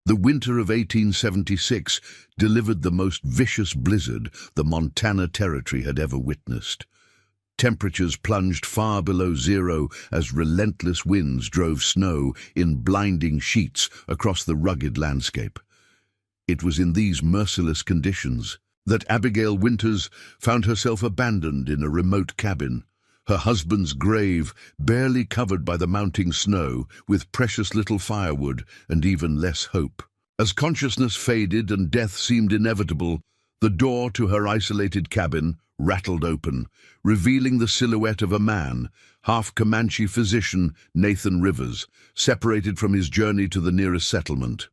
The winter of 1876 delivered the most vicious blizzard the Montana Territory had ever witnessed. Temperatures plunged far below zero as relentless winds drove snow in blinding sheets across the rugged landscape. It was in these merciless conditions that Abigail Winters found herself abandoned in a remote cabin, her husband's grave barely covered by the mounting snow, with precious little firewood and even less hope. As consciousness faded and death seemed inevitable, the door to her isolated cabin rattled open, revealing the silhouette of a man, half-Comanche physician Nathan Rivers, separated from his journey to the nearest settlement.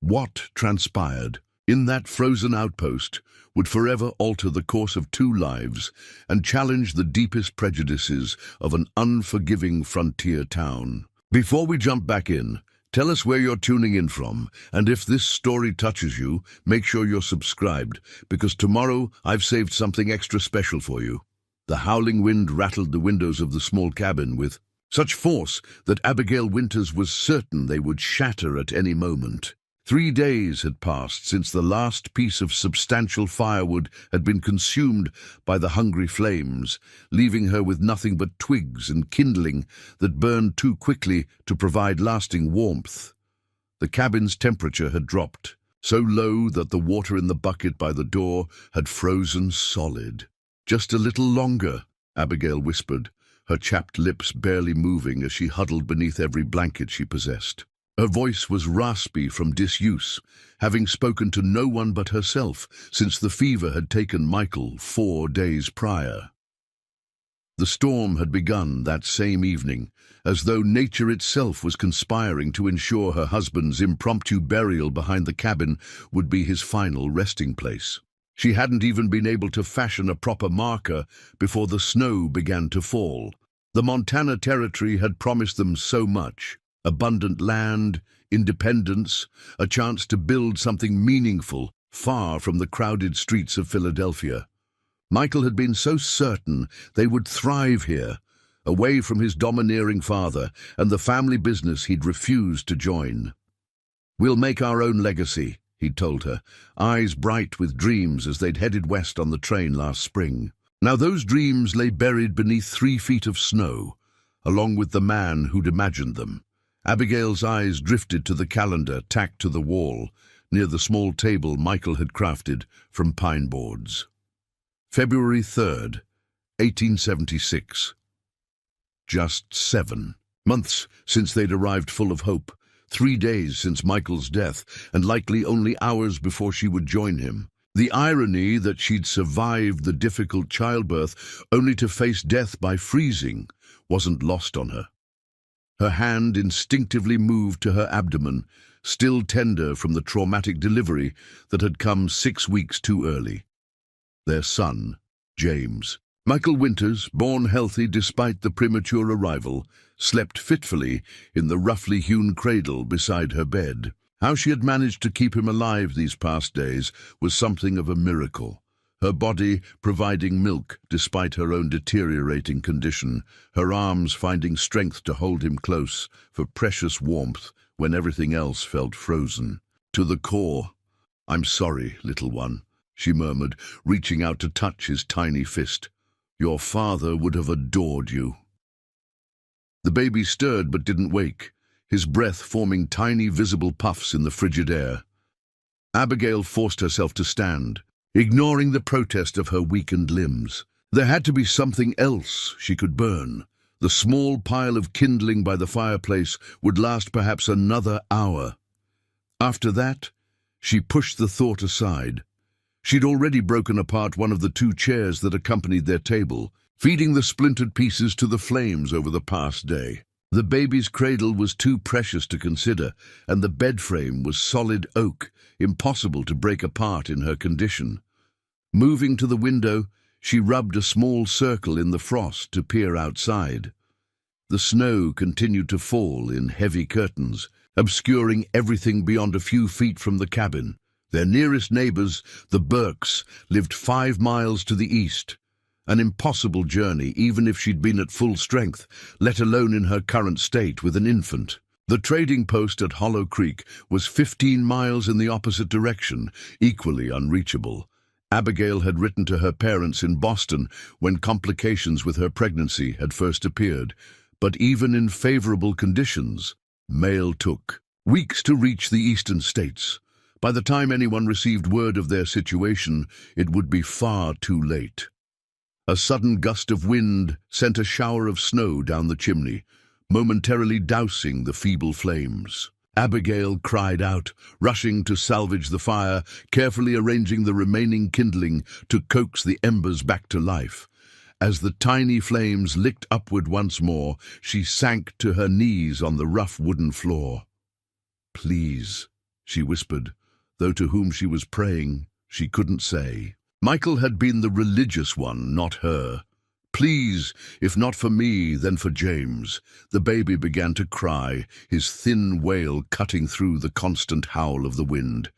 What transpired in that frozen outpost would forever alter the course of two lives and challenge the deepest prejudices of an unforgiving frontier town. Before we jump back in, tell us where you're tuning in from, and if this story touches you, make sure you're subscribed, because tomorrow I've saved something extra special for you. The howling wind rattled the windows of the small cabin with such force that Abigail Winters was certain they would shatter at any moment. 3 days had passed since the last piece of substantial firewood had been consumed by the hungry flames, leaving her with nothing but twigs and kindling that burned too quickly to provide lasting warmth. The cabin's temperature had dropped, so low that the water in the bucket by the door had frozen solid. "Just a little longer," Abigail whispered, her chapped lips barely moving as she huddled beneath every blanket she possessed. Her voice was raspy from disuse, having spoken to no one but herself since the fever had taken Michael 4 days prior. The storm had begun that same evening, as though nature itself was conspiring to ensure her husband's impromptu burial behind the cabin would be his final resting place. She hadn't even been able to fashion a proper marker before the snow began to fall. The Montana Territory had promised them so much: abundant land, independence, a chance to build something meaningful far from the crowded streets of Philadelphia. Michael had been so certain they would thrive here, away from his domineering father and the family business he'd refused to join. "We'll make our own legacy," he'd told her, eyes bright with dreams as they'd headed west on the train last spring. Now those dreams lay buried beneath 3 feet of snow, along with the man who'd imagined them. Abigail's eyes drifted to the calendar tacked to the wall, near the small table Michael had crafted from pine boards. February 3rd, 1876. Just 7 months since they'd arrived full of hope, 3 days since Michael's death, and likely only hours before she would join him. The irony that she'd survived the difficult childbirth only to face death by freezing wasn't lost on her. Her hand instinctively moved to her abdomen, still tender from the traumatic delivery that had come 6 weeks too early. Their son, James. Michael Winters, born healthy despite the premature arrival, slept fitfully in the roughly hewn cradle beside her bed. How she had managed to keep him alive these past days was something of a miracle. Her body providing milk despite her own deteriorating condition, her arms finding strength to hold him close for precious warmth when everything else felt frozen. To the core. "I'm sorry, little one," she murmured, reaching out to touch his tiny fist. "Your father would have adored you." The baby stirred but didn't wake, his breath forming tiny visible puffs in the frigid air. Abigail forced herself to stand, ignoring the protest of her weakened limbs. There had to be something else she could burn. The small pile of kindling by the fireplace would last perhaps another hour. After that, she pushed the thought aside. She'd already broken apart one of the 2 chairs that accompanied their table, feeding the splintered pieces to the flames over the past day. The baby's cradle was too precious to consider, and the bed frame was solid oak, impossible to break apart in her condition. Moving to the window, she rubbed a small circle in the frost to peer outside. The snow continued to fall in heavy curtains, obscuring everything beyond a few feet from the cabin. Their nearest neighbors, the Burkes, lived 5 miles to the east. An impossible journey, even if she'd been at full strength, let alone in her current state with an infant. The trading post at Hollow Creek was 15 miles in the opposite direction, equally unreachable. Abigail had written to her parents in Boston when complications with her pregnancy had first appeared, but even in favorable conditions, mail took weeks to reach the eastern states. By the time anyone received word of their situation, it would be far too late. A sudden gust of wind sent a shower of snow down the chimney, momentarily dousing the feeble flames. Abigail cried out, rushing to salvage the fire, carefully arranging the remaining kindling to coax the embers back to life. As the tiny flames licked upward once more, she sank to her knees on the rough wooden floor. "Please," she whispered, though to whom she was praying, she couldn't say. Michael had been the religious one, not her. "Please, if not for me, then for James." The baby began to cry, his thin wail cutting through the constant howl of the wind.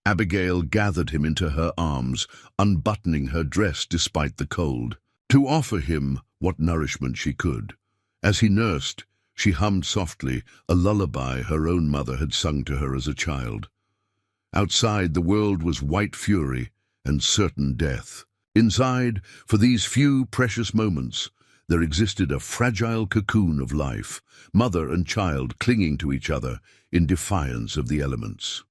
Abigail gathered him into her arms, unbuttoning her dress despite the cold, to offer him what nourishment she could. As he nursed, she hummed softly, a lullaby her own mother had sung to her as a child. Outside, the world was white fury and certain death. Inside, for these few precious moments, there existed a fragile cocoon of life, mother and child clinging to each other in defiance of the elements.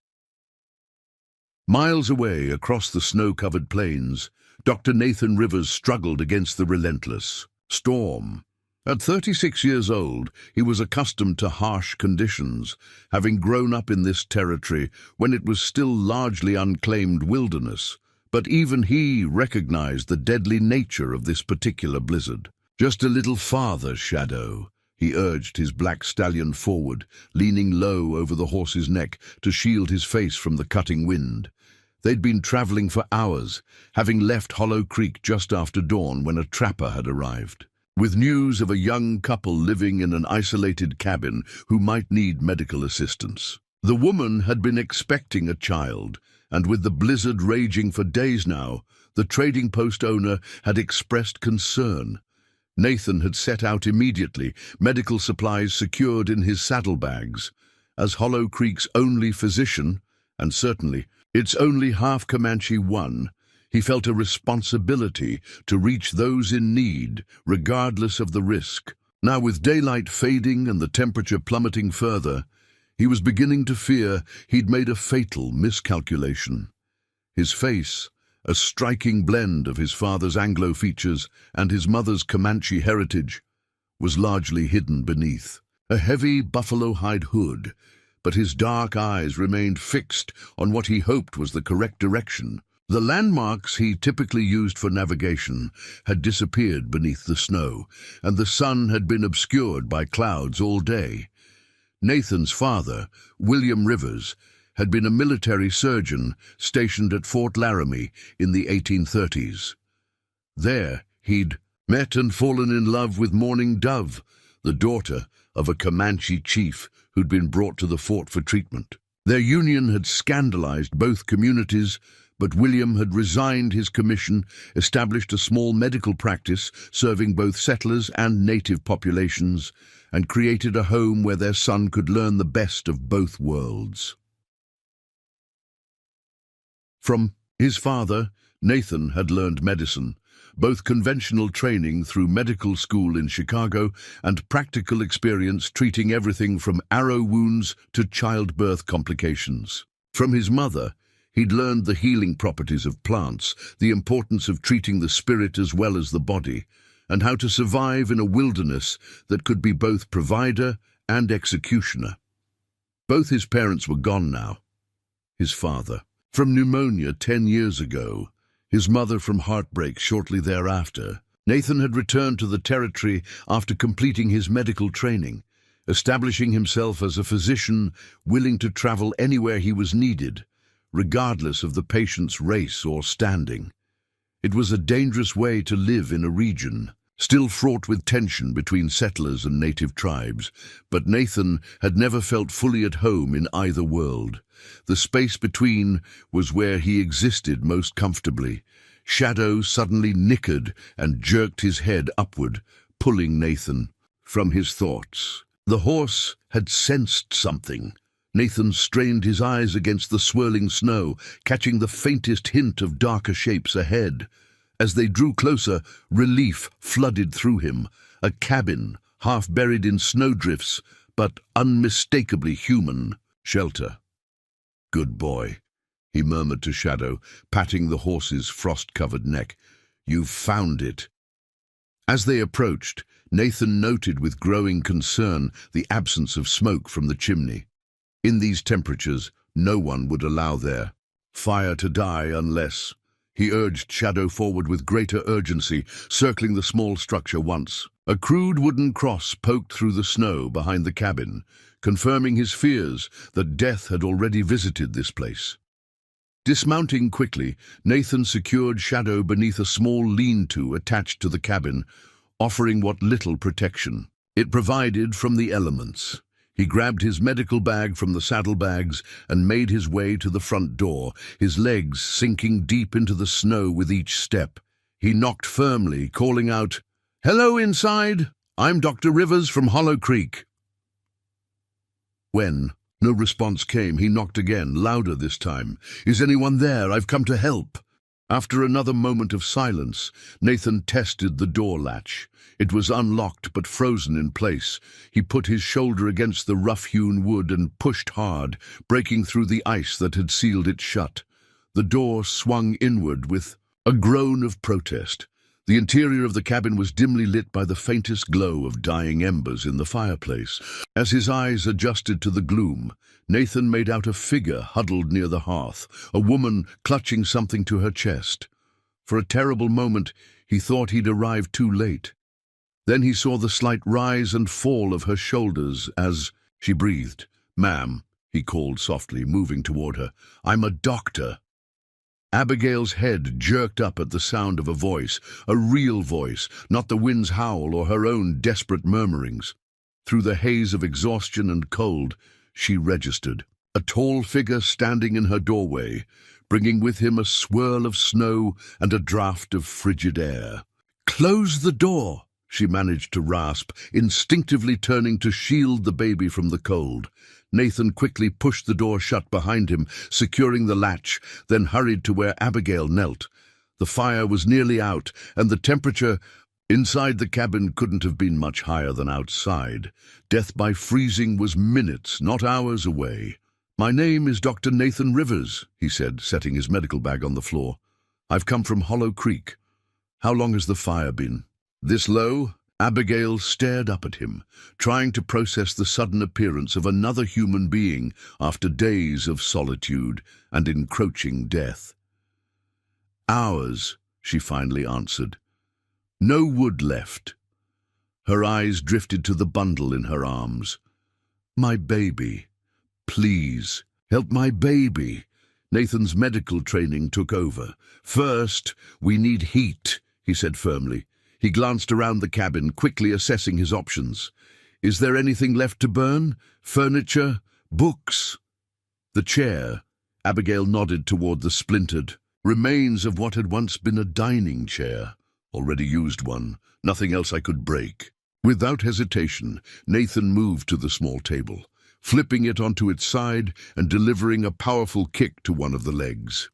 Miles away, across the snow-covered plains, Dr. Nathan Rivers struggled against the relentless storm. At 36 years old, he was accustomed to harsh conditions, having grown up in this territory when it was still largely unclaimed wilderness. But even he recognized the deadly nature of this particular blizzard. "Just a little farther, Shadow," he urged his black stallion forward, leaning low over the horse's neck to shield his face from the cutting wind. They'd been traveling for hours, having left Hollow Creek just after dawn when a trapper had arrived, with news of a young couple living in an isolated cabin who might need medical assistance. The woman had been expecting a child, and with the blizzard raging for days now, the trading post owner had expressed concern. Nathan had set out immediately, medical supplies secured in his saddlebags. As Hollow Creek's only physician, and certainly its only half Comanche one, he felt a responsibility to reach those in need, regardless of the risk. Now, with daylight fading and the temperature plummeting further, he was beginning to fear he'd made a fatal miscalculation. His face, a striking blend of his father's Anglo features and his mother's Comanche heritage, was largely hidden beneath a heavy buffalo hide hood, but his dark eyes remained fixed on what he hoped was the correct direction. The landmarks he typically used for navigation had disappeared beneath the snow, and the sun had been obscured by clouds all day. Nathan's father, William Rivers, had been a military surgeon stationed at Fort Laramie in the 1830s. There, he'd met and fallen in love with Morning Dove, the daughter of a Comanche chief who'd been brought to the fort for treatment. Their union had scandalized both communities, but William had resigned his commission, established a small medical practice serving both settlers and native populations, and created a home where their son could learn the best of both worlds. From his father, Nathan had learned medicine, both conventional training through medical school in Chicago and practical experience treating everything from arrow wounds to childbirth complications. From his mother, he'd learned the healing properties of plants, the importance of treating the spirit as well as the body, and how to survive in a wilderness that could be both provider and executioner. Both his parents were gone now. His father from pneumonia 10 years ago, his mother from heartbreak shortly thereafter. Nathan had returned to the territory after completing his medical training, establishing himself as a physician willing to travel anywhere he was needed, regardless of the patient's race or standing. It was a dangerous way to live in a region still fraught with tension between settlers and native tribes, but Nathan had never felt fully at home in either world. The space between was where he existed most comfortably. Shadow suddenly nickered and jerked his head upward, pulling Nathan from his thoughts. The horse had sensed something. Nathan strained his eyes against the swirling snow, catching the faintest hint of darker shapes ahead. As they drew closer, relief flooded through him. A cabin, half buried in snowdrifts, but unmistakably human. Shelter. "Good boy," he murmured to Shadow, patting the horse's frost-covered neck. "You've found it." As they approached, Nathan noted with growing concern the absence of smoke from the chimney. In these temperatures, no one would allow their fire to die unless... He urged Shadow forward with greater urgency, circling the small structure once. A crude wooden cross poked through the snow behind the cabin, confirming his fears that death had already visited this place. Dismounting quickly, Nathan secured Shadow beneath a small lean-to attached to the cabin, offering what little protection it provided from the elements. He grabbed his medical bag from the saddlebags and made his way to the front door, his legs sinking deep into the snow with each step. He knocked firmly, calling out, "Hello inside! I'm Dr. Rivers from Hollow Creek." When no response came, he knocked again, louder this time. "Is anyone there? I've come to help." After another moment of silence, Nathan tested the door latch. It was unlocked but frozen in place. He put his shoulder against the rough-hewn wood and pushed hard, breaking through the ice that had sealed it shut. The door swung inward with a groan of protest. The interior of the cabin was dimly lit by the faintest glow of dying embers in the fireplace. As his eyes adjusted to the gloom, Nathan made out a figure huddled near the hearth, a woman clutching something to her chest. For a terrible moment, he thought he'd arrived too late. Then he saw the slight rise and fall of her shoulders as she breathed. "Ma'am," he called softly, moving toward her. "I'm a doctor." Abigail's head jerked up at the sound of a voice, a real voice, not the wind's howl or her own desperate murmurings. Through the haze of exhaustion and cold, she registered. A tall figure standing in her doorway, bringing with him a swirl of snow and a draught of frigid air. "Close the door," she managed to rasp, instinctively turning to shield the baby from the cold. Nathan quickly pushed the door shut behind him, securing the latch, then hurried to where Abigail knelt. The fire was nearly out, and the temperature inside the cabin couldn't have been much higher than outside. Death by freezing was minutes, not hours away. "My name is Dr. Nathan Rivers," he said, setting his medical bag on the floor. "I've come from Hollow Creek. How long has the fire been?" This low, Abigail stared up at him, trying to process the sudden appearance of another human being after days of solitude and encroaching death. "Hours," she finally answered. "No wood left." Her eyes drifted to the bundle in her arms. "My baby. Please, help my baby." Nathan's medical training took over. "First, we need heat," he said firmly. He glanced around the cabin, quickly assessing his options. "Is there anything left to burn? Furniture? Books?" "The chair." Abigail nodded toward the splintered remains of what had once been a dining chair. "Already used one. Nothing else I could break." Without hesitation, Nathan moved to the small table, flipping it onto its side and delivering a powerful kick to one of the legs.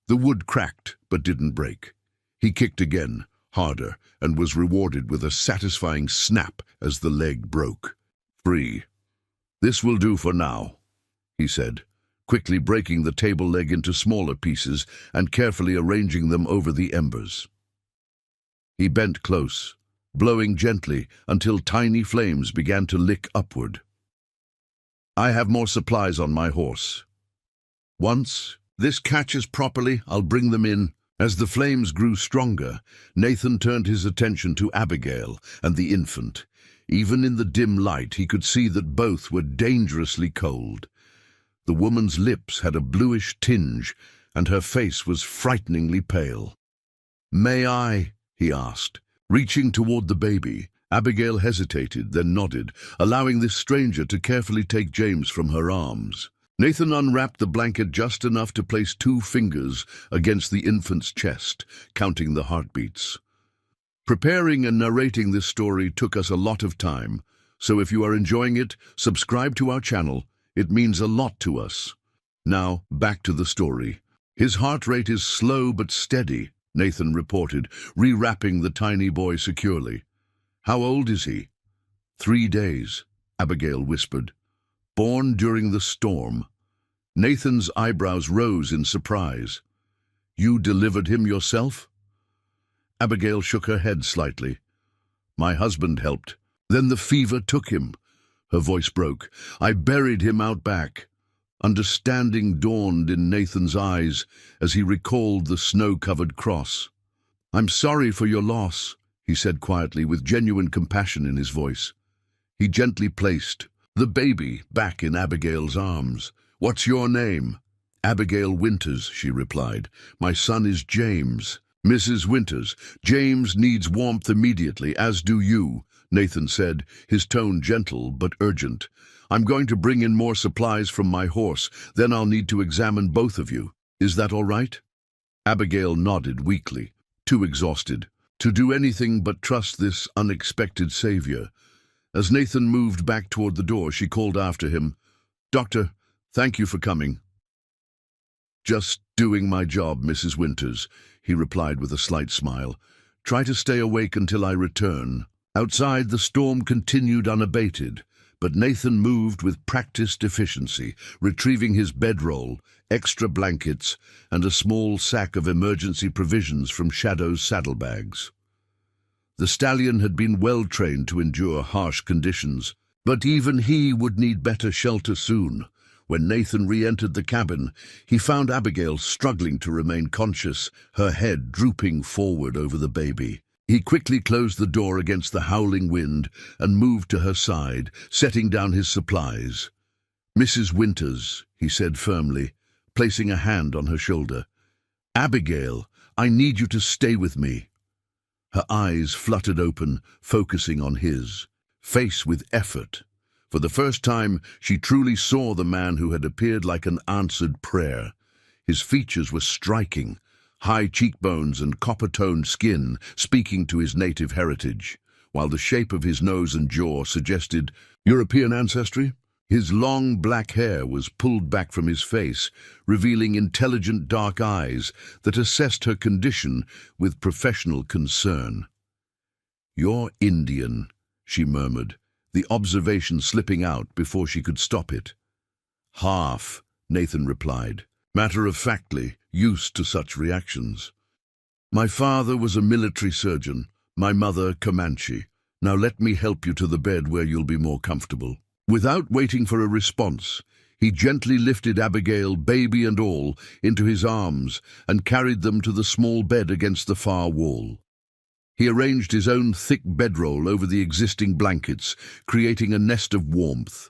The wood cracked, but didn't break. He kicked again, harder, and was rewarded with a satisfying snap as the leg broke. "Free. This will do for now," he said, quickly breaking the table leg into smaller pieces and carefully arranging them over the embers. He bent close, blowing gently until tiny flames began to lick upward. "I have more supplies on my horse. Once this catches properly, I'll bring them in." As the flames grew stronger, Nathan turned his attention to Abigail and the infant. Even in the dim light, he could see that both were dangerously cold. The woman's lips had a bluish tinge, and her face was frighteningly pale. "May I?" he asked. Reaching toward the baby, Abigail hesitated, then nodded, allowing this stranger to carefully take James from her arms. Nathan unwrapped the blanket just enough to place 2 fingers against the infant's chest, counting the heartbeats. Preparing and narrating this story took us a lot of time, So if you are enjoying it, subscribe to our channel. It means a lot to us. Now, back to the story. His heart rate is slow but steady, Nathan reported, rewrapping the tiny boy securely. How old is he? 3 days, Abigail whispered. Born during the storm. Nathan's eyebrows rose in surprise. You delivered him yourself? Abigail shook her head slightly. My husband helped. Then the fever took him. Her voice broke. I buried him out back. Understanding dawned in Nathan's eyes as he recalled the snow-covered cross. I'm sorry for your loss, he said quietly, with genuine compassion in his voice. He gently placed the baby back in Abigail's arms. What's your name? Abigail Winters, she replied. My son is James. Mrs. Winters, James needs warmth immediately, as do you, Nathan said, his tone gentle but urgent. I'm going to bring in more supplies from my horse, then I'll need to examine both of you. Is that all right? Abigail nodded weakly, too exhausted to do anything but trust this unexpected savior. As Nathan moved back toward the door, she called after him, Doctor, thank you for coming. Just doing my job, Mrs. Winters, he replied with a slight smile. Try to stay awake until I return. Outside, the storm continued unabated, but Nathan moved with practiced efficiency, retrieving his bedroll, extra blankets, and a small sack of emergency provisions from Shadow's saddlebags. The stallion had been well trained to endure harsh conditions, but even he would need better shelter soon. When Nathan re-entered the cabin, he found Abigail struggling to remain conscious, her head drooping forward over the baby. He quickly closed the door against the howling wind and moved to her side, setting down his supplies. Mrs. Winters, he said firmly, placing a hand on her shoulder. Abigail, I need you to stay with me. Her eyes fluttered open, focusing on his face with effort. For the first time, she truly saw the man who had appeared like an answered prayer. His features were striking, high cheekbones and copper-toned skin speaking to his native heritage, while the shape of his nose and jaw suggested European ancestry. His long black hair was pulled back from his face, revealing intelligent dark eyes that assessed her condition with professional concern. You're Indian, she murmured, the observation slipping out before she could stop it. Half, Nathan replied, matter-of-factly, used to such reactions. My father was a military surgeon, my mother Comanche. Now let me help you to the bed where you'll be more comfortable. Without waiting for a response, he gently lifted Abigail, baby and all, into his arms and carried them to the small bed against the far wall. He arranged his own thick bedroll over the existing blankets, creating a nest of warmth.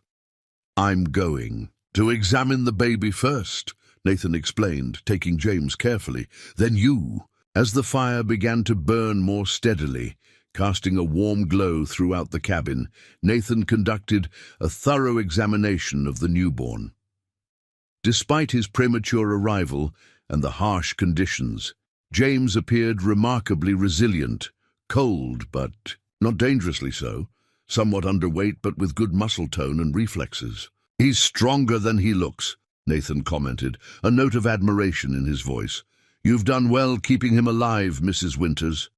I'm going to examine the baby first, Nathan explained, taking James carefully. Then you. As the fire began to burn more steadily, casting a warm glow throughout the cabin, Nathan conducted a thorough examination of the newborn. Despite his premature arrival and the harsh conditions, James appeared remarkably resilient, cold but not dangerously so, somewhat underweight but with good muscle tone and reflexes. He's stronger than he looks, Nathan commented, a note of admiration in his voice. You've done well keeping him alive, Mrs. Winters.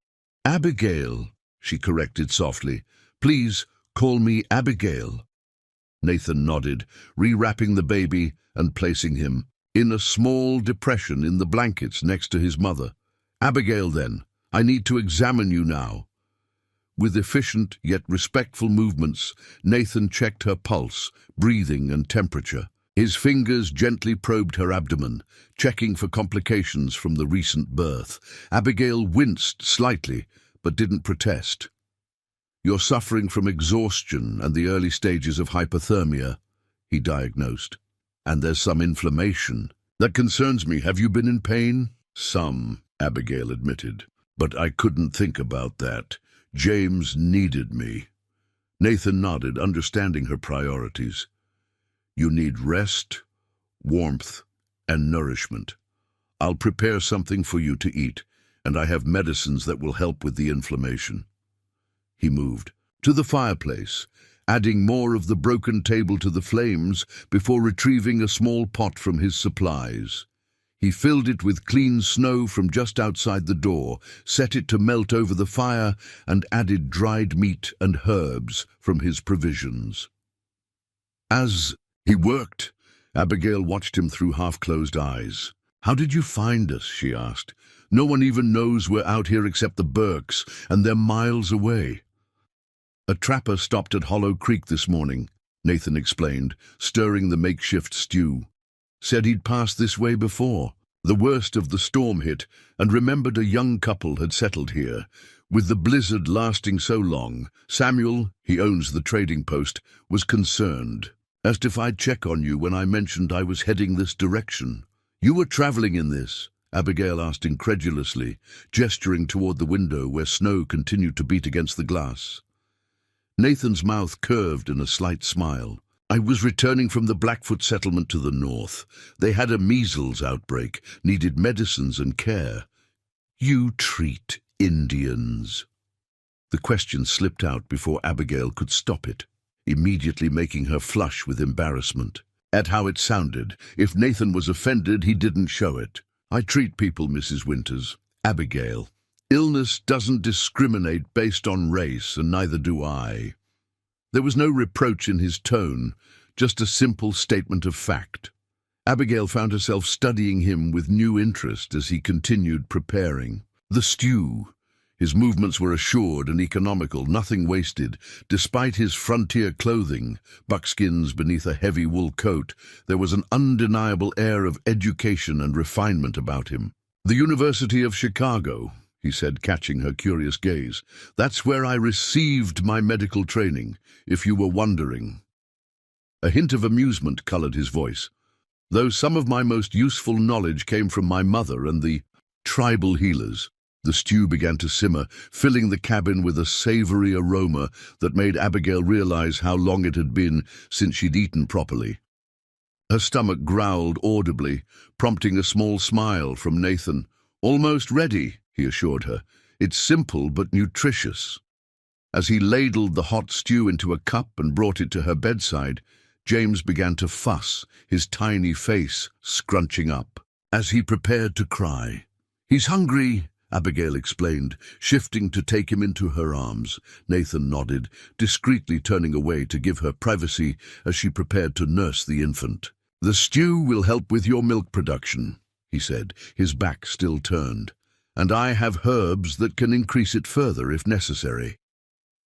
Abigail, she corrected softly. Please call me Abigail. Nathan nodded, rewrapping the baby and placing him in a small depression in the blankets next to his mother. Abigail, then, I need to examine you now. With efficient yet respectful movements, Nathan checked her pulse, breathing and temperature. His fingers gently probed her abdomen, checking for complications from the recent birth. Abigail winced slightly, but didn't protest. You're suffering from exhaustion and the early stages of hypothermia, he diagnosed. And there's some inflammation. That concerns me. Have you been in pain? Some, Abigail admitted. But I couldn't think about that. James needed me. Nathan nodded, understanding her priorities. You need rest, warmth, and nourishment. I'll prepare something for you to eat, and I have medicines that will help with the inflammation. He moved to the fireplace adding more of the broken table to the flames before retrieving a small pot from his supplies. He filled it with clean snow from just outside the door, set it to melt over the fire, and added dried meat and herbs from his provisions. As he worked, Abigail watched him through half-closed eyes. "How did you find us?" she asked. "No one even knows we're out here except the Burkes, and they're miles away." "A trapper stopped at Hollow Creek this morning," Nathan explained, stirring the makeshift stew. "Said he'd passed this way before. The worst of the storm hit, and remembered a young couple had settled here. With the blizzard lasting so long, Samuel, he owns the trading post, was concerned. Asked if I'd check on you when I mentioned I was heading this direction." "You were traveling in this?" Abigail asked incredulously, gesturing toward the window where snow continued to beat against the glass. Nathan's mouth curved in a slight smile. "I was returning from the Blackfoot settlement to the north. They had a measles outbreak, needed medicines and care." "You treat Indians?" The question slipped out before Abigail could stop it, immediately making her flush with embarrassment. At how it sounded, if Nathan was offended, he didn't show it. "I treat people, Mrs. Winters. Abigail. Illness doesn't discriminate based on race, and neither do I." There was no reproach in his tone, just a simple statement of fact. Abigail found herself studying him with new interest as he continued preparing. The stew. His movements were assured and economical, nothing wasted. Despite his frontier clothing, buckskins beneath a heavy wool coat, there was an undeniable air of education and refinement about him. "The University of Chicago," he said, catching her curious gaze. "That's where I received my medical training, if you were wondering." A hint of amusement colored his voice. "Though some of my most useful knowledge came from my mother and the tribal healers." The stew began to simmer, filling the cabin with a savory aroma that made Abigail realize how long it had been since she'd eaten properly. Her stomach growled audibly, prompting a small smile from Nathan. "Almost ready," he assured her. "It's simple but nutritious." As he ladled the hot stew into a cup and brought it to her bedside, James began to fuss, his tiny face scrunching up, as he prepared to cry. "He's hungry," Abigail explained, shifting to take him into her arms. Nathan nodded, discreetly turning away to give her privacy as she prepared to nurse the infant. "The stew will help with your milk production," he said, his back still turned. "And I have herbs that can increase it further if necessary."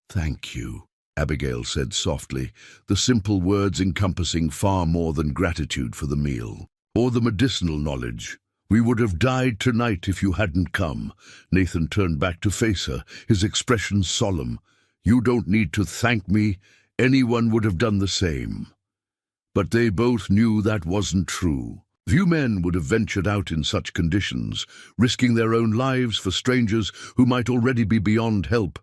"Thank you," Abigail said softly, the simple words encompassing far more than gratitude for the meal, or the medicinal knowledge. "We would have died tonight if you hadn't come." Nathan turned back to face her, his expression solemn. "You don't need to thank me. Anyone would have done the same." But they both knew that wasn't true. Few men would have ventured out in such conditions, risking their own lives for strangers who might already be beyond help.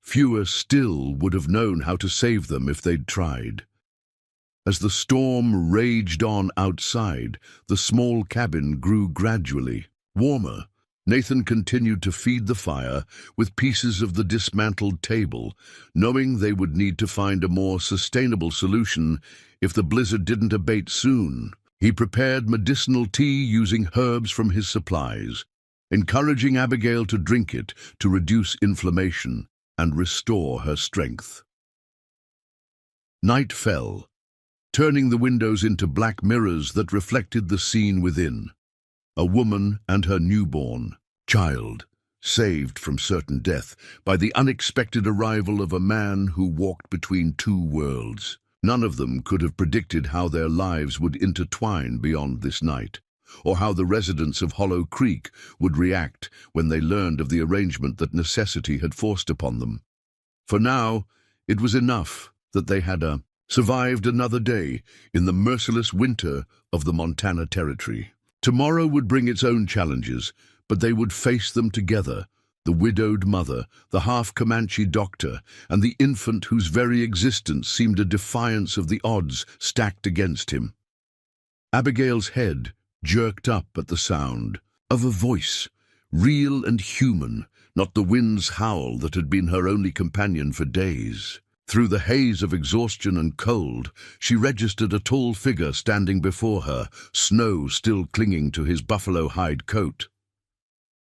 Fewer still would have known how to save them if they'd tried. As the storm raged on outside, the small cabin grew gradually warmer. Nathan continued to feed the fire with pieces of the dismantled table, knowing they would need to find a more sustainable solution if the blizzard didn't abate soon. He prepared medicinal tea using herbs from his supplies, encouraging Abigail to drink it to reduce inflammation and restore her strength. Night fell, turning the windows into black mirrors that reflected the scene within. A woman and her newborn child, saved from certain death by the unexpected arrival of a man who walked between two worlds. None of them could have predicted how their lives would intertwine beyond this night, or how the residents of Hollow Creek would react when they learned of the arrangement that necessity had forced upon them. For now, it was enough that they had survived another day in the merciless winter of the Montana Territory. Tomorrow would bring its own challenges, but they would face them together, the widowed mother, the half-Comanche doctor, and the infant whose very existence seemed a defiance of the odds stacked against him. Abigail's head jerked up at the sound of a voice, real and human, not the wind's howl that had been her only companion for days. Through the haze of exhaustion and cold, she registered a tall figure standing before her, snow still clinging to his buffalo hide coat.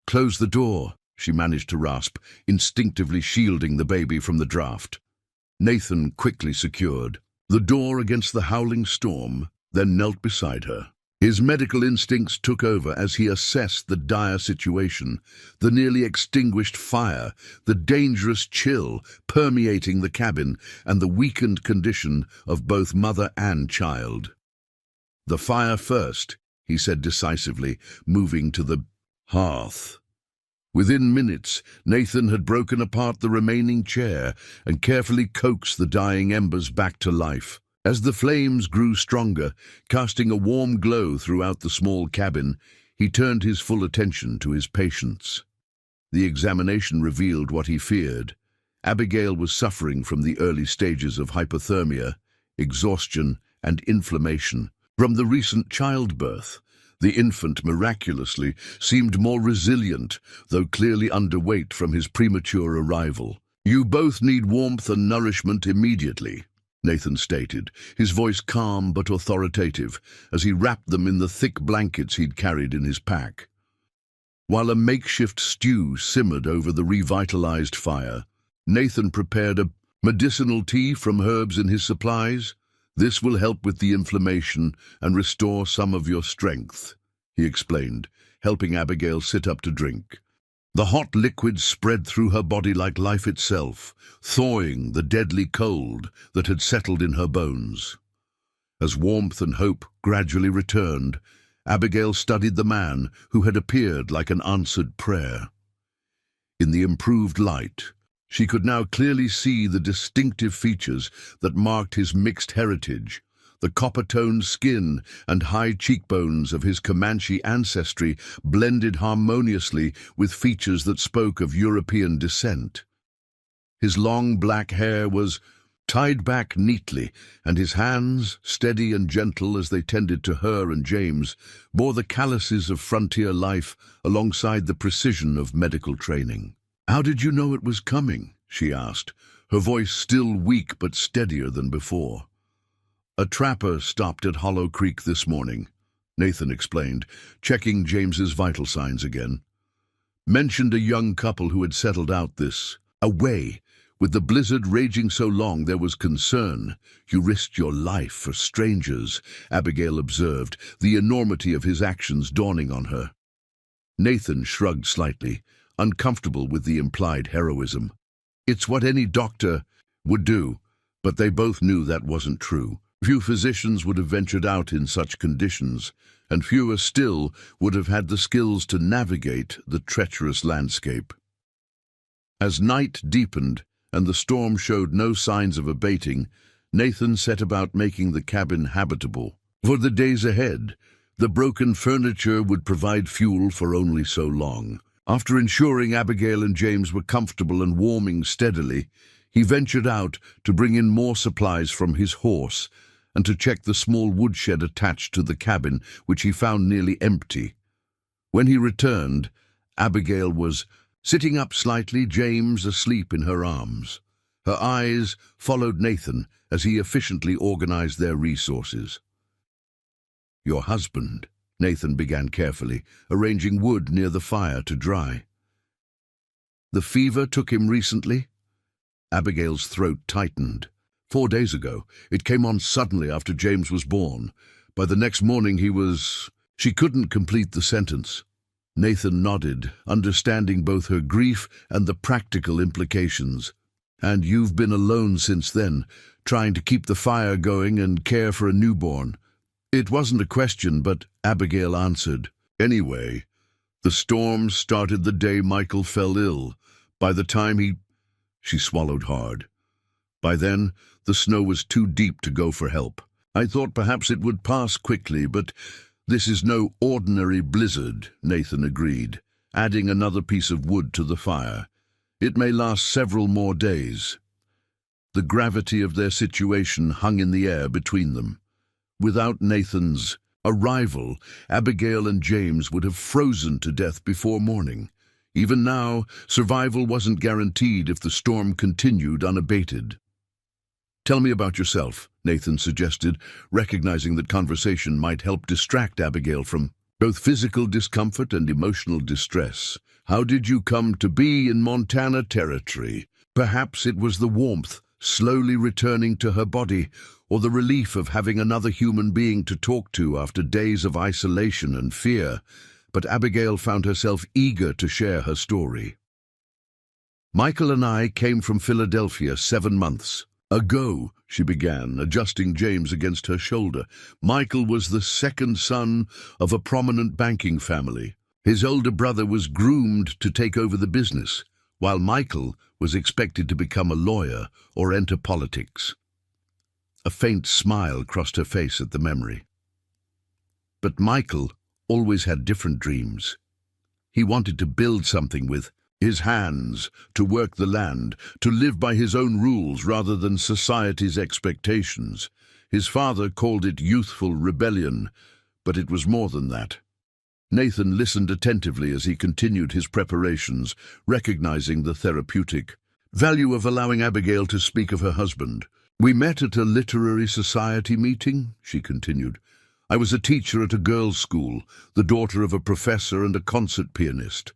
"Close the door," she managed to rasp, instinctively shielding the baby from the draft. Nathan quickly secured the door against the howling storm, then knelt beside her. His medical instincts took over as he assessed the dire situation, the nearly extinguished fire, the dangerous chill permeating the cabin, and the weakened condition of both mother and child. "The fire first," he said decisively, moving to the hearth. Within minutes, Nathan had broken apart the remaining chair and carefully coaxed the dying embers back to life. As the flames grew stronger, casting a warm glow throughout the small cabin, he turned his full attention to his patients. The examination revealed what he feared. Abigail was suffering from the early stages of hypothermia, exhaustion, and inflammation. From the recent childbirth, the infant miraculously seemed more resilient, though clearly underweight from his premature arrival. "You both need warmth and nourishment immediately," Nathan stated, his voice calm but authoritative, as he wrapped them in the thick blankets he'd carried in his pack. While a makeshift stew simmered over the revitalized fire, Nathan prepared a medicinal tea from herbs in his supplies. "This will help with the inflammation and restore some of your strength," he explained, helping Abigail sit up to drink. The hot liquid spread through her body like life itself, thawing the deadly cold that had settled in her bones. As warmth and hope gradually returned, Abigail studied the man who had appeared like an answered prayer. In the improved light, she could now clearly see the distinctive features that marked his mixed heritage. The copper-toned skin and high cheekbones of his Comanche ancestry blended harmoniously with features that spoke of European descent. His long black hair was tied back neatly, and his hands, steady and gentle as they tended to her and James, bore the calluses of frontier life alongside the precision of medical training. "How did you know it was coming?" she asked, her voice still weak but steadier than before. "A trapper stopped at Hollow Creek this morning," Nathan explained, checking James's vital signs again. "Mentioned a young couple who had settled out this away. With the blizzard raging so long, there was concern. You risked your life for strangers," Abigail observed, the enormity of his actions dawning on her. Nathan shrugged slightly, uncomfortable with the implied heroism. "It's what any doctor would do," but they both knew that wasn't true. Few physicians would have ventured out in such conditions, and fewer still would have had the skills to navigate the treacherous landscape. As night deepened and the storm showed no signs of abating, Nathan set about making the cabin habitable. For the days ahead, the broken furniture would provide fuel for only so long. After ensuring Abigail and James were comfortable and warming steadily, he ventured out to bring in more supplies from his horse and to check the small woodshed attached to the cabin, which he found nearly empty. When he returned, Abigail was sitting up slightly, James asleep in her arms. Her eyes followed Nathan as he efficiently organized their resources. "Your husband," Nathan began carefully, arranging wood near the fire to dry. "The fever took him recently?" Abigail's throat tightened. 4 days ago. It came on suddenly after James was born. By the next morning he was... She couldn't complete the sentence. Nathan nodded, understanding both her grief and the practical implications. "And you've been alone since then, trying to keep the fire going and care for a newborn." "It wasn't a question, but," Abigail answered. "Anyway, the storm started the day Michael fell ill. By the time he..." She swallowed hard. "By then, the snow was too deep to go for help. I thought perhaps it would pass quickly, but this is no ordinary blizzard," Nathan agreed, adding another piece of wood to the fire. "It may last several more days." The gravity of their situation hung in the air between them. Without Nathan's arrival, Abigail and James would have frozen to death before morning. Even now, survival wasn't guaranteed if the storm continued unabated. "Tell me about yourself," Nathan suggested, recognizing that conversation might help distract Abigail from both physical discomfort and emotional distress. "How did you come to be in Montana Territory?" Perhaps it was the warmth slowly returning to her body, or the relief of having another human being to talk to after days of isolation and fear, but Abigail found herself eager to share her story. "Michael and I came from Philadelphia 7 months ago," she began, adjusting James against her shoulder. "Michael was the second son of a prominent banking family. His older brother was groomed to take over the business, while Michael was expected to become a lawyer or enter politics." A faint smile crossed her face at the memory. But Michael always had different dreams. He wanted to build something with his hands, to work the land, to live by his own rules rather than society's expectations. His father called it youthful rebellion, but it was more than that. Nathan listened attentively as he continued his preparations, recognizing the therapeutic value of allowing Abigail to speak of her husband. "We met at a literary society meeting," she continued. "I was a teacher at a girls' school, the daughter of a professor and a concert pianist.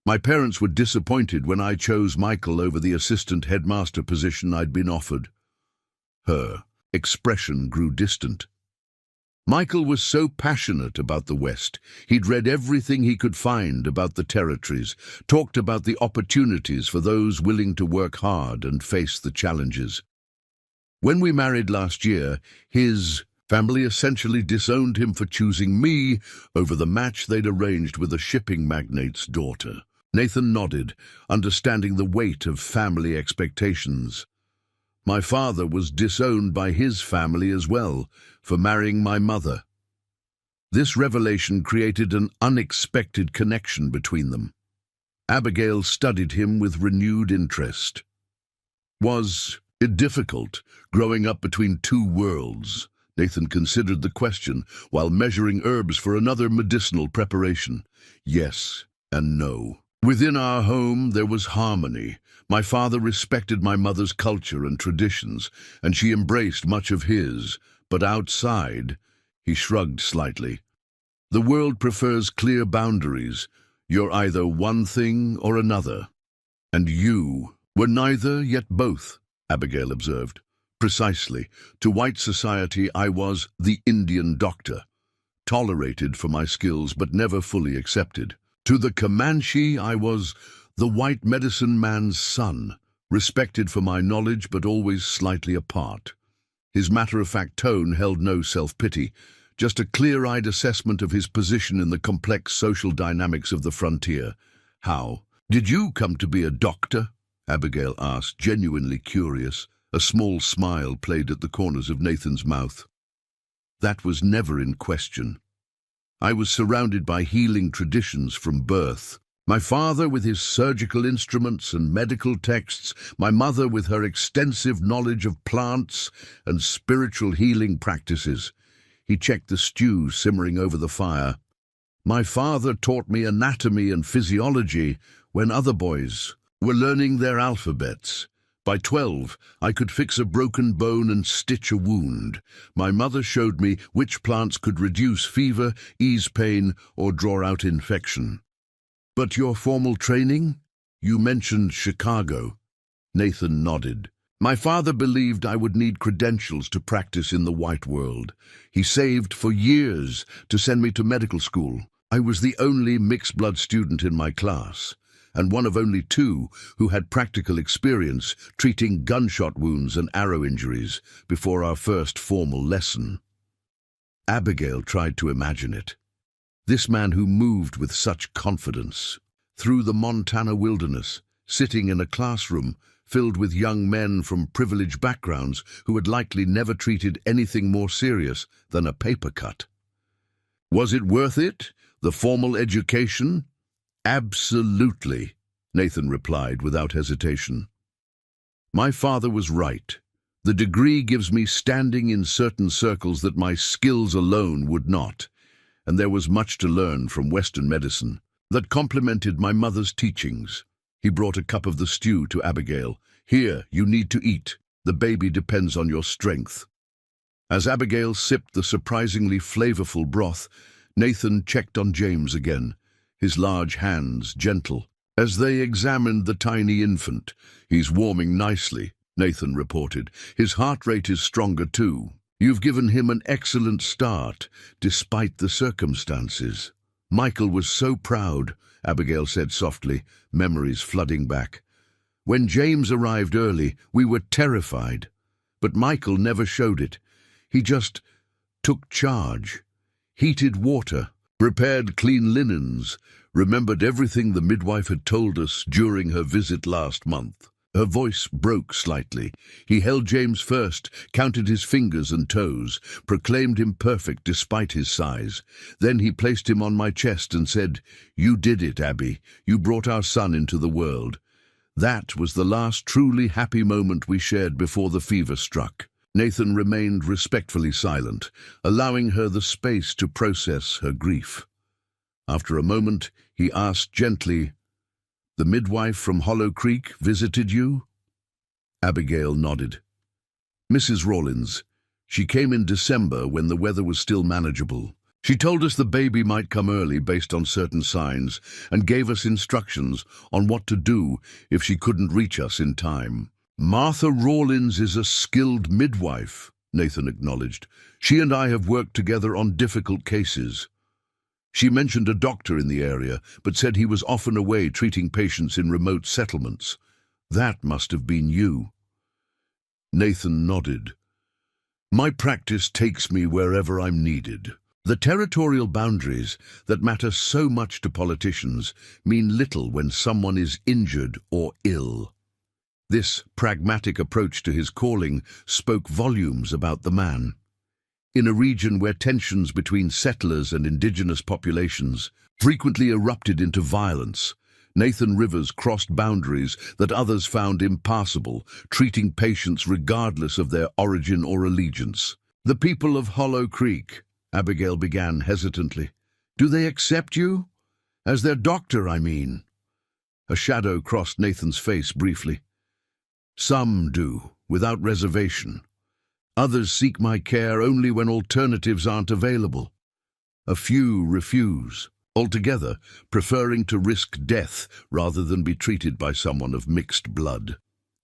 My parents were disappointed when I chose Michael over the assistant headmaster position I'd been offered." Her expression grew distant. Michael was so passionate about the West. He'd read everything he could find about the territories, talked about the opportunities for those willing to work hard and face the challenges. When we married last year, his family essentially disowned him for choosing me over the match they'd arranged with a shipping magnate's daughter. Nathan nodded, understanding the weight of family expectations. "My father was disowned by his family as well, for marrying my mother." This revelation created an unexpected connection between them. Abigail studied him with renewed interest. Was it difficult, growing up between two worlds? Nathan considered the question, while measuring herbs for another medicinal preparation. Yes and no. Within our home there was harmony. My father respected my mother's culture and traditions, and she embraced much of his. But outside, he shrugged slightly. "The world prefers clear boundaries. You're either one thing or another. And you were neither, yet both," Abigail observed. "Precisely. To white society I was the Indian doctor, tolerated for my skills but never fully accepted. To the Comanche I was the white medicine man's son, respected for my knowledge but always slightly apart." His matter-of-fact tone held no self-pity, just a clear-eyed assessment of his position in the complex social dynamics of the frontier. "How did you come to be a doctor?" Abigail asked, genuinely curious. A small smile played at the corners of Nathan's mouth. "That was never in question. I was surrounded by healing traditions from birth. My father with his surgical instruments and medical texts, my mother with her extensive knowledge of plants and spiritual healing practices." He checked the stew simmering over the fire. "My father taught me anatomy and physiology when other boys were learning their alphabets. By 12, I could fix a broken bone and stitch a wound. My mother showed me which plants could reduce fever, ease pain, or draw out infection." "But your formal training? You mentioned Chicago." Nathan nodded. "My father believed I would need credentials to practice in the white world. He saved for years to send me to medical school. I was the only mixed-blood student in my class, and one of only two who had practical experience treating gunshot wounds and arrow injuries before our first formal lesson." Abigail tried to imagine it. This man who moved with such confidence through the Montana wilderness, sitting in a classroom filled with young men from privileged backgrounds who had likely never treated anything more serious than a paper cut. Was it worth it, the formal education? "Absolutely," Nathan replied without hesitation. "My father was right. The degree gives me standing in certain circles that my skills alone would not, and there was much to learn from Western medicine that complemented my mother's teachings." He brought a cup of the stew to Abigail. "Here, you need to eat." The baby depends on your strength." As Abigail sipped the surprisingly flavorful broth, Nathan checked on James again, his large hands gentle. As they examined the tiny infant, "He's warming nicely," Nathan reported. "His heart rate is stronger too. You've given him an excellent start, despite the circumstances." "Michael was so proud," Abigail said softly, memories flooding back. "When James arrived early, we were terrified. But Michael never showed it. He just took charge, heated water, prepared clean linens, remembered everything the midwife had told us during her visit last month." Her voice broke slightly. "He held James first, counted his fingers and toes, proclaimed him perfect despite his size. Then he placed him on my chest and said, 'You did it, Abby. You brought our son into the world.' That was the last truly happy moment we shared before the fever struck." Nathan remained respectfully silent, allowing her the space to process her grief. After a moment, he asked gently, "The midwife from Hollow Creek visited you?" Abigail nodded. "Mrs. Rawlins. She came in December when the weather was still manageable. She told us the baby might come early based on certain signs and gave us instructions on what to do if she couldn't reach us in time." "Martha Rawlins is a skilled midwife," Nathan acknowledged. "She and I have worked together on difficult cases." She mentioned a doctor in the area, but said he was often away treating patients in remote settlements. "That must have been you." Nathan nodded. "My practice takes me wherever I'm needed. The territorial boundaries that matter so much to politicians mean little when someone is injured or ill." This pragmatic approach to his calling spoke volumes about the man. In a region where tensions between settlers and indigenous populations frequently erupted into violence, Nathan Rivers crossed boundaries that others found impassable, treating patients regardless of their origin or allegiance. "The people of Hollow Creek," Abigail began hesitantly. "Do they accept you? As their doctor, I mean." A shadow crossed Nathan's face briefly. "Some do, without reservation. Others seek my care only when alternatives aren't available. A few refuse altogether, preferring to risk death rather than be treated by someone of mixed blood."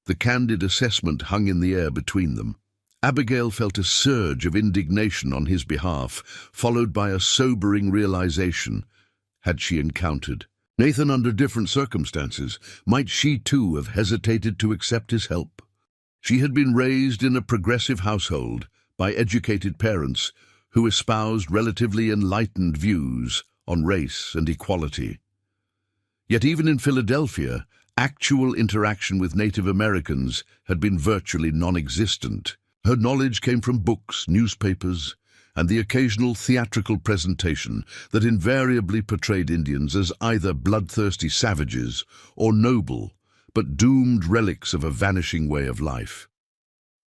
The candid assessment hung in the air between them. Abigail felt a surge of indignation on his behalf, followed by a sobering realization. Had she encountered Nathan under different circumstances, might she too have hesitated to accept his help? She had been raised in a progressive household by educated parents who espoused relatively enlightened views on race and equality. Yet even in Philadelphia, actual interaction with Native Americans had been virtually non-existent. Her knowledge came from books, newspapers, and the occasional theatrical presentation that invariably portrayed Indians as either bloodthirsty savages or noble, but doomed relics of a vanishing way of life.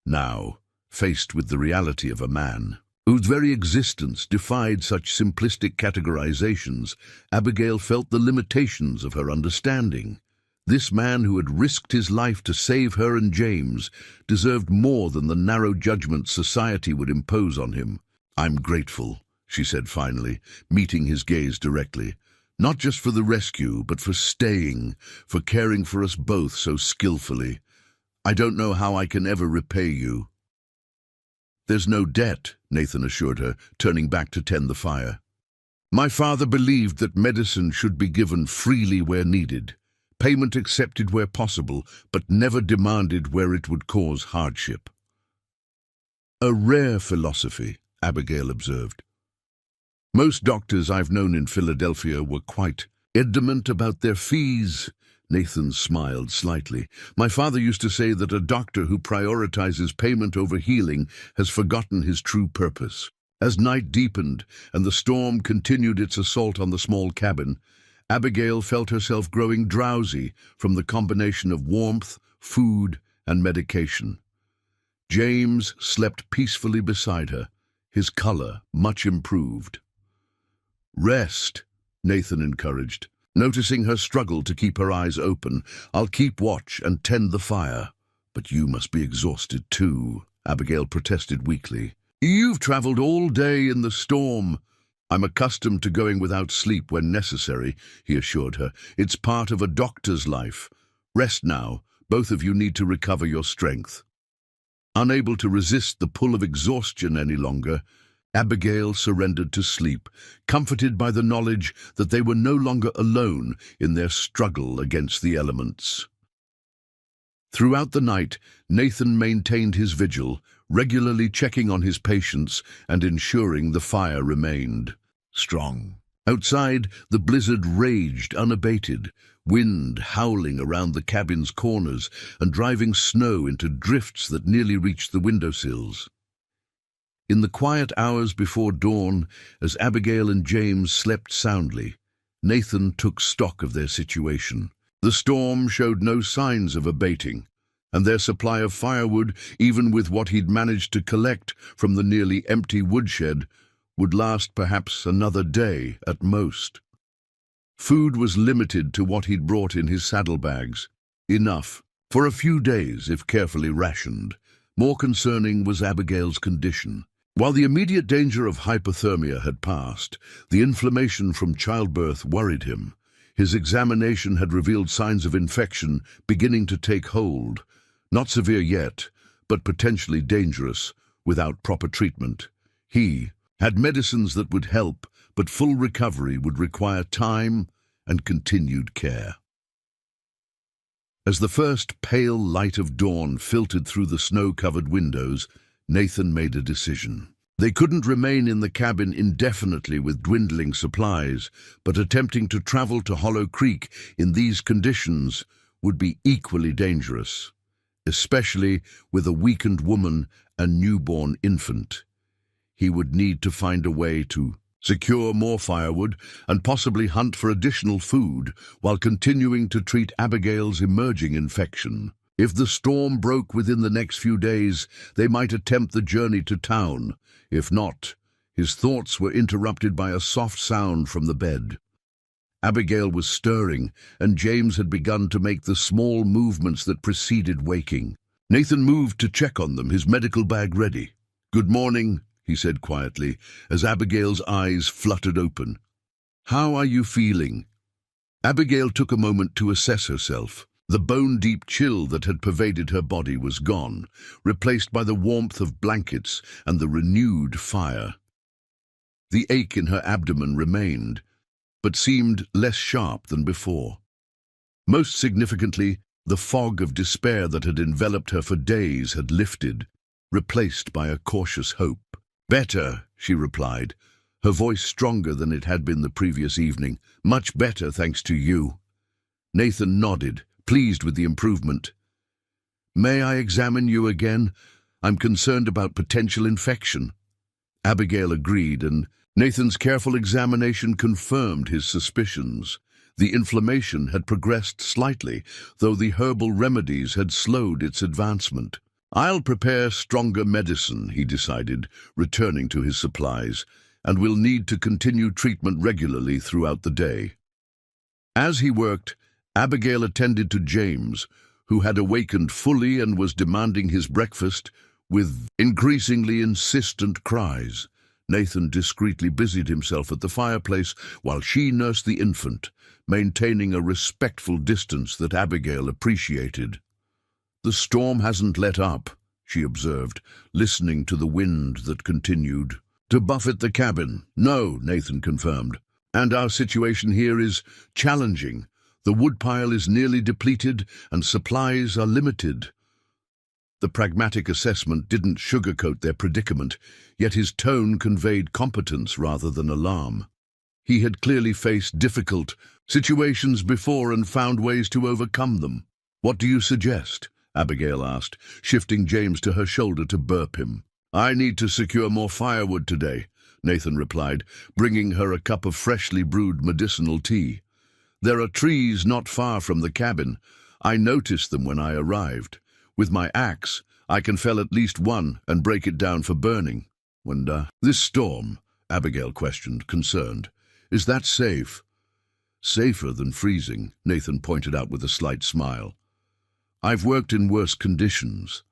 Now, faced with the reality of a man whose very existence defied such simplistic categorizations, Abigail felt the limitations of her understanding. This man who had risked his life to save her and James deserved more than the narrow judgment society would impose on him. "I'm grateful," she said finally, meeting his gaze directly. "Not just for the rescue, but for staying, for caring for us both so skillfully. I don't know how I can ever repay you." "There's no debt," Nathan assured her, turning back to tend the fire. "My father believed that medicine should be given freely where needed, payment accepted where possible, but never demanded where it would cause hardship." "A rare philosophy," Abigail observed. "Most doctors I've known in Philadelphia were quite adamant about their fees." Nathan smiled slightly. "My father used to say that a doctor who prioritizes payment over healing has forgotten his true purpose." As night deepened and the storm continued its assault on the small cabin, Abigail felt herself growing drowsy from the combination of warmth, food, and medication. James slept peacefully beside her, his color much improved. "Rest," Nathan encouraged, noticing her struggle to keep her eyes open. "I'll keep watch and tend the fire." But you must be exhausted too, Abigail protested weakly. You've traveled all day in the storm. I'm accustomed to going without sleep when necessary, he assured her. It's part of a doctor's life. Rest now. Both of you need to recover your strength. Unable to resist the pull of exhaustion any longer, Abigail surrendered to sleep, comforted by the knowledge that they were no longer alone in their struggle against the elements. Throughout the night, Nathan maintained his vigil, regularly checking on his patients and ensuring the fire remained strong. Outside, the blizzard raged unabated, wind howling around the cabin's corners and driving snow into drifts that nearly reached the windowsills. In the quiet hours before dawn, as Abigail and James slept soundly, Nathan took stock of their situation. The storm showed no signs of abating, and their supply of firewood, even with what he'd managed to collect from the nearly empty woodshed, would last perhaps another day at most. Food was limited to what he'd brought in his saddlebags, enough for a few days if carefully rationed. More concerning was Abigail's condition. While the immediate danger of hypothermia had passed, the inflammation from childbirth worried him. His examination had revealed signs of infection beginning to take hold. Not severe yet, but potentially dangerous without proper treatment. He had medicines that would help, but full recovery would require time and continued care. As the first pale light of dawn filtered through the snow-covered windows, Nathan made a decision. They couldn't remain in the cabin indefinitely with dwindling supplies, but attempting to travel to Hollow Creek in these conditions would be equally dangerous, especially with a weakened woman and newborn infant. He would need to find a way to secure more firewood and possibly hunt for additional food while continuing to treat Abigail's emerging infection. If the storm broke within the next few days, they might attempt the journey to town. If not, his thoughts were interrupted by a soft sound from the bed. Abigail was stirring, and James had begun to make the small movements that preceded waking. Nathan moved to check on them, his medical bag ready. "Good morning," he said quietly, as Abigail's eyes fluttered open. "How are you feeling?" Abigail took a moment to assess herself. The bone-deep chill that had pervaded her body was gone, replaced by the warmth of blankets and the renewed fire. The ache in her abdomen remained, but seemed less sharp than before. Most significantly, the fog of despair that had enveloped her for days had lifted, replaced by a cautious hope. "Better," she replied, her voice stronger than it had been the previous evening. "Much better, thanks to you." Nathan nodded, pleased with the improvement. "May I examine you again? I'm concerned about potential infection." Abigail agreed, and Nathan's careful examination confirmed his suspicions. The inflammation had progressed slightly, though the herbal remedies had slowed its advancement. "I'll prepare stronger medicine," he decided, returning to his supplies, "and will need to continue treatment regularly throughout the day." As he worked, Abigail attended to James, who had awakened fully and was demanding his breakfast with increasingly insistent cries. Nathan discreetly busied himself at the fireplace while she nursed the infant, maintaining a respectful distance that Abigail appreciated. "The storm hasn't let up," she observed, listening to the wind that continued to buffet the cabin. "No," Nathan confirmed, "and our situation here is challenging. The woodpile is nearly depleted and supplies are limited." The pragmatic assessment didn't sugarcoat their predicament, yet his tone conveyed competence rather than alarm. He had clearly faced difficult situations before and found ways to overcome them. "What do you suggest?" Abigail asked, shifting James to her shoulder to burp him. "I need to secure more firewood today," Nathan replied, bringing her a cup of freshly brewed medicinal tea. "There are trees not far from the cabin. I noticed them when I arrived. With my axe, I can fell at least one and break it down for burning." This storm?" Abigail questioned, concerned. "Is that safe?" "Safer than freezing," Nathan pointed out with a slight smile. I've worked in worse conditions.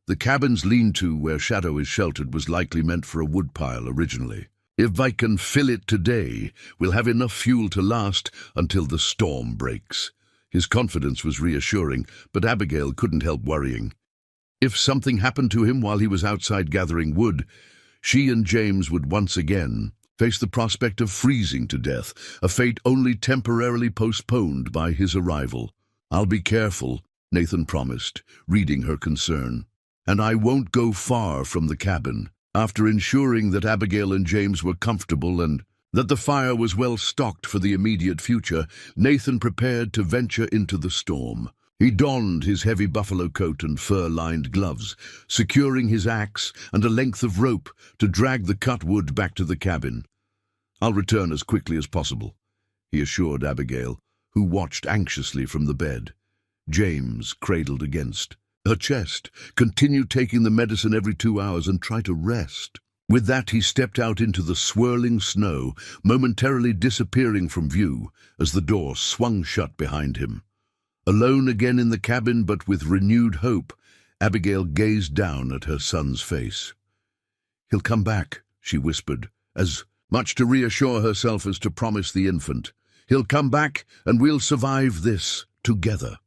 The cabin's lean-to where Shadow is sheltered was likely meant for a woodpile originally. If I can fill it today, we'll have enough fuel to last until the storm breaks. His confidence was reassuring, but Abigail couldn't help worrying. If something happened to him while he was outside gathering wood, she and James would once again face the prospect of freezing to death, a fate only temporarily postponed by his arrival. "I'll be careful," Nathan promised, reading her concern. "And I won't go far from the cabin." After ensuring that Abigail and James were comfortable and that the fire was well stocked for the immediate future, Nathan prepared to venture into the storm. He donned his heavy buffalo coat and fur-lined gloves, securing his axe and a length of rope to drag the cut wood back to the cabin. "I'll return as quickly as possible," he assured Abigail, who watched anxiously from the bed. James, cradled against her chest, continued taking the medicine every 2 hours and tried to rest. With that, he stepped out into the swirling snow, momentarily disappearing from view as the door swung shut behind him. Alone again in the cabin, but with renewed hope, Abigail gazed down at her son's face. "He'll come back," she whispered, as much to reassure herself as to promise the infant. "He'll come back, and we'll survive this together."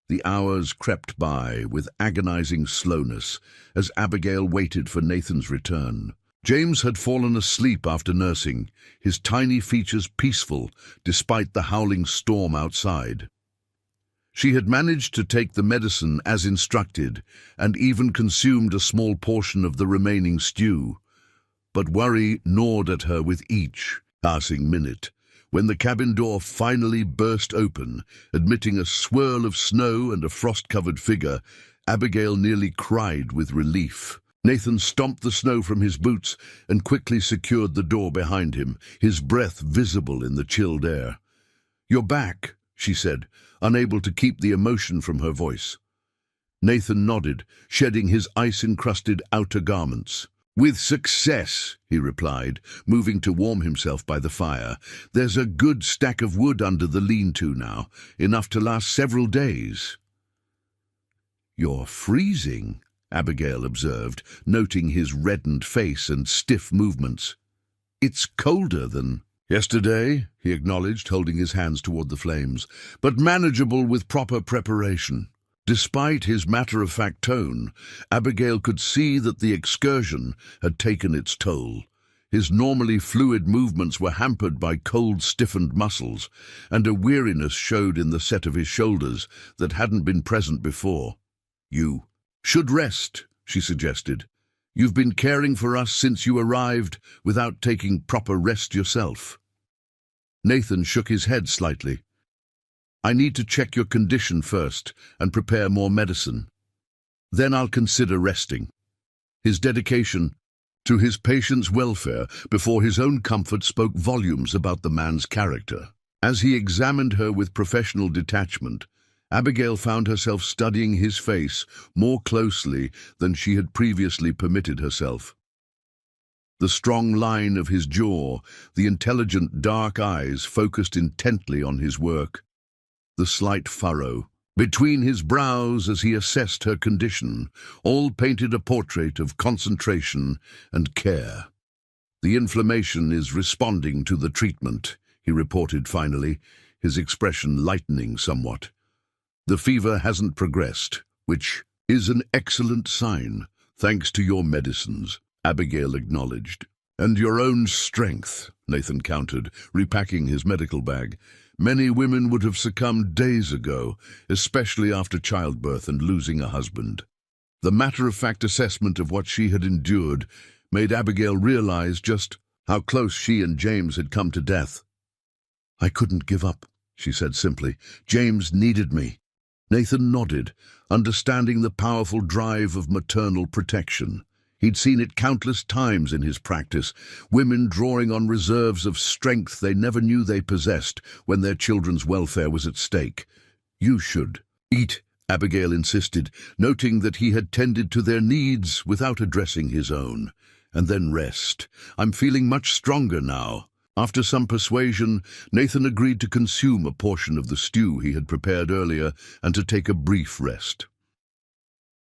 The hours crept by with agonizing slowness as Abigail waited for Nathan's return. James had fallen asleep after nursing, his tiny features peaceful despite the howling storm outside. She had managed to take the medicine as instructed and even consumed a small portion of the remaining stew. But worry gnawed at her with each passing minute. When the cabin door finally burst open, admitting a swirl of snow and a frost-covered figure, Abigail nearly cried with relief. Nathan stomped the snow from his boots and quickly secured the door behind him, his breath visible in the chilled air. "You're back," she said, unable to keep the emotion from her voice. Nathan nodded, shedding his ice-encrusted outer garments. "With success," he replied, moving to warm himself by the fire. "There's a good stack of wood under the lean-to now, enough to last several days." "You're freezing," Abigail observed, noting his reddened face and stiff movements. "It's colder than—" "Yesterday," he acknowledged, holding his hands toward the flames, "but manageable with proper preparation." Despite his matter-of-fact tone, Abigail could see that the excursion had taken its toll. His normally fluid movements were hampered by cold, stiffened muscles, and a weariness showed in the set of his shoulders that hadn't been present before. "You should rest," she suggested. "You've been caring for us since you arrived without taking proper rest yourself." Nathan shook his head slightly. "I need to check your condition first and prepare more medicine. Then I'll consider resting." His dedication to his patient's welfare before his own comfort spoke volumes about the man's character. As he examined her with professional detachment, Abigail found herself studying his face more closely than she had previously permitted herself. The strong line of his jaw, the intelligent dark eyes focused intently on his work, the slight furrow between his brows as he assessed her condition, all painted a portrait of concentration and care. "The inflammation is responding to the treatment," he reported finally, his expression lightening somewhat. "The fever hasn't progressed, which is an excellent sign, thanks to your medicines," Abigail acknowledged. "And your own strength," Nathan countered, repacking his medical bag. "Many women would have succumbed days ago, especially after childbirth and losing a husband." The matter-of-fact assessment of what she had endured made Abigail realize just how close she and James had come to death. "I couldn't give up," she said simply. "James needed me." Nathan nodded, understanding the powerful drive of maternal protection. He'd seen it countless times in his practice, women drawing on reserves of strength they never knew they possessed when their children's welfare was at stake. "You should eat," Abigail insisted, noting that he had tended to their needs without addressing his own. "And then rest. I'm feeling much stronger now." After some persuasion, Nathan agreed to consume a portion of the stew he had prepared earlier and to take a brief rest.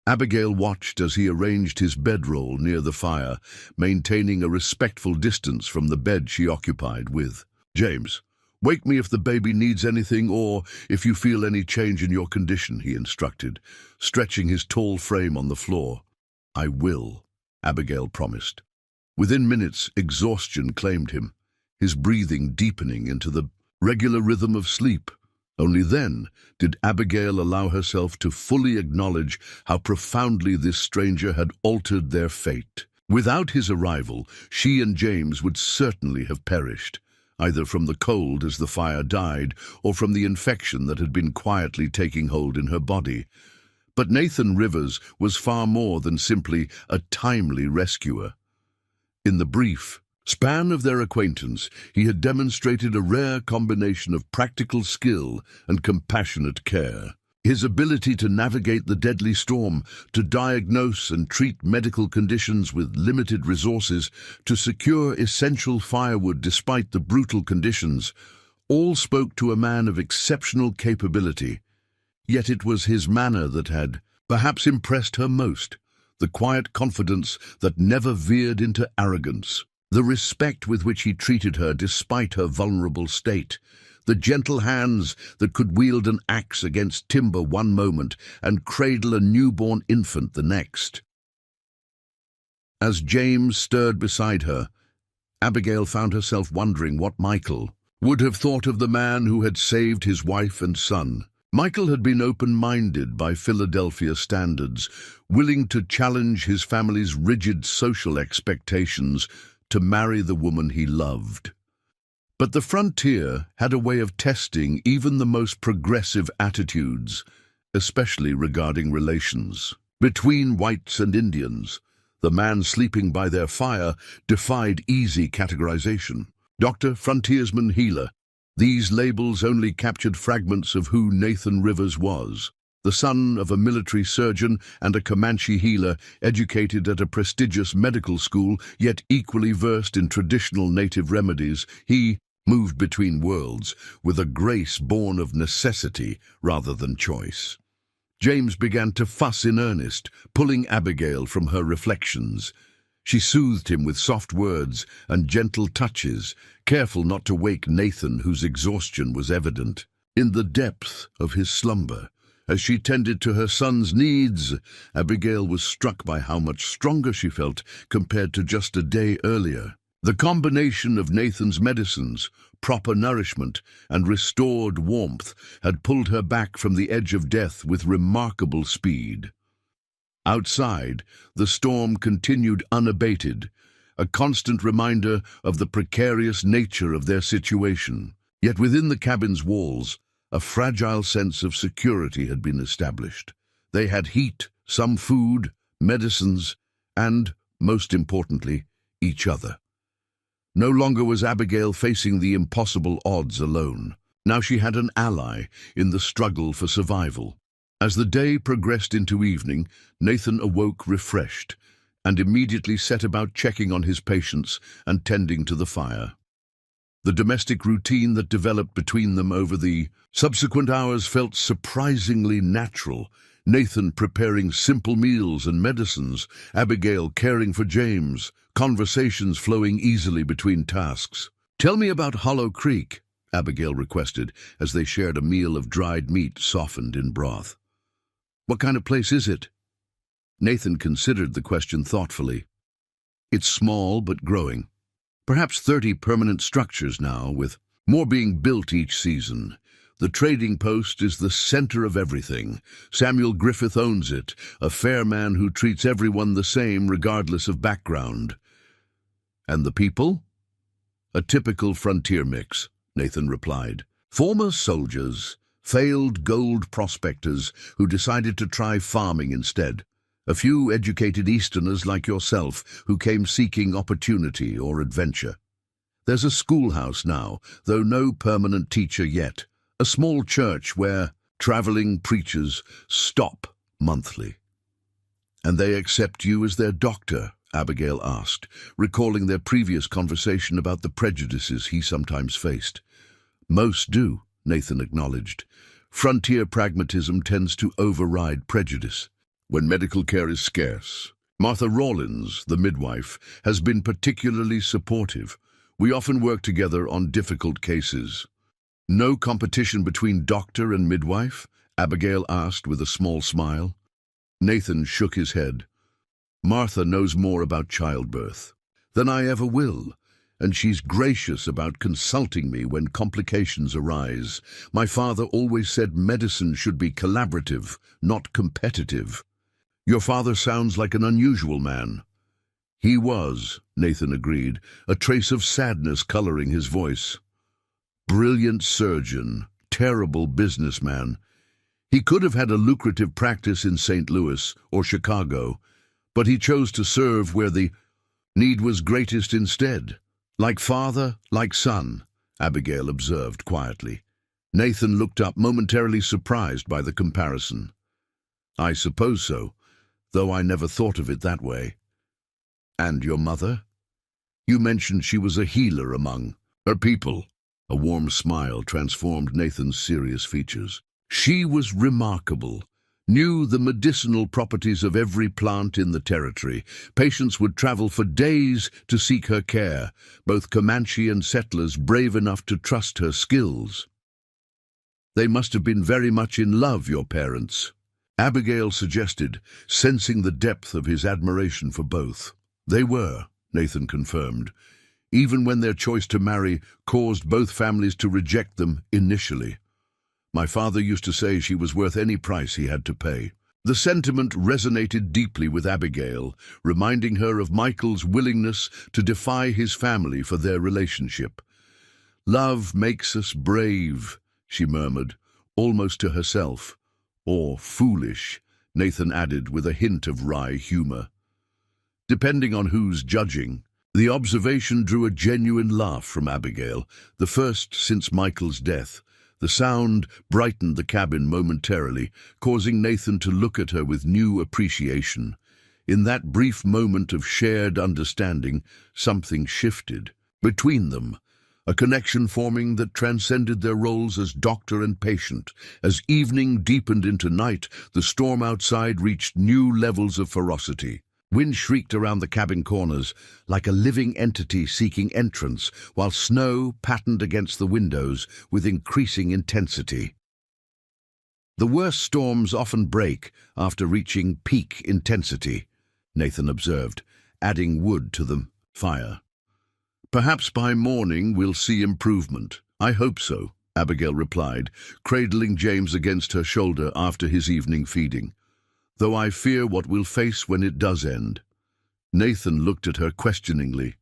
Abigail watched as he arranged his bedroll near the fire, maintaining a respectful distance from the bed she occupied with. "James, wake me if the baby needs anything or if you feel any change in your condition," he instructed, stretching his tall frame on the floor. "I will," Abigail promised. Within minutes, exhaustion claimed him, his breathing deepening into the regular rhythm of sleep. Only then did Abigail allow herself to fully acknowledge how profoundly this stranger had altered their fate. Without his arrival, she and James would certainly have perished, either from the cold as the fire died or from the infection that had been quietly taking hold in her body. But Nathan Rivers was far more than simply a timely rescuer. In the brief span of their acquaintance, he had demonstrated a rare combination of practical skill and compassionate care. His ability to navigate the deadly storm, to diagnose and treat medical conditions with limited resources, to secure essential firewood despite the brutal conditions, all spoke to a man of exceptional capability. Yet it was his manner that had perhaps impressed her most, the quiet confidence that never veered into arrogance. The respect with which he treated her despite her vulnerable state, the gentle hands that could wield an axe against timber one moment and cradle a newborn infant the next. As James stirred beside her, Abigail found herself wondering what Michael would have thought of the man who had saved his wife and son. Michael had been open-minded by Philadelphia standards, willing to challenge his family's rigid social expectations to marry the woman he loved. But the frontier had a way of testing even the most progressive attitudes, especially regarding relations. Between whites and Indians, the man sleeping by their fire defied easy categorization. Doctor, frontiersman, healer. These labels only captured fragments of who Nathan Rivers was. The son of a military surgeon and a Comanche healer, educated at a prestigious medical school, yet equally versed in traditional native remedies, he moved between worlds with a grace born of necessity rather than choice. James began to fuss in earnest, pulling Abigail from her reflections. She soothed him with soft words and gentle touches, careful not to wake Nathan, whose exhaustion was evident. In the depth of his slumber, as she tended to her son's needs, Abigail was struck by how much stronger she felt compared to just a day earlier. The combination of Nathan's medicines, proper nourishment, and restored warmth had pulled her back from the edge of death with remarkable speed. Outside, the storm continued unabated, a constant reminder of the precarious nature of their situation. Yet within the cabin's walls, a fragile sense of security had been established. They had heat, some food, medicines, and, most importantly, each other. No longer was Abigail facing the impossible odds alone. Now she had an ally in the struggle for survival. As the day progressed into evening, Nathan awoke refreshed and immediately set about checking on his patients and tending to the fire. The domestic routine that developed between them over the subsequent hours felt surprisingly natural. Nathan preparing simple meals and medicines, Abigail caring for James, conversations flowing easily between tasks. "Tell me about Hollow Creek," Abigail requested as they shared a meal of dried meat softened in broth. "What kind of place is it?" Nathan considered the question thoughtfully. "It's small but growing. Perhaps 30 permanent structures now, with more being built each season. The trading post is the center of everything. Samuel Griffith owns it, a fair man who treats everyone the same regardless of background." "And the people?" "A typical frontier mix," Nathan replied. "Former soldiers, failed gold prospectors who decided to try farming instead. A few educated Easterners like yourself who came seeking opportunity or adventure. There's a schoolhouse now, though no permanent teacher yet. A small church where traveling preachers stop monthly. And they accept you as their doctor," Abigail asked, recalling their previous conversation about the prejudices he sometimes faced. Most do, Nathan acknowledged. Frontier pragmatism tends to override prejudice. When medical care is scarce, Martha Rawlins, the midwife, has been particularly supportive. We often work together on difficult cases. No competition between doctor and midwife? Abigail asked with a small smile. Nathan shook his head. Martha knows more about childbirth than I ever will, and she's gracious about consulting me when complications arise. My father always said medicine should be collaborative, not competitive. Your father sounds like an unusual man. He was, Nathan agreed, a trace of sadness coloring his voice. Brilliant surgeon, terrible businessman. He could have had a lucrative practice in St. Louis or Chicago, but he chose to serve where the need was greatest instead. Like father, like son, Abigail observed quietly. Nathan looked up, momentarily surprised by the comparison. I suppose so, though I never thought of it that way. And your mother? You mentioned she was a healer among her people. A warm smile transformed Nathan's serious features. She was remarkable, knew the medicinal properties of every plant in the territory. Patients would travel for days to seek her care, both Comanche and settlers brave enough to trust her skills. They must have been very much in love, your parents, Abigail suggested, sensing the depth of his admiration for both. They were, Nathan confirmed, even when their choice to marry caused both families to reject them initially. My father used to say she was worth any price he had to pay. The sentiment resonated deeply with Abigail, reminding her of Michael's willingness to defy his family for their relationship. Love makes us brave, she murmured, almost to herself. Or foolish, Nathan added with a hint of wry humor. Depending on who's judging. The observation drew a genuine laugh from Abigail, the first since Michael's death. The sound brightened the cabin momentarily, causing Nathan to look at her with new appreciation. In that brief moment of shared understanding, something shifted between them, a connection forming that transcended their roles as doctor and patient. As evening deepened into night, the storm outside reached new levels of ferocity. Wind shrieked around the cabin corners, like a living entity seeking entrance, while snow patterned against the windows with increasing intensity. The worst storms often break after reaching peak intensity, Nathan observed, adding wood to the fire. Perhaps by morning we'll see improvement. I hope so, Abigail replied, cradling James against her shoulder after his evening feeding. Though I fear what we'll face when it does end. Nathan looked at her questioningly.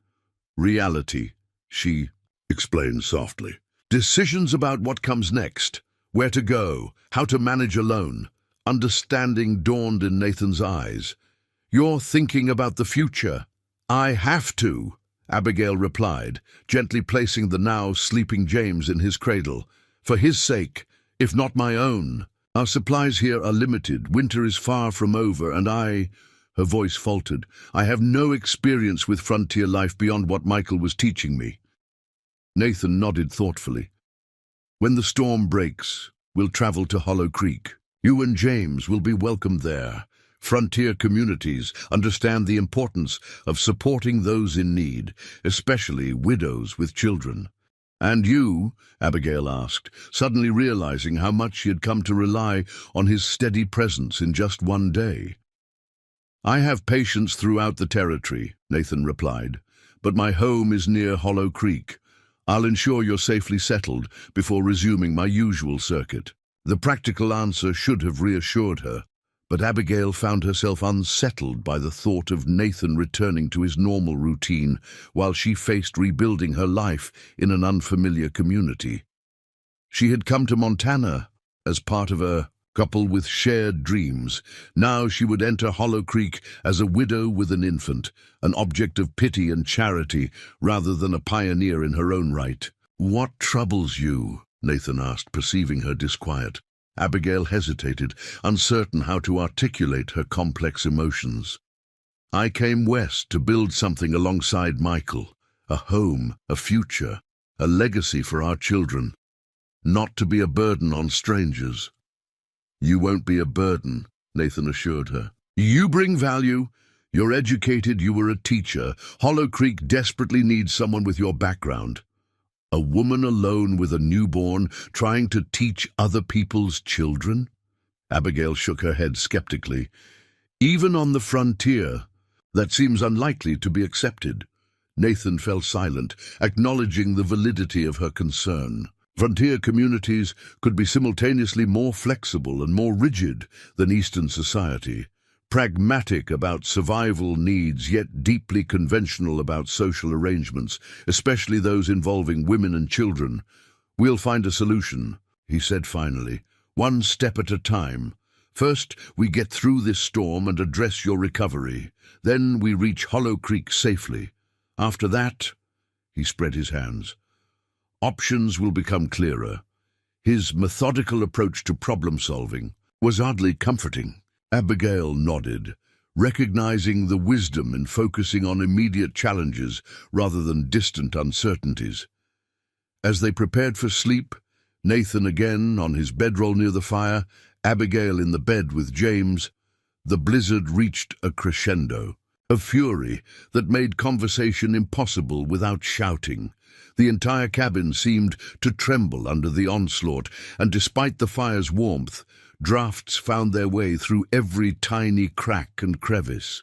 Reality, she explained softly. Decisions about what comes next, where to go, how to manage alone. Understanding dawned in Nathan's eyes. You're thinking about the future. I have to, Abigail replied, gently placing the now sleeping James in his cradle. For his sake, if not my own. Our supplies here are limited, winter is far from over, and her voice faltered, I have no experience with frontier life beyond what Michael was teaching me. Nathan nodded thoughtfully. When the storm breaks, we'll travel to Hollow Creek. You and James will be welcomed there. Frontier communities understand the importance of supporting those in need, especially widows with children. And you, Abigail asked, suddenly realizing how much she had come to rely on his steady presence in just one day. I have patients throughout the territory, Nathan replied, but my home is near Hollow Creek. I'll ensure you're safely settled before resuming my usual circuit. The practical answer should have reassured her, but Abigail found herself unsettled by the thought of Nathan returning to his normal routine while she faced rebuilding her life in an unfamiliar community. She had come to Montana as part of a couple with shared dreams. Now she would enter Hollow Creek as a widow with an infant, an object of pity and charity rather than a pioneer in her own right. What troubles you? Nathan asked, perceiving her disquiet. Abigail hesitated, uncertain how to articulate her complex emotions. I came west to build something alongside Michael, a home, a future, a legacy for our children, not to be a burden on strangers. You won't be a burden, Nathan assured her. You bring value. You're educated, you were a teacher. Hollow Creek desperately needs someone with your background. A woman alone with a newborn, trying to teach other people's children? Abigail shook her head skeptically. Even on the frontier, that seems unlikely to be accepted. Nathan fell silent, acknowledging the validity of her concern. Frontier communities could be simultaneously more flexible and more rigid than Eastern society. Pragmatic about survival needs, yet deeply conventional about social arrangements, especially those involving women and children. We'll find a solution, he said finally, one step at a time. First, we get through this storm and address your recovery. Then we reach Hollow Creek safely. After that, he spread his hands. Options will become clearer. His methodical approach to problem-solving was oddly comforting. Abigail nodded, recognizing the wisdom in focusing on immediate challenges rather than distant uncertainties. As they prepared for sleep, Nathan again on his bedroll near the fire, Abigail in the bed with James, the blizzard reached a crescendo, a fury that made conversation impossible without shouting. The entire cabin seemed to tremble under the onslaught, and despite the fire's warmth, drafts found their way through every tiny crack and crevice.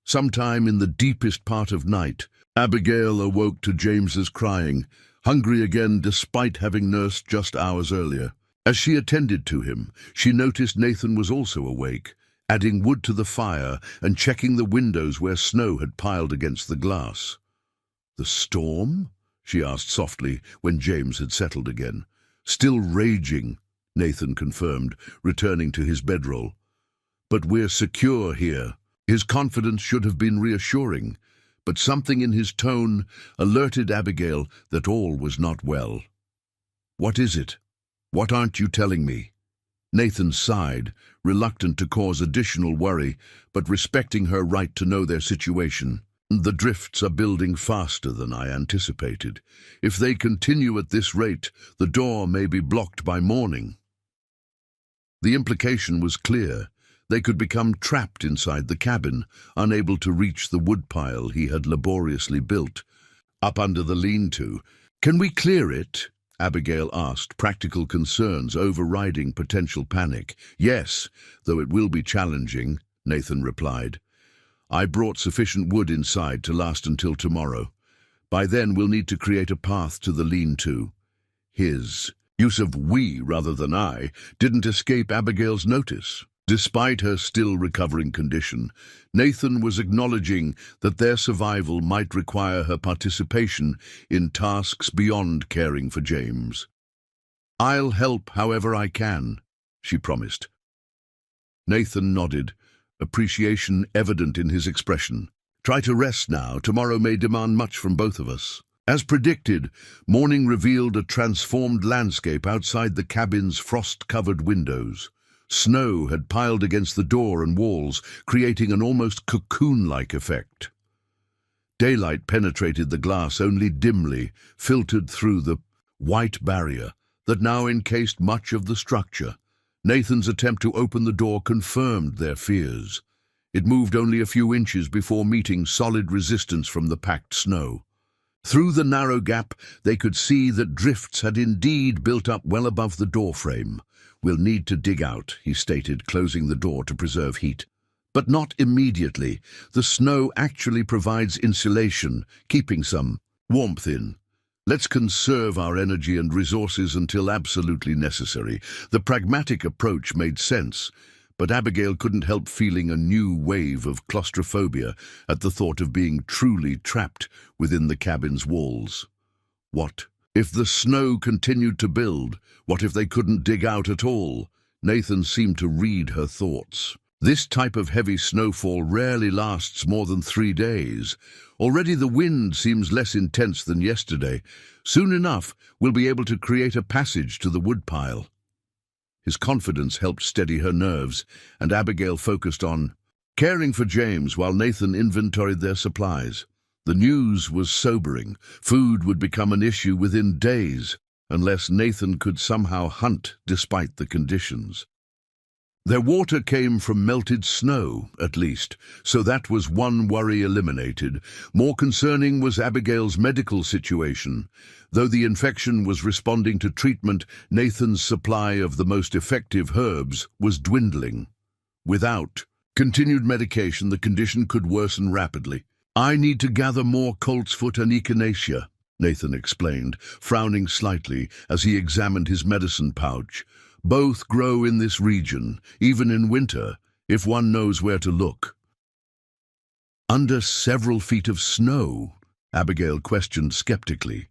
Sometime in the deepest part of night, Abigail awoke to James's crying, hungry again despite having nursed just hours earlier. As she attended to him, she noticed Nathan was also awake, adding wood to the fire and checking the windows where snow had piled against the glass. "The storm?" she asked softly when James had settled again. "Still raging," Nathan confirmed, returning to his bedroll. "But we're secure here." His confidence should have been reassuring, but something in his tone alerted Abigail that all was not well. "What is it? What aren't you telling me?" Nathan sighed, reluctant to cause additional worry, but respecting her right to know their situation. "The drifts are building faster than I anticipated. If they continue at this rate, the door may be blocked by morning." The implication was clear. They could become trapped inside the cabin, unable to reach the woodpile he had laboriously built. Up under the lean-to. "Can we clear it?" Abigail asked, practical concerns overriding potential panic. "Yes, though it will be challenging," Nathan replied. "I brought sufficient wood inside to last until tomorrow. By then we'll need to create a path to the lean-to." His use of "we" rather than "I" didn't escape Abigail's notice. Despite her still recovering condition, Nathan was acknowledging that their survival might require her participation in tasks beyond caring for James. "I'll help however I can," she promised. Nathan nodded, appreciation evident in his expression. "Try to rest now. Tomorrow may demand much from both of us." As predicted, morning revealed a transformed landscape outside the cabin's frost-covered windows. Snow had piled against the door and walls, creating an almost cocoon-like effect. Daylight penetrated the glass only dimly, filtered through the white barrier that now encased much of the structure. Nathan's attempt to open the door confirmed their fears. It moved only a few inches before meeting solid resistance from the packed snow. Through the narrow gap, they could see that drifts had indeed built up well above the doorframe. "We'll need to dig out," he stated, closing the door to preserve heat. "But not immediately. The snow actually provides insulation, keeping some warmth in. Let's conserve our energy and resources until absolutely necessary." The pragmatic approach made sense, but Abigail couldn't help feeling a new wave of claustrophobia at the thought of being truly trapped within the cabin's walls. What if the snow continued to build? What if they couldn't dig out at all? Nathan seemed to read her thoughts. "This type of heavy snowfall rarely lasts more than 3 days. Already the wind seems less intense than yesterday. Soon enough, we'll be able to create a passage to the woodpile." His confidence helped steady her nerves, and Abigail focused on caring for James while Nathan inventoried their supplies. The news was sobering. Food would become an issue within days, unless Nathan could somehow hunt despite the conditions. Their water came from melted snow, at least, so that was one worry eliminated. More concerning was Abigail's medical situation. Though the infection was responding to treatment, Nathan's supply of the most effective herbs was dwindling. Without continued medication, the condition could worsen rapidly. "I need to gather more coltsfoot and echinacea," Nathan explained, frowning slightly as he examined his medicine pouch. "Both grow in this region, even in winter, if one knows where to look." "Under several feet of snow?" Abigail questioned skeptically.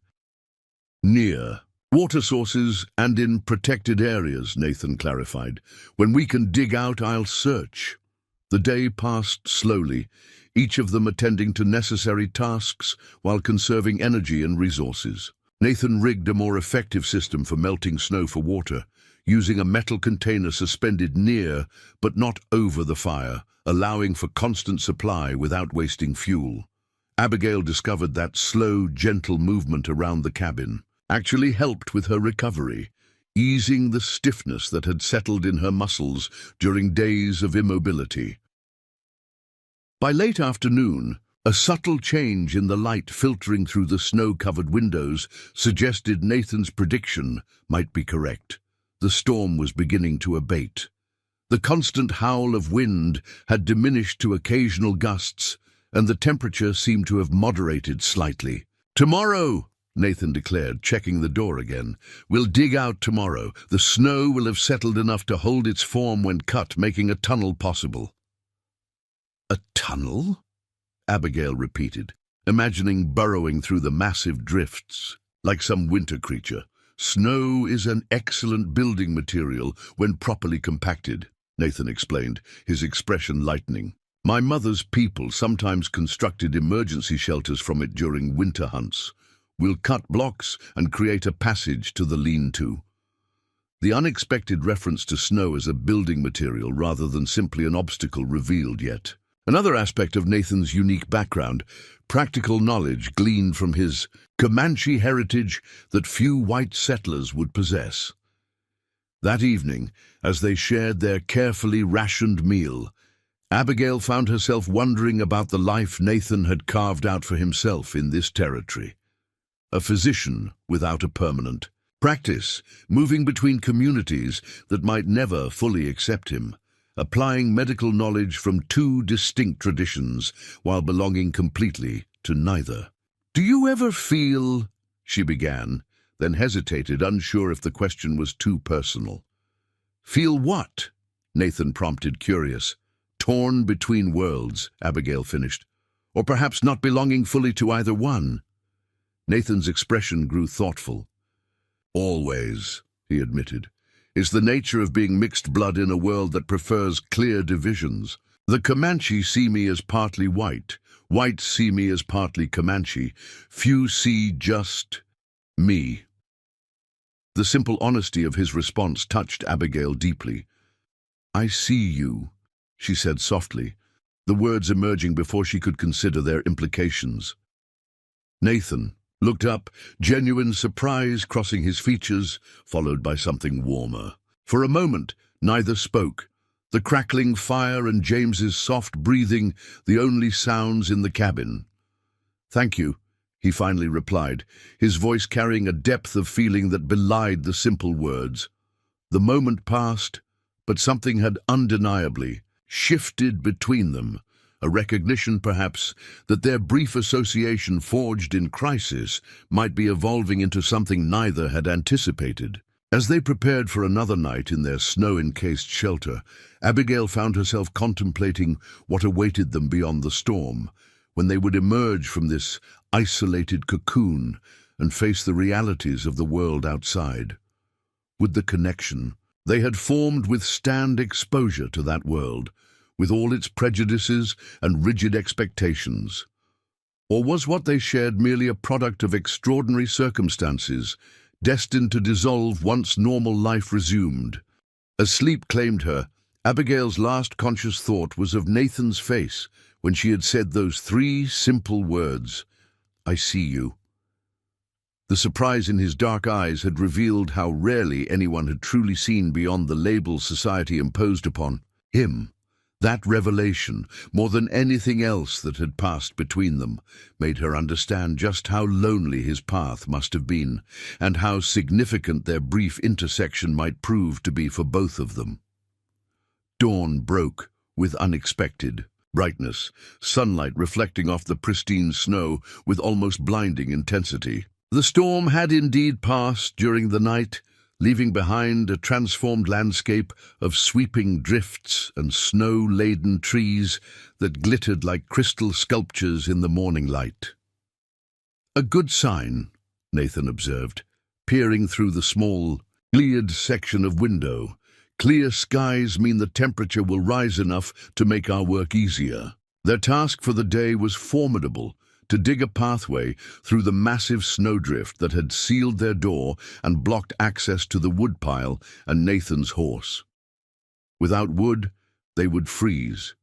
"Near water sources and in protected areas," Nathan clarified. "When we can dig out, I'll search." The day passed slowly, each of them attending to necessary tasks while conserving energy and resources. Nathan rigged a more effective system for melting snow for water, using a metal container suspended near but not over the fire, allowing for constant supply without wasting fuel. Abigail discovered that slow, gentle movement around the cabin actually helped with her recovery, easing the stiffness that had settled in her muscles during days of immobility. By late afternoon, a subtle change in the light filtering through the snow-covered windows suggested Nathan's prediction might be correct. The storm was beginning to abate. The constant howl of wind had diminished to occasional gusts, and the temperature seemed to have moderated slightly. "Tomorrow," Nathan declared, checking the door again. "We'll dig out tomorrow. The snow will have settled enough to hold its form when cut, making a tunnel possible." "A tunnel?" Abigail repeated, imagining burrowing through the massive drifts, like some winter creature. "Snow is an excellent building material when properly compacted," Nathan explained, his expression lightening. "My mother's people sometimes constructed emergency shelters from it during winter hunts. We'll cut blocks and create a passage to the lean-to." The unexpected reference to snow as a building material rather than simply an obstacle revealed yet another aspect of Nathan's unique background, practical knowledge gleaned from his Comanche heritage that few white settlers would possess. That evening, as they shared their carefully rationed meal, Abigail found herself wondering about the life Nathan had carved out for himself in this territory. A physician without a permanent practice, moving between communities that might never fully accept him, applying medical knowledge from two distinct traditions while belonging completely to neither. "Do you ever feel," she began, then hesitated, unsure if the question was too personal. "Feel what?" Nathan prompted, curious. "Torn between worlds," Abigail finished. "Or perhaps not belonging fully to either one." Nathan's expression grew thoughtful. "Always," he admitted. "Is the nature of being mixed blood in a world that prefers clear divisions. The Comanche see me as partly white. Whites see me as partly Comanche. Few see just me." The simple honesty of his response touched Abigail deeply. "I see you," she said softly, the words emerging before she could consider their implications. Nathan looked up, genuine surprise crossing his features, followed by something warmer. For a moment, neither spoke. The crackling fire and James's soft breathing, the only sounds in the cabin. "Thank you," he finally replied, his voice carrying a depth of feeling that belied the simple words. The moment passed, but something had undeniably shifted between them, a recognition, perhaps, that their brief association forged in crisis might be evolving into something neither had anticipated. As they prepared for another night in their snow-encased shelter, Abigail found herself contemplating what awaited them beyond the storm, when they would emerge from this isolated cocoon and face the realities of the world outside. Would the connection they had formed withstand exposure to that world, with all its prejudices and rigid expectations? Or was what they shared merely a product of extraordinary circumstances, destined to dissolve once normal life resumed? As sleep claimed her, Abigail's last conscious thought was of Nathan's face when she had said those three simple words, "I see you." The surprise in his dark eyes had revealed how rarely anyone had truly seen beyond the labels society imposed upon him. That revelation, more than anything else that had passed between them, made her understand just how lonely his path must have been, and how significant their brief intersection might prove to be for both of them. Dawn broke with unexpected brightness, sunlight reflecting off the pristine snow with almost blinding intensity. The storm had indeed passed during the night, leaving behind a transformed landscape of sweeping drifts and snow-laden trees that glittered like crystal sculptures in the morning light. "A good sign," Nathan observed, peering through the small, cleared section of window. "Clear skies mean the temperature will rise enough to make our work easier." Their task for the day was formidable: to dig a pathway through the massive snowdrift that had sealed their door and blocked access to the woodpile and Nathan's horse. Without wood, they would freeze.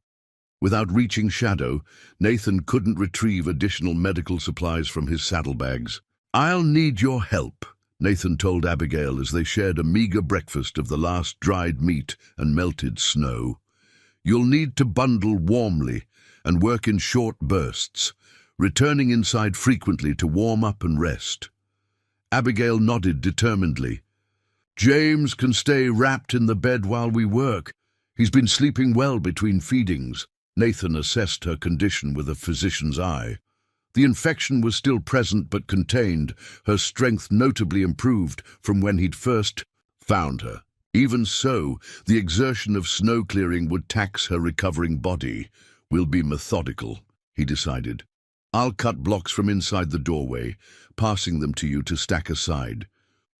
Without reaching shadow, Nathan couldn't retrieve additional medical supplies from his saddlebags. "I'll need your help," Nathan told Abigail as they shared a meager breakfast of the last dried meat and melted snow. "You'll need to bundle warmly and work in short bursts, returning inside frequently to warm up and rest." Abigail nodded determinedly. "James can stay wrapped in the bed while we work. He's been sleeping well between feedings." Nathan assessed her condition with a physician's eye. The infection was still present but contained, her strength notably improved from when he'd first found her. Even so, the exertion of snow clearing would tax her recovering body. "We'll be methodical," he decided. "I'll cut blocks from inside the doorway, passing them to you to stack aside.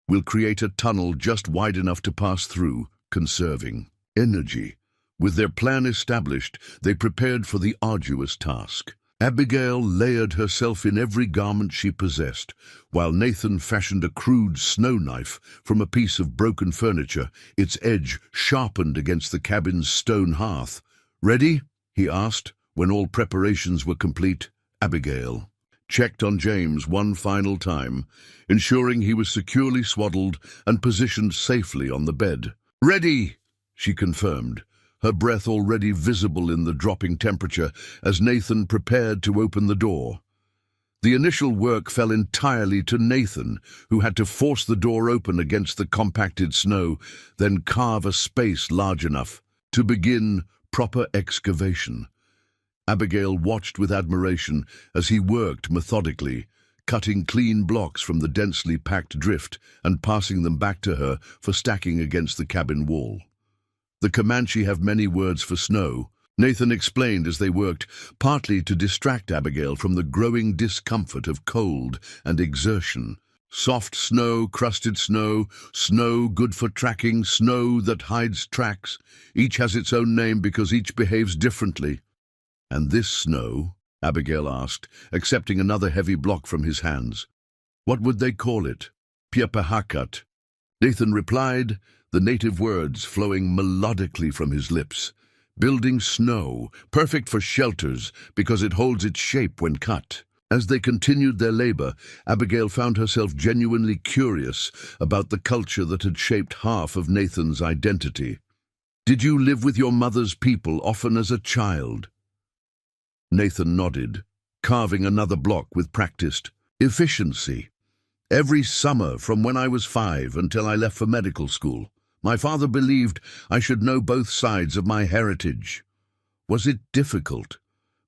We'll create a tunnel just wide enough to pass through, conserving energy." With their plan established, they prepared for the arduous task. Abigail layered herself in every garment she possessed, while Nathan fashioned a crude snow knife from a piece of broken furniture, its edge sharpened against the cabin's stone hearth. "Ready?" he asked, when all preparations were complete. Abigail checked on James one final time, ensuring he was securely swaddled and positioned safely on the bed. "Ready," she confirmed, her breath already visible in the dropping temperature as Nathan prepared to open the door. The initial work fell entirely to Nathan, who had to force the door open against the compacted snow, then carve a space large enough to begin proper excavation. Abigail watched with admiration as he worked methodically, cutting clean blocks from the densely packed drift and passing them back to her for stacking against the cabin wall. "The Comanche have many words for snow," Nathan explained as they worked, partly to distract Abigail from the growing discomfort of cold and exertion. "Soft snow, crusted snow, snow good for tracking, snow that hides tracks. Each has its own name because each behaves differently." "And this snow?" Abigail asked, accepting another heavy block from his hands. "What would they call it?" "Piapahakat," Nathan replied, the native words flowing melodically from his lips. "Building snow, perfect for shelters because it holds its shape when cut." As they continued their labor, Abigail found herself genuinely curious about the culture that had shaped half of Nathan's identity. "Did you live with your mother's people often as a child?" Nathan nodded, carving another block with practiced efficiency. "Every summer from when I was 5 until I left for medical school. My father believed I should know both sides of my heritage." "Was it difficult,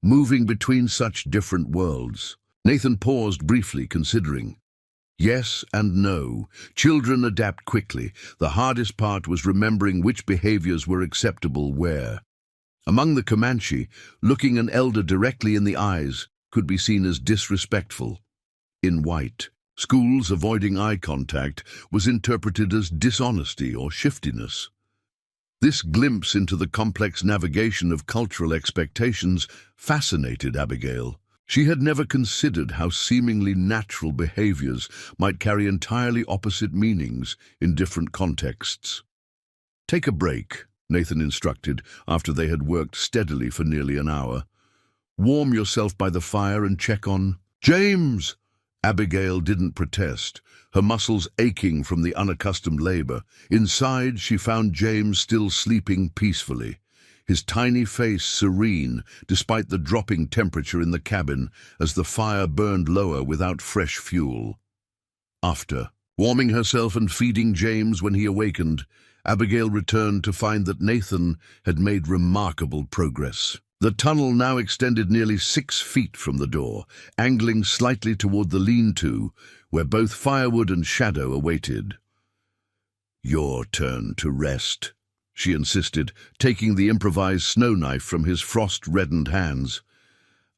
moving between such different worlds?" Nathan paused briefly, considering. "Yes and no. Children adapt quickly. The hardest part was remembering which behaviors were acceptable where. Among the Comanche, looking an elder directly in the eyes could be seen as disrespectful. In white schools, avoiding eye contact was interpreted as dishonesty or shiftiness. This glimpse into the complex navigation of cultural expectations fascinated Abigail. She had never considered how seemingly natural behaviors might carry entirely opposite meanings in different contexts. "Take a break," Nathan instructed, after they had worked steadily for nearly an hour. "Warm yourself by the fire and check on James!" Abigail didn't protest, her muscles aching from the unaccustomed labor. Inside, she found James still sleeping peacefully, his tiny face serene despite the dropping temperature in the cabin as the fire burned lower without fresh fuel. After warming herself and feeding James when he awakened, Abigail returned to find that Nathan had made remarkable progress. The tunnel now extended nearly 6 feet from the door, angling slightly toward the lean-to, where both firewood and shadow awaited. "Your turn to rest," she insisted, taking the improvised snow knife from his frost-reddened hands.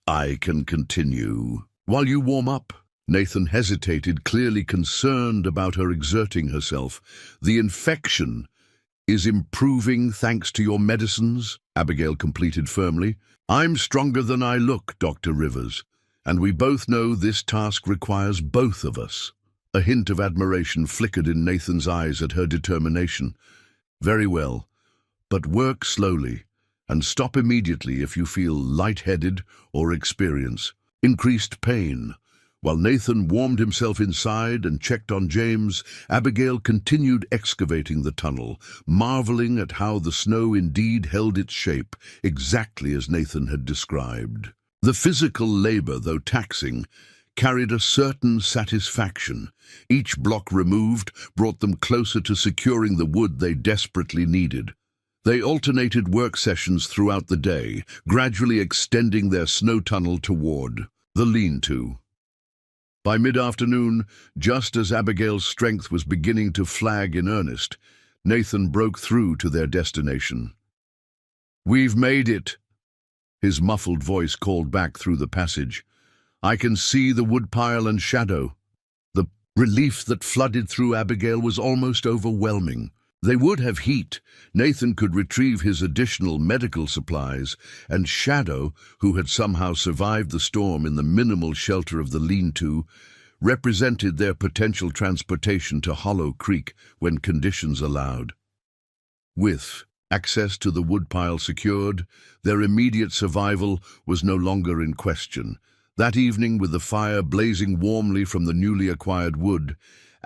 "I can continue while you warm up." Nathan hesitated, clearly concerned about her exerting herself. "The infection is improving thanks to your medicines," Abigail completed firmly. "I'm stronger than I look, Dr. Rivers, and we both know this task requires both of us." A hint of admiration flickered in Nathan's eyes at her determination. "Very well, but work slowly, and stop immediately if you feel lightheaded or experience increased pain." While Nathan warmed himself inside and checked on James, Abigail continued excavating the tunnel, marveling at how the snow indeed held its shape, exactly as Nathan had described. The physical labor, though taxing, carried a certain satisfaction. Each block removed brought them closer to securing the wood they desperately needed. They alternated work sessions throughout the day, gradually extending their snow tunnel toward the lean-to. By mid-afternoon, just as Abigail's strength was beginning to flag in earnest, Nathan broke through to their destination. "We've made it," his muffled voice called back through the passage. "I can see the woodpile and shadow." The relief that flooded through Abigail was almost overwhelming. They would have heat. Nathan could retrieve his additional medical supplies, and Shadow, who had somehow survived the storm in the minimal shelter of the lean-to, represented their potential transportation to Hollow Creek when conditions allowed. With access to the woodpile secured, their immediate survival was no longer in question. That evening, with the fire blazing warmly from the newly acquired wood,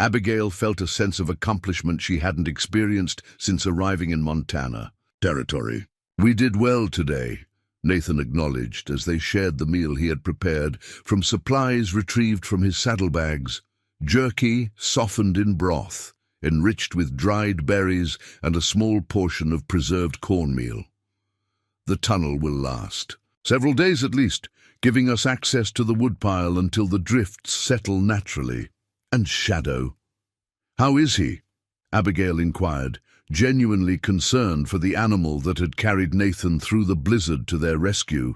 Abigail felt a sense of accomplishment she hadn't experienced since arriving in Montana territory. "We did well today," Nathan acknowledged as they shared the meal he had prepared from supplies retrieved from his saddlebags. Jerky softened in broth, enriched with dried berries and a small portion of preserved cornmeal. "The tunnel will last several days at least, giving us access to the woodpile until the drifts settle naturally." "And Shadow? How is he?" Abigail inquired, genuinely concerned for the animal that had carried Nathan through the blizzard to their rescue.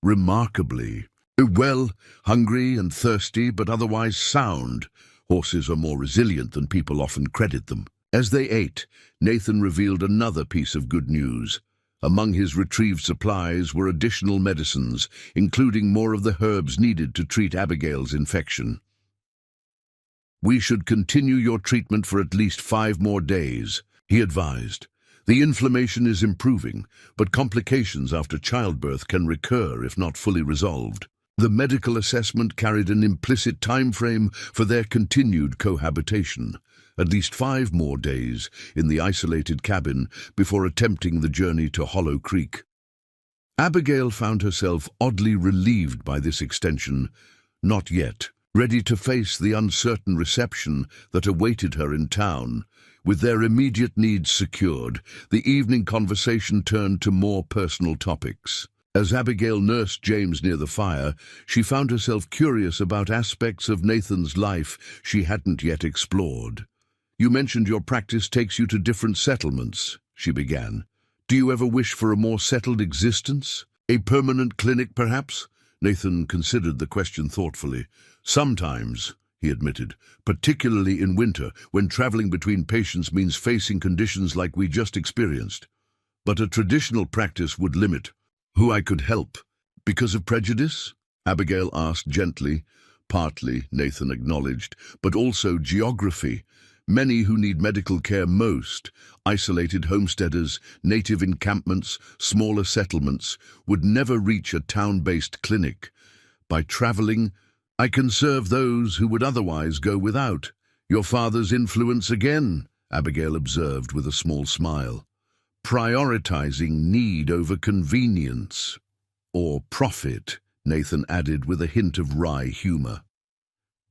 "Remarkably well, hungry and thirsty, but otherwise sound. Horses are more resilient than people often credit them." As they ate, Nathan revealed another piece of good news. Among his retrieved supplies were additional medicines, including more of the herbs needed to treat Abigail's infection. "We should continue your treatment for at least 5 more days," he advised. "The inflammation is improving, but complications after childbirth can recur if not fully resolved." The medical assessment carried an implicit time frame for their continued cohabitation, at least 5 more days in the isolated cabin before attempting the journey to Hollow Creek. Abigail found herself oddly relieved by this extension. Not yet ready to face the uncertain reception that awaited her in town. With their immediate needs secured, the evening conversation turned to more personal topics. As Abigail nursed James near the fire, she found herself curious about aspects of Nathan's life she hadn't yet explored. "You mentioned your practice takes you to different settlements," she began. "Do you ever wish for a more settled existence? A permanent clinic, perhaps?" Nathan considered the question thoughtfully. "Sometimes," he admitted, "particularly in winter, when traveling between patients means facing conditions like we just experienced. But a traditional practice would limit who I could help." "Because of prejudice?" Abigail asked gently. "Partly," Nathan acknowledged, "but also geography. Many who need medical care most, isolated homesteaders, native encampments, smaller settlements, would never reach a town-based clinic. By traveling, I can serve those who would otherwise go without. Your father's influence again, Abigail observed with a small smile. Prioritizing need over convenience. Or profit, Nathan added with a hint of wry humor.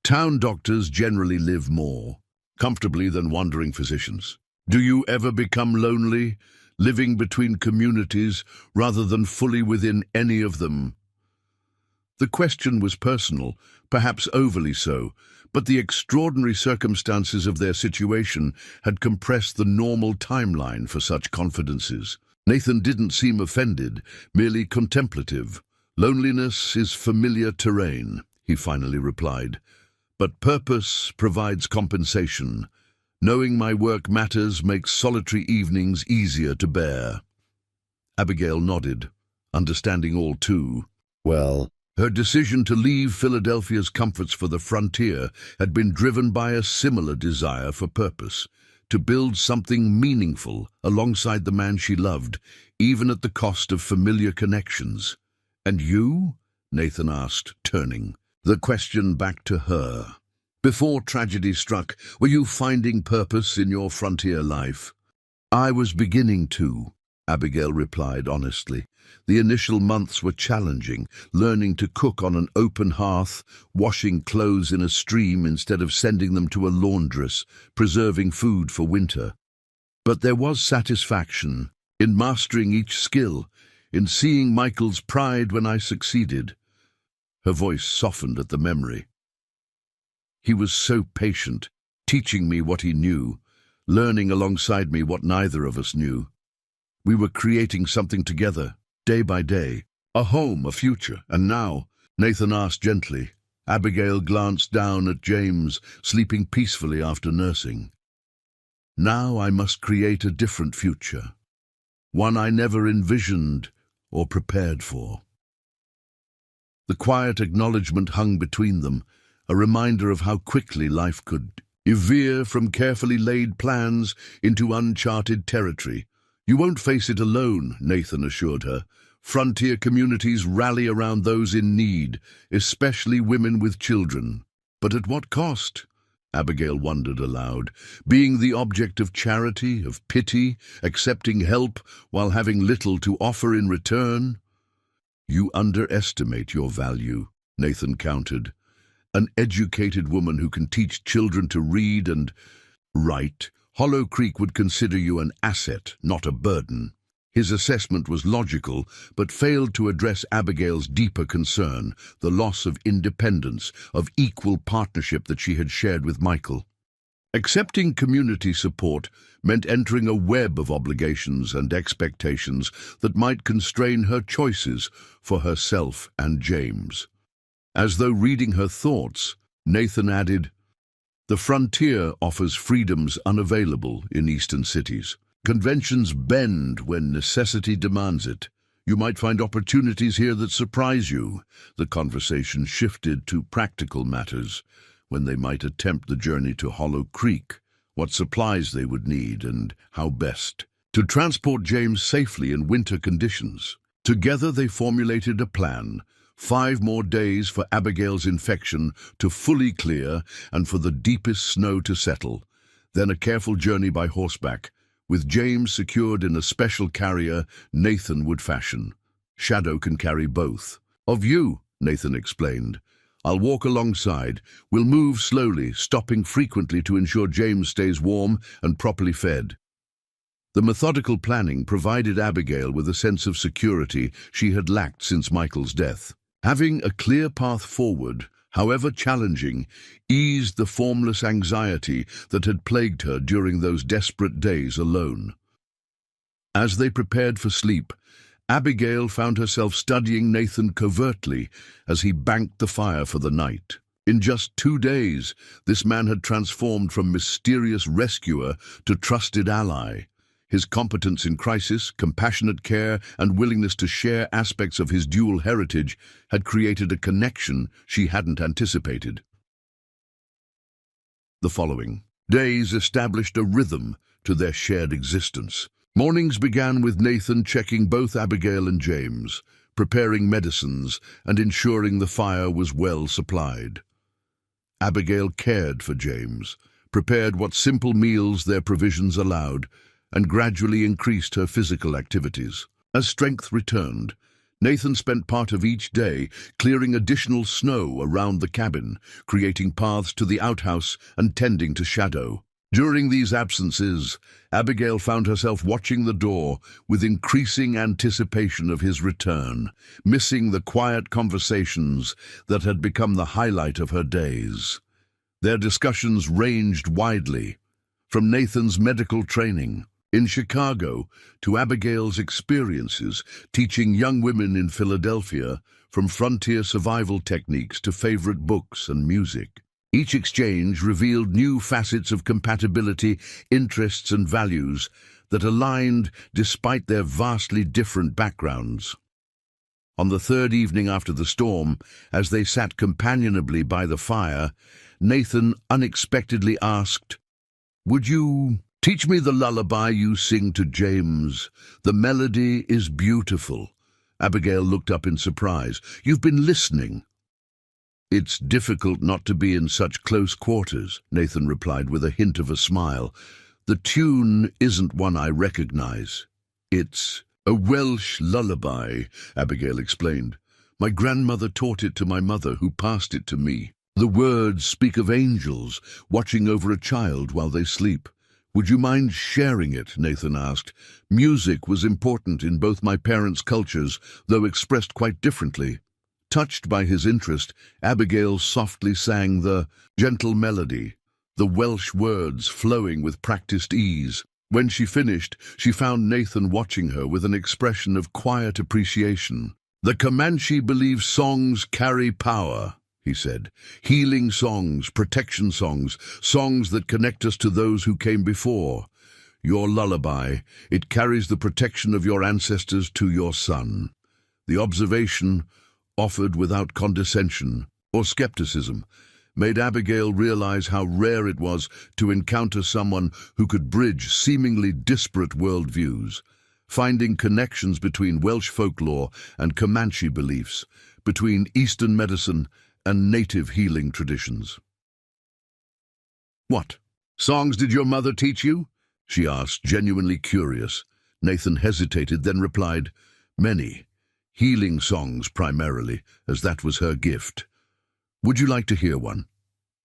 Town doctors generally live more comfortably than wandering physicians. Do you ever become lonely, living between communities rather than fully within any of them? The question was personal, perhaps overly so, but the extraordinary circumstances of their situation had compressed the normal timeline for such confidences. Nathan didn't seem offended, merely contemplative. Loneliness is familiar terrain, he finally replied. But purpose provides compensation. Knowing my work matters makes solitary evenings easier to bear. Abigail nodded, understanding all too well. Her decision to leave Philadelphia's comforts for the frontier had been driven by a similar desire for purpose, to build something meaningful alongside the man she loved, even at the cost of familiar connections. "And you?" Nathan asked, turning, the question back to her. "Before tragedy struck, were you finding purpose in your frontier life?" "I was beginning to," Abigail replied honestly. The initial months were challenging, learning to cook on an open hearth, washing clothes in a stream instead of sending them to a laundress, preserving food for winter. But there was satisfaction in mastering each skill, in seeing Michael's pride when I succeeded. Her voice softened at the memory. He was so patient, teaching me what he knew, learning alongside me what neither of us knew. We were creating something together, day by day, a home, a future, and now, Nathan asked gently. Abigail glanced down at James, sleeping peacefully after nursing. Now I must create a different future, one I never envisioned or prepared for. The quiet acknowledgement hung between them, a reminder of how quickly life could veer from carefully laid plans into uncharted territory. "You won't face it alone," Nathan assured her. "Frontier communities rally around those in need, especially women with children." "But at what cost?" Abigail wondered aloud. "Being the object of charity, of pity, accepting help while having little to offer in return?" "You underestimate your value," Nathan countered. "An educated woman who can teach children to read and write, Hollow Creek would consider you an asset, not a burden." His assessment was logical, but failed to address Abigail's deeper concern, the loss of independence, of equal partnership that she had shared with Michael. Accepting community support meant entering a web of obligations and expectations that might constrain her choices for herself and James. As though reading her thoughts, Nathan added, "The frontier offers freedoms unavailable in eastern cities. Conventions bend when necessity demands it. You might find opportunities here that surprise you." The conversation shifted to practical matters, when they might attempt the journey to Hollow Creek, what supplies they would need, and how best to transport James safely in winter conditions. Together they formulated a plan: 5 more days for Abigail's infection to fully clear and for the deepest snow to settle, then a careful journey by horseback, with James secured in a special carrier Nathan would fashion. "Shadow can carry both." "Of you," Nathan explained. "I'll walk alongside. We'll move slowly, stopping frequently to ensure James stays warm and properly fed." The methodical planning provided Abigail with a sense of security she had lacked since Michael's death. Having a clear path forward, however challenging, eased the formless anxiety that had plagued her during those desperate days alone. As they prepared for sleep, Abigail found herself studying Nathan covertly as he banked the fire for the night. In just 2 days, this man had transformed from mysterious rescuer to trusted ally. His competence in crisis, compassionate care, and willingness to share aspects of his dual heritage had created a connection she hadn't anticipated. The following. Days established a rhythm to their shared existence. Mornings began with Nathan checking both Abigail and James, preparing medicines and ensuring the fire was well supplied. Abigail cared for James, prepared what simple meals their provisions allowed, and gradually increased her physical activities. As strength returned, Nathan spent part of each day clearing additional snow around the cabin, creating paths to the outhouse and tending to shadow. During these absences, Abigail found herself watching the door with increasing anticipation of his return, missing the quiet conversations that had become the highlight of her days. Their discussions ranged widely, from Nathan's medical training in Chicago to Abigail's experiences teaching young women in Philadelphia, from frontier survival techniques to favorite books and music. Each exchange revealed new facets of compatibility, interests and values that aligned despite their vastly different backgrounds. On the third evening after the storm, as they sat companionably by the fire, Nathan unexpectedly asked, "Would you teach me the lullaby you sing to James? The melody is beautiful." Abigail looked up in surprise. "You've been listening." "It's difficult not to be in such close quarters," Nathan replied with a hint of a smile. "The tune isn't one I recognize. It's a Welsh lullaby," Abigail explained. "My grandmother taught it to my mother, who passed it to me. The words speak of angels watching over a child while they sleep." "Would you mind sharing it?" Nathan asked. Music was important in both my parents' cultures, though expressed quite differently. Touched by his interest, Abigail softly sang the gentle melody, the Welsh words flowing with practiced ease. When she finished, she found Nathan watching her with an expression of quiet appreciation. "The Comanche believe songs carry power," he said. "Healing songs, protection songs, songs that connect us to those who came before. Your lullaby, it carries the protection of your ancestors to your son." The observation, offered without condescension or skepticism, made Abigail realize how rare it was to encounter someone who could bridge seemingly disparate worldviews, finding connections between Welsh folklore and Comanche beliefs, between Eastern medicine and native healing traditions. "What songs did your mother teach you?" she asked, genuinely curious. Nathan hesitated, then replied, "Many. Healing songs primarily, as that was her gift. Would you like to hear one?"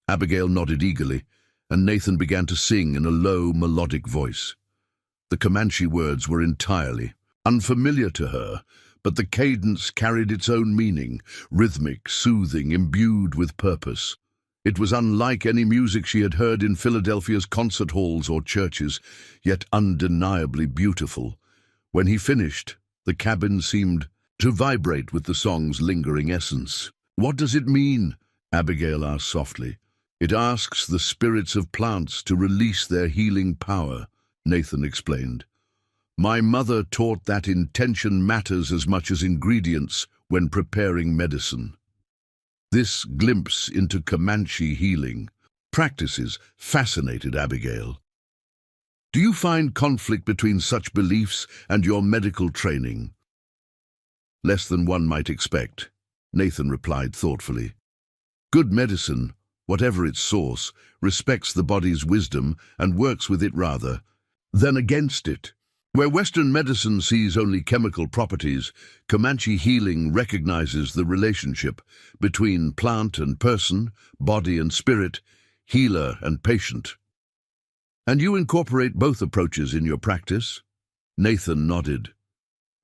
Abigail nodded eagerly, and Nathan began to sing in a low, melodic voice. The Comanche words were entirely unfamiliar to her, but the cadence carried its own meaning, rhythmic, soothing, imbued with purpose. It was unlike any music she had heard in Philadelphia's concert halls or churches, yet undeniably beautiful. When he finished, the cabin seemed to vibrate with the song's lingering essence. "What does it mean?" Abigail asked softly. "It asks the spirits of plants to release their healing power," Nathan explained. "My mother taught that intention matters as much as ingredients when preparing medicine." This glimpse into Comanche healing practices fascinated Abigail. "Do you find conflict between such beliefs and your medical training?" "Less than one might expect," Nathan replied thoughtfully. "Good medicine, whatever its source, respects the body's wisdom and works with it rather than against it. Where Western medicine sees only chemical properties, Comanche healing recognizes the relationship between plant and person, body and spirit, healer and patient." "And you incorporate both approaches in your practice?" Nathan nodded.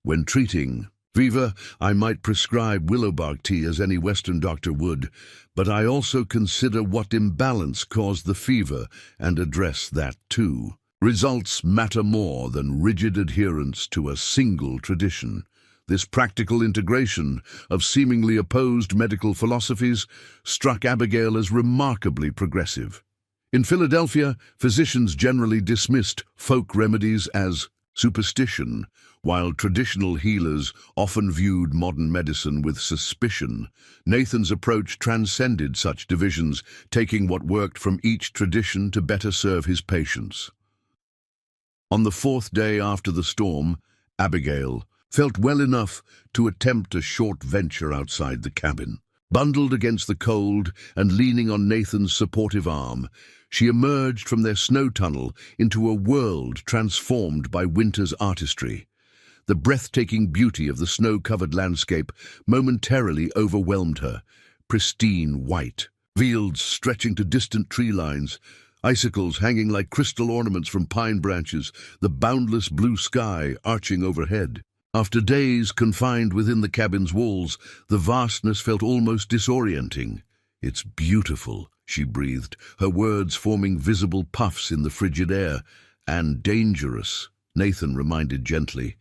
"When treating fever, I might prescribe willowbark tea as any Western doctor would, but I also consider what imbalance caused the fever and address that too. Results matter more than rigid adherence to a single tradition." This practical integration of seemingly opposed medical philosophies struck Abigail as remarkably progressive. In Philadelphia, physicians generally dismissed folk remedies as superstition, while traditional healers often viewed modern medicine with suspicion. Nathan's approach transcended such divisions, taking what worked from each tradition to better serve his patients. On the fourth day after the storm, Abigail felt well enough to attempt a short venture outside the cabin. Bundled against the cold and leaning on Nathan's supportive arm, she emerged from their snow tunnel into a world transformed by winter's artistry. The breathtaking beauty of the snow-covered landscape momentarily overwhelmed her. Pristine white, fields stretching to distant tree lines, icicles hanging like crystal ornaments from pine branches, the boundless blue sky arching overhead. After days confined within the cabin's walls, the vastness felt almost disorienting. "It's beautiful," she breathed, her words forming visible puffs in the frigid air. "And dangerous," Nathan reminded gently.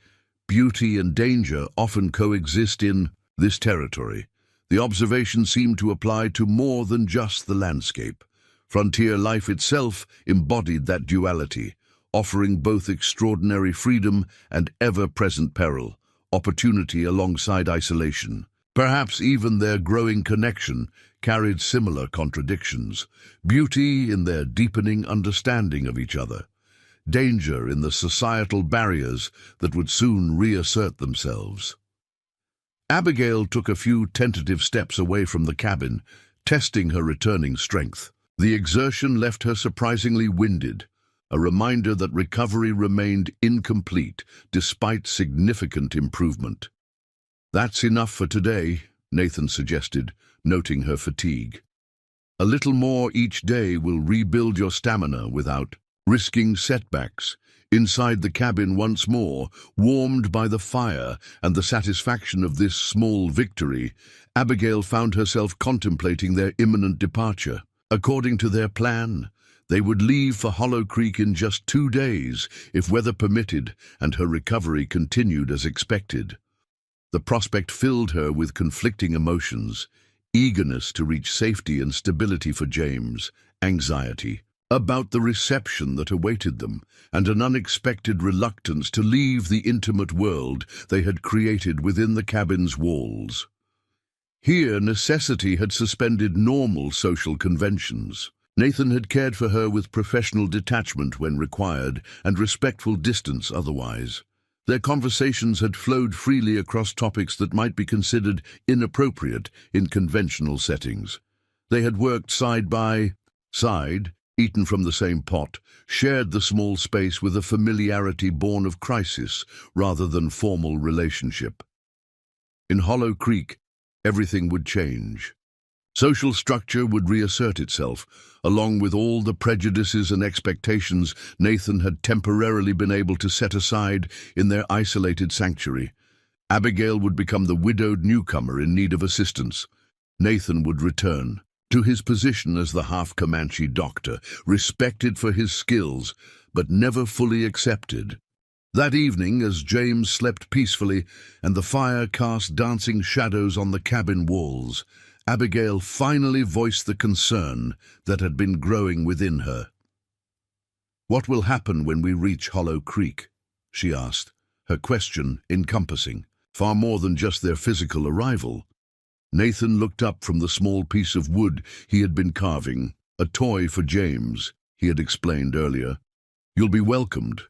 "Beauty and danger often coexist in this territory." The observation seemed to apply to more than just the landscape. Frontier life itself embodied that duality, offering both extraordinary freedom and ever-present peril, opportunity alongside isolation. Perhaps even their growing connection carried similar contradictions, beauty in their deepening understanding of each other, danger in the societal barriers that would soon reassert themselves. Abigail took a few tentative steps away from the cabin, testing her returning strength. The exertion left her surprisingly winded, a reminder that recovery remained incomplete despite significant improvement. "That's enough for today," Nathan suggested, noting her fatigue. "A little more each day will rebuild your stamina without risking setbacks." Inside the cabin once more, warmed by the fire and the satisfaction of this small victory, Abigail found herself contemplating their imminent departure. According to their plan, they would leave for Hollow Creek in just 2 days, if weather permitted, and her recovery continued as expected. The prospect filled her with conflicting emotions: eagerness to reach safety and stability for James, anxiety about the reception that awaited them, and an unexpected reluctance to leave the intimate world they had created within the cabin's walls. Here, necessity had suspended normal social conventions. Nathan had cared for her with professional detachment when required and respectful distance otherwise. Their conversations had flowed freely across topics that might be considered inappropriate in conventional settings. They had worked side by side, eaten from the same pot, shared the small space with a familiarity born of crisis rather than formal relationship. In Hollow Creek, everything would change. Social structure would reassert itself, along with all the prejudices and expectations Nathan had temporarily been able to set aside in their isolated sanctuary. Abigail would become the widowed newcomer in need of assistance. Nathan would return to his position as the half-Comanche doctor, respected for his skills, but never fully accepted. That evening, as James slept peacefully and the fire cast dancing shadows on the cabin walls, Abigail finally voiced the concern that had been growing within her. "What will happen when we reach Hollow Creek?" she asked, her question encompassing far more than just their physical arrival. Nathan looked up from the small piece of wood he had been carving, a toy for James, he had explained earlier. "You'll be welcomed,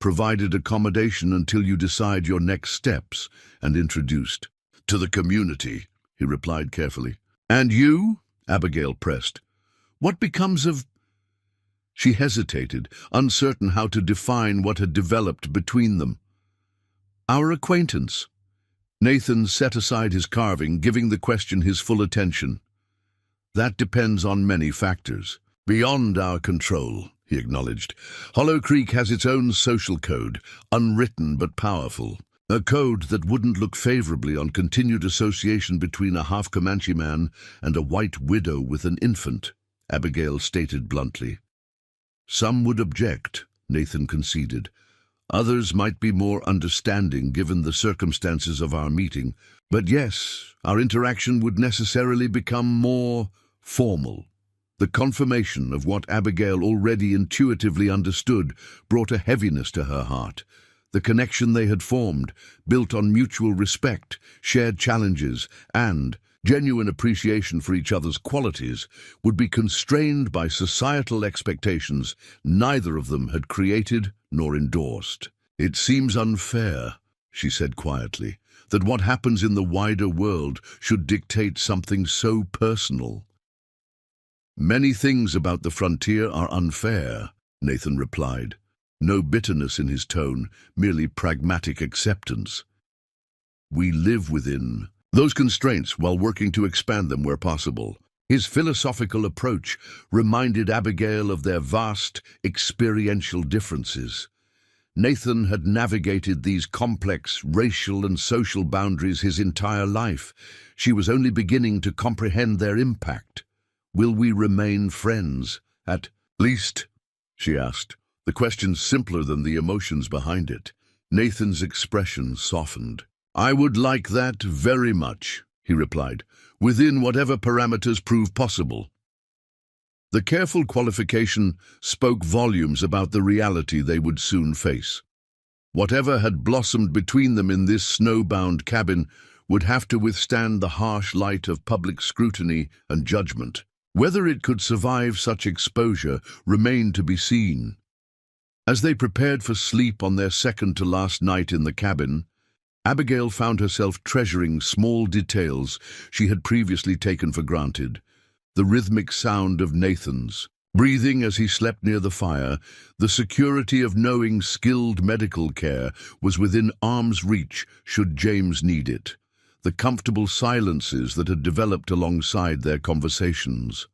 provided accommodation until you decide your next steps, and introduced to the community," he replied carefully. "And you?" Abigail pressed. "What becomes of—" She hesitated, uncertain how to define what had developed between them. "Our acquaintance." Nathan set aside his carving, giving the question his full attention. "That depends on many factors. Beyond our control," he acknowledged. "Hollow Creek has its own social code, unwritten but powerful. A code that wouldn't look favorably on continued association between a half-Comanche man and a white widow with an infant," Abigail stated bluntly. "Some would object," Nathan conceded. "Others might be more understanding given the circumstances of our meeting. But yes, our interaction would necessarily become more formal." The confirmation of what Abigail already intuitively understood brought a heaviness to her heart. The connection they had formed, built on mutual respect, shared challenges, and genuine appreciation for each other's qualities, would be constrained by societal expectations neither of them had created nor endorsed. "It seems unfair," she said quietly, "that what happens in the wider world should dictate something so personal." "Many things about the frontier are unfair," Nathan replied. No bitterness in his tone, merely pragmatic acceptance. "We live within those constraints while working to expand them where possible." His philosophical approach reminded Abigail of their vast, experiential differences. Nathan had navigated these complex racial and social boundaries his entire life. She was only beginning to comprehend their impact. "Will we remain friends, at least?" she asked. The question simpler than the emotions behind it. Nathan's expression softened. "I would like that very much," he replied, "within whatever parameters prove possible." The careful qualification spoke volumes about the reality they would soon face. Whatever had blossomed between them in this snowbound cabin would have to withstand the harsh light of public scrutiny and judgment. Whether it could survive such exposure remained to be seen. As they prepared for sleep on their second-to-last night in the cabin, Abigail found herself treasuring small details she had previously taken for granted. The rhythmic sound of Nathan's breathing as he slept near the fire, the security of knowing skilled medical care was within arm's reach should James need it, the comfortable silences that had developed alongside their conversations.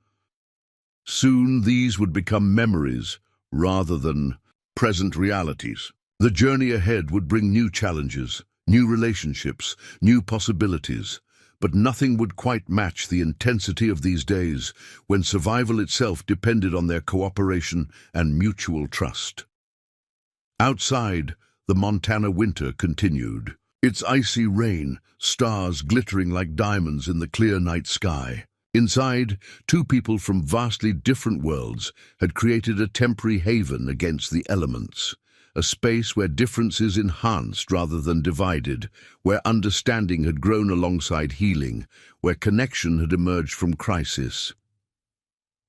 Soon these would become memories rather than present realities. The journey ahead would bring new challenges, new relationships, new possibilities, but nothing would quite match the intensity of these days when survival itself depended on their cooperation and mutual trust. Outside, the Montana winter continued. Its icy rain, stars glittering like diamonds in the clear night sky. Inside, two people from vastly different worlds had created a temporary haven against the elements, a space where differences enhanced rather than divided, where understanding had grown alongside healing, where connection had emerged from crisis.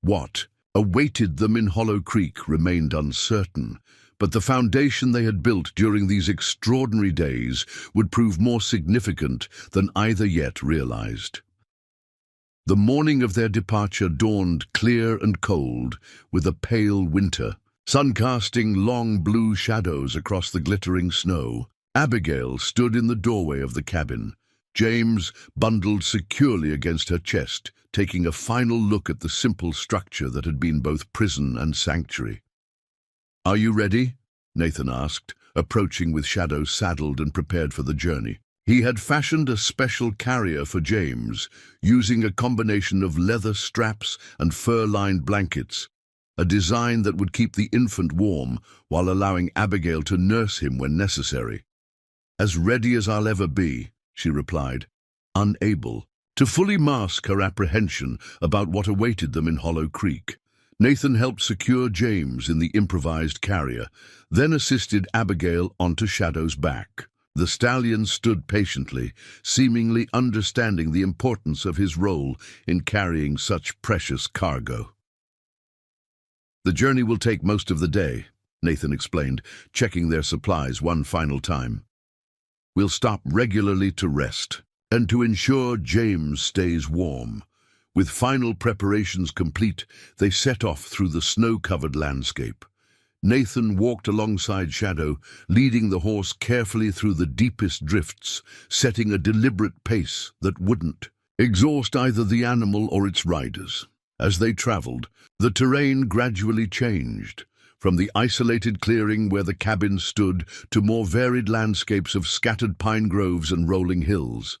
What awaited them in Hollow Creek remained uncertain, but the foundation they had built during these extraordinary days would prove more significant than either yet realized. The morning of their departure dawned clear and cold, with a pale winter, sun casting long blue shadows across the glittering snow. Abigail stood in the doorway of the cabin, James bundled securely against her chest, taking a final look at the simple structure that had been both prison and sanctuary. "Are you ready?" Nathan asked, approaching with Shadow saddled and prepared for the journey. He had fashioned a special carrier for James, using a combination of leather straps and fur-lined blankets, a design that would keep the infant warm while allowing Abigail to nurse him when necessary. "As ready as I'll ever be," she replied, unable to fully mask her apprehension about what awaited them in Hollow Creek. Nathan helped secure James in the improvised carrier, then assisted Abigail onto Shadow's back. The stallion stood patiently, seemingly understanding the importance of his role in carrying such precious cargo. "The journey will take most of the day," Nathan explained, checking their supplies one final time. "We'll stop regularly to rest, and to ensure James stays warm." With final preparations complete, they set off through the snow-covered landscape. Nathan walked alongside Shadow, leading the horse carefully through the deepest drifts, setting a deliberate pace that wouldn't exhaust either the animal or its riders. As they traveled, the terrain gradually changed, from the isolated clearing where the cabin stood to more varied landscapes of scattered pine groves and rolling hills.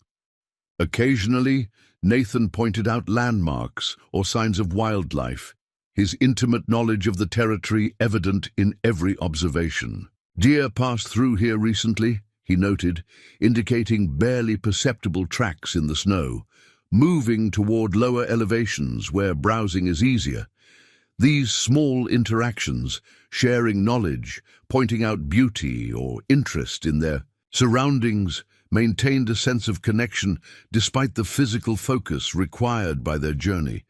Occasionally, Nathan pointed out landmarks or signs of wildlife, his intimate knowledge of the territory evident in every observation. "Deer passed through here recently," he noted, indicating barely perceptible tracks in the snow, moving toward lower elevations where browsing is easier. These small interactions, sharing knowledge, pointing out beauty or interest in their surroundings, maintained a sense of connection despite the physical focus required by their journey.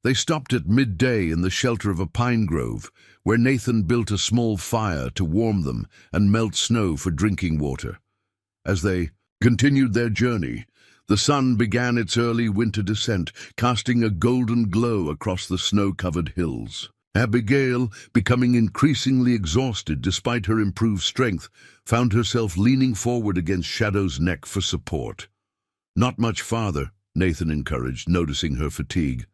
They stopped at midday in the shelter of a pine grove, where Nathan built a small fire to warm them and melt snow for drinking water. As they continued their journey, the sun began its early winter descent, casting a golden glow across the snow-covered hills. Abigail, becoming increasingly exhausted despite her improved strength, found herself leaning forward against Shadow's neck for support. "Not much farther," Nathan encouraged, noticing her fatigue.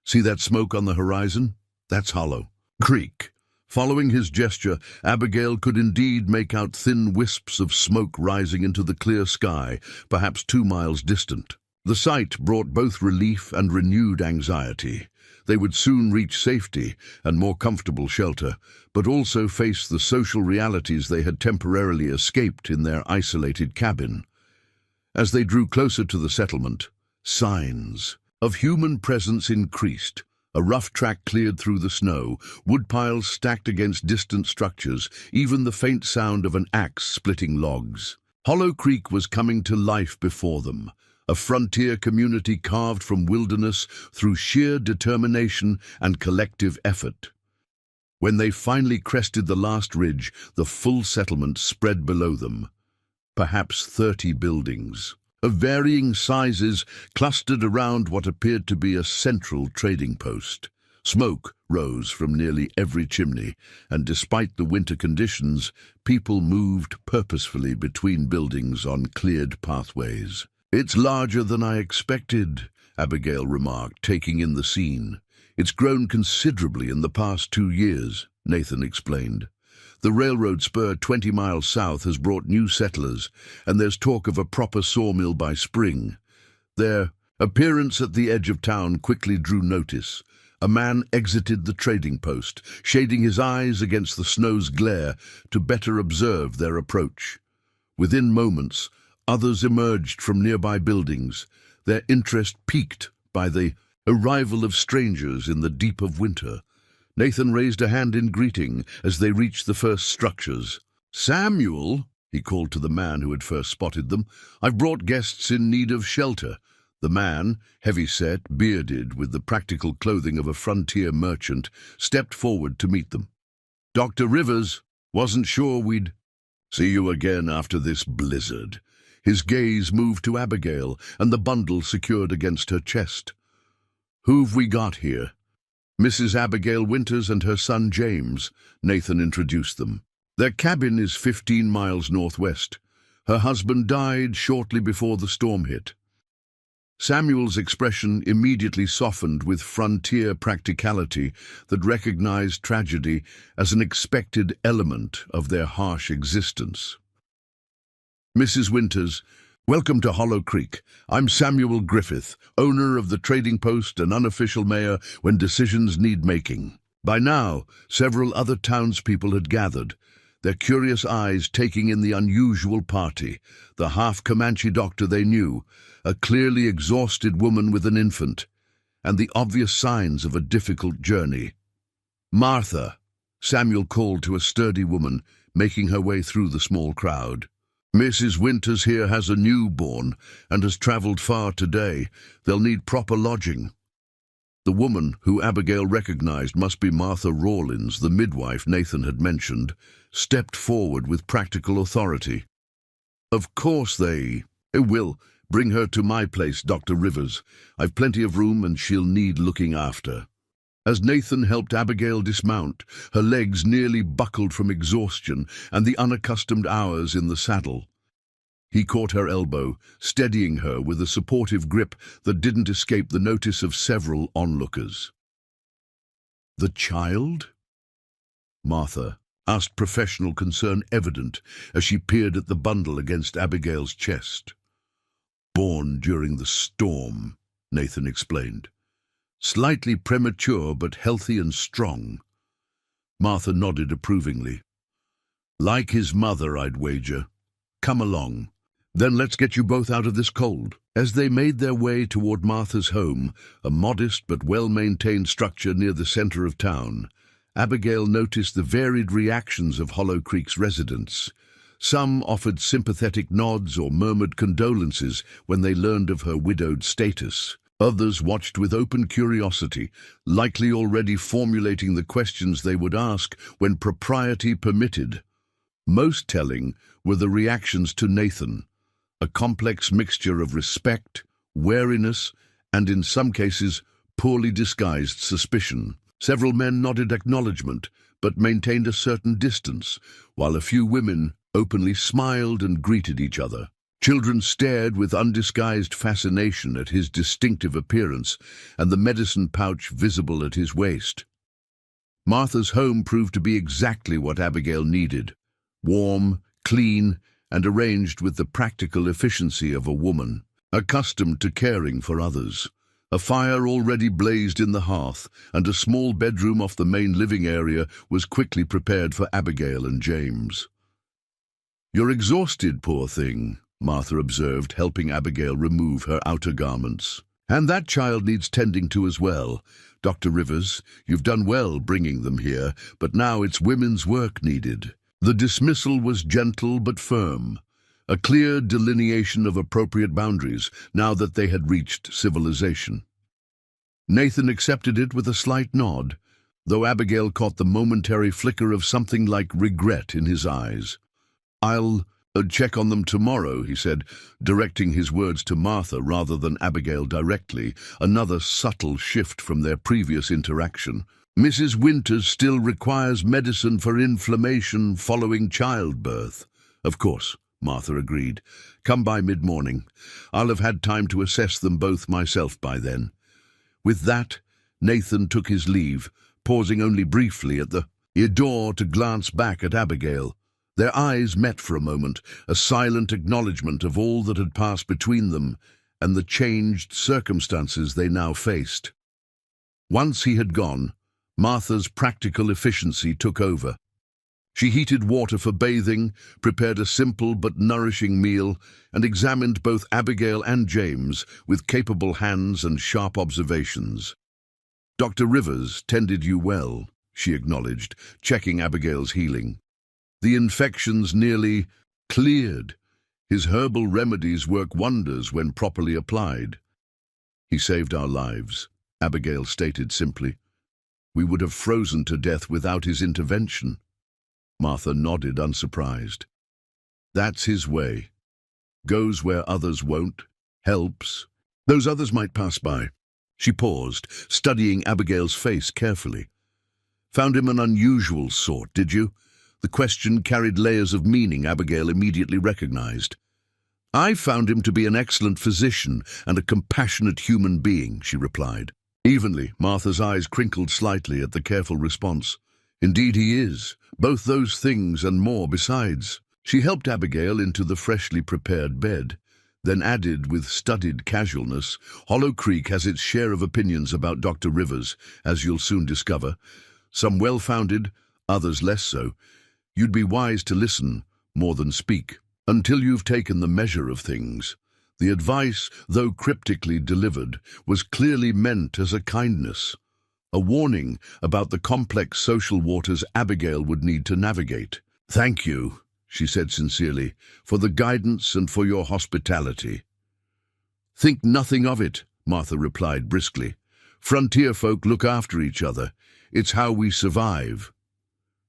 "See that smoke on the horizon? That's Hollow Creek." Following his gesture, Abigail could indeed make out thin wisps of smoke rising into the clear sky, perhaps 2 miles distant. The sight brought both relief and renewed anxiety. They would soon reach safety and more comfortable shelter, but also face the social realities they had temporarily escaped in their isolated cabin. As they drew closer to the settlement, signs of human presence increased. A rough track cleared through the snow, woodpiles stacked against distant structures, even the faint sound of an axe splitting logs. Hollow Creek was coming to life before them, a frontier community carved from wilderness through sheer determination and collective effort. When they finally crested the last ridge, the full settlement spread below them. Perhaps 30 buildings of varying sizes clustered around what appeared to be a central trading post. Smoke rose from nearly every chimney, and despite the winter conditions, people moved purposefully between buildings on cleared pathways. "It's larger than I expected," Abigail remarked, taking in the scene. "It's grown considerably in the past 2 years," Nathan explained. "The railroad spur 20 miles south has brought new settlers, and there's talk of a proper sawmill by spring." Their appearance at the edge of town quickly drew notice. A man exited the trading post, shading his eyes against the snow's glare to better observe their approach. Within moments, others emerged from nearby buildings, their interest piqued by the arrival of strangers in the deep of winter. Nathan raised a hand in greeting as they reached the first structures. "Samuel," he called to the man who had first spotted them, "I've brought guests in need of shelter." The man, heavy-set, bearded, with the practical clothing of a frontier merchant, stepped forward to meet them. "Dr. Rivers, wasn't sure we'd see you again after this blizzard." His gaze moved to Abigail and the bundle secured against her chest. "Who've we got here?" "Mrs. Abigail Winters and her son James," Nathan introduced them. "Their cabin is 15 miles northwest. Her husband died shortly before the storm hit." Samuel's expression immediately softened with frontier practicality that recognized tragedy as an expected element of their harsh existence. "Mrs. Winters, welcome to Hollow Creek. I'm Samuel Griffith, owner of the trading post and unofficial mayor when decisions need making." By now, several other townspeople had gathered, their curious eyes taking in the unusual party. The half-Comanche doctor they knew, a clearly exhausted woman with an infant, and the obvious signs of a difficult journey. "Martha," Samuel called to a sturdy woman, making her way through the small crowd. "Mrs. Winters here has a newborn and has traveled far today. They'll need proper lodging." The woman, who Abigail recognized must be Martha Rawlins, the midwife Nathan had mentioned, stepped forward with practical authority. "Of course they will. Bring her to my place, Dr. Rivers. I've plenty of room and she'll need looking after." As Nathan helped Abigail dismount, her legs nearly buckled from exhaustion and the unaccustomed hours in the saddle. He caught her elbow, steadying her with a supportive grip that didn't escape the notice of several onlookers. "The child?" Martha asked, professional concern evident as she peered at the bundle against Abigail's chest. "Born during the storm," Nathan explained. "Slightly premature, but healthy and strong." Martha nodded approvingly. "Like his mother, I'd wager. Come along." Then let's get you both out of this cold. As they made their way toward Martha's home, a modest but well-maintained structure near the center of town, Abigail noticed the varied reactions of Hollow Creek's residents. Some offered sympathetic nods or murmured condolences when they learned of her widowed status. Others watched with open curiosity, likely already formulating the questions they would ask when propriety permitted. Most telling were the reactions to Nathan, a complex mixture of respect, wariness, and in some cases, poorly disguised suspicion. Several men nodded acknowledgement, but maintained a certain distance, while a few women openly smiled and greeted each other. Children stared with undisguised fascination at his distinctive appearance and the medicine pouch visible at his waist. Martha's home proved to be exactly what Abigail needed: warm, clean, and arranged with the practical efficiency of a woman, accustomed to caring for others. A fire already blazed in the hearth, and a small bedroom off the main living area was quickly prepared for Abigail and James. "You're exhausted, poor thing," Martha observed, helping Abigail remove her outer garments. "And that child needs tending to as well. Dr. Rivers, you've done well bringing them here, but now it's women's work needed." The dismissal was gentle but firm, a clear delineation of appropriate boundaries now that they had reached civilization. Nathan accepted it with a slight nod, though Abigail caught the momentary flicker of something like regret in his eyes. "I'll check on them tomorrow," he said, directing his words to Martha rather than Abigail directly, another subtle shift from their previous interaction. "Mrs. Winters still requires medicine for inflammation following childbirth." "Of course," Martha agreed. "Come by mid-morning. I'll have had time to assess them both myself by then." With that, Nathan took his leave, pausing only briefly at the door to glance back at Abigail. Their eyes met for a moment, a silent acknowledgement of all that had passed between them and the changed circumstances they now faced. Once he had gone, Martha's practical efficiency took over. She heated water for bathing, prepared a simple but nourishing meal, and examined both Abigail and James with capable hands and sharp observations. "Dr. Rivers tended you well," she acknowledged, checking Abigail's healing. "The infections nearly cleared. His herbal remedies work wonders when properly applied." "He saved our lives," Abigail stated simply. "We would have frozen to death without his intervention." Martha nodded, unsurprised. "That's his way. Goes where others won't, helps. Those others might pass by." She paused, studying Abigail's face carefully. "Found him an unusual sort, did you?" The question carried layers of meaning Abigail immediately recognized. "I found him to be an excellent physician and a compassionate human being," she replied. Evenly, Martha's eyes crinkled slightly at the careful response. "Indeed he is, both those things and more besides." She helped Abigail into the freshly prepared bed, then added with studied casualness, "Hollow Creek has its share of opinions about Dr. Rivers, as you'll soon discover. Some well-founded, others less so. You'd be wise to listen more than speak, until you've taken the measure of things." The advice, though cryptically delivered, was clearly meant as a kindness, a warning about the complex social waters Abigail would need to navigate. "Thank you," she said sincerely, "for the guidance and for your hospitality." "Think nothing of it," Martha replied briskly. "Frontier folk look after each other. It's how we survive."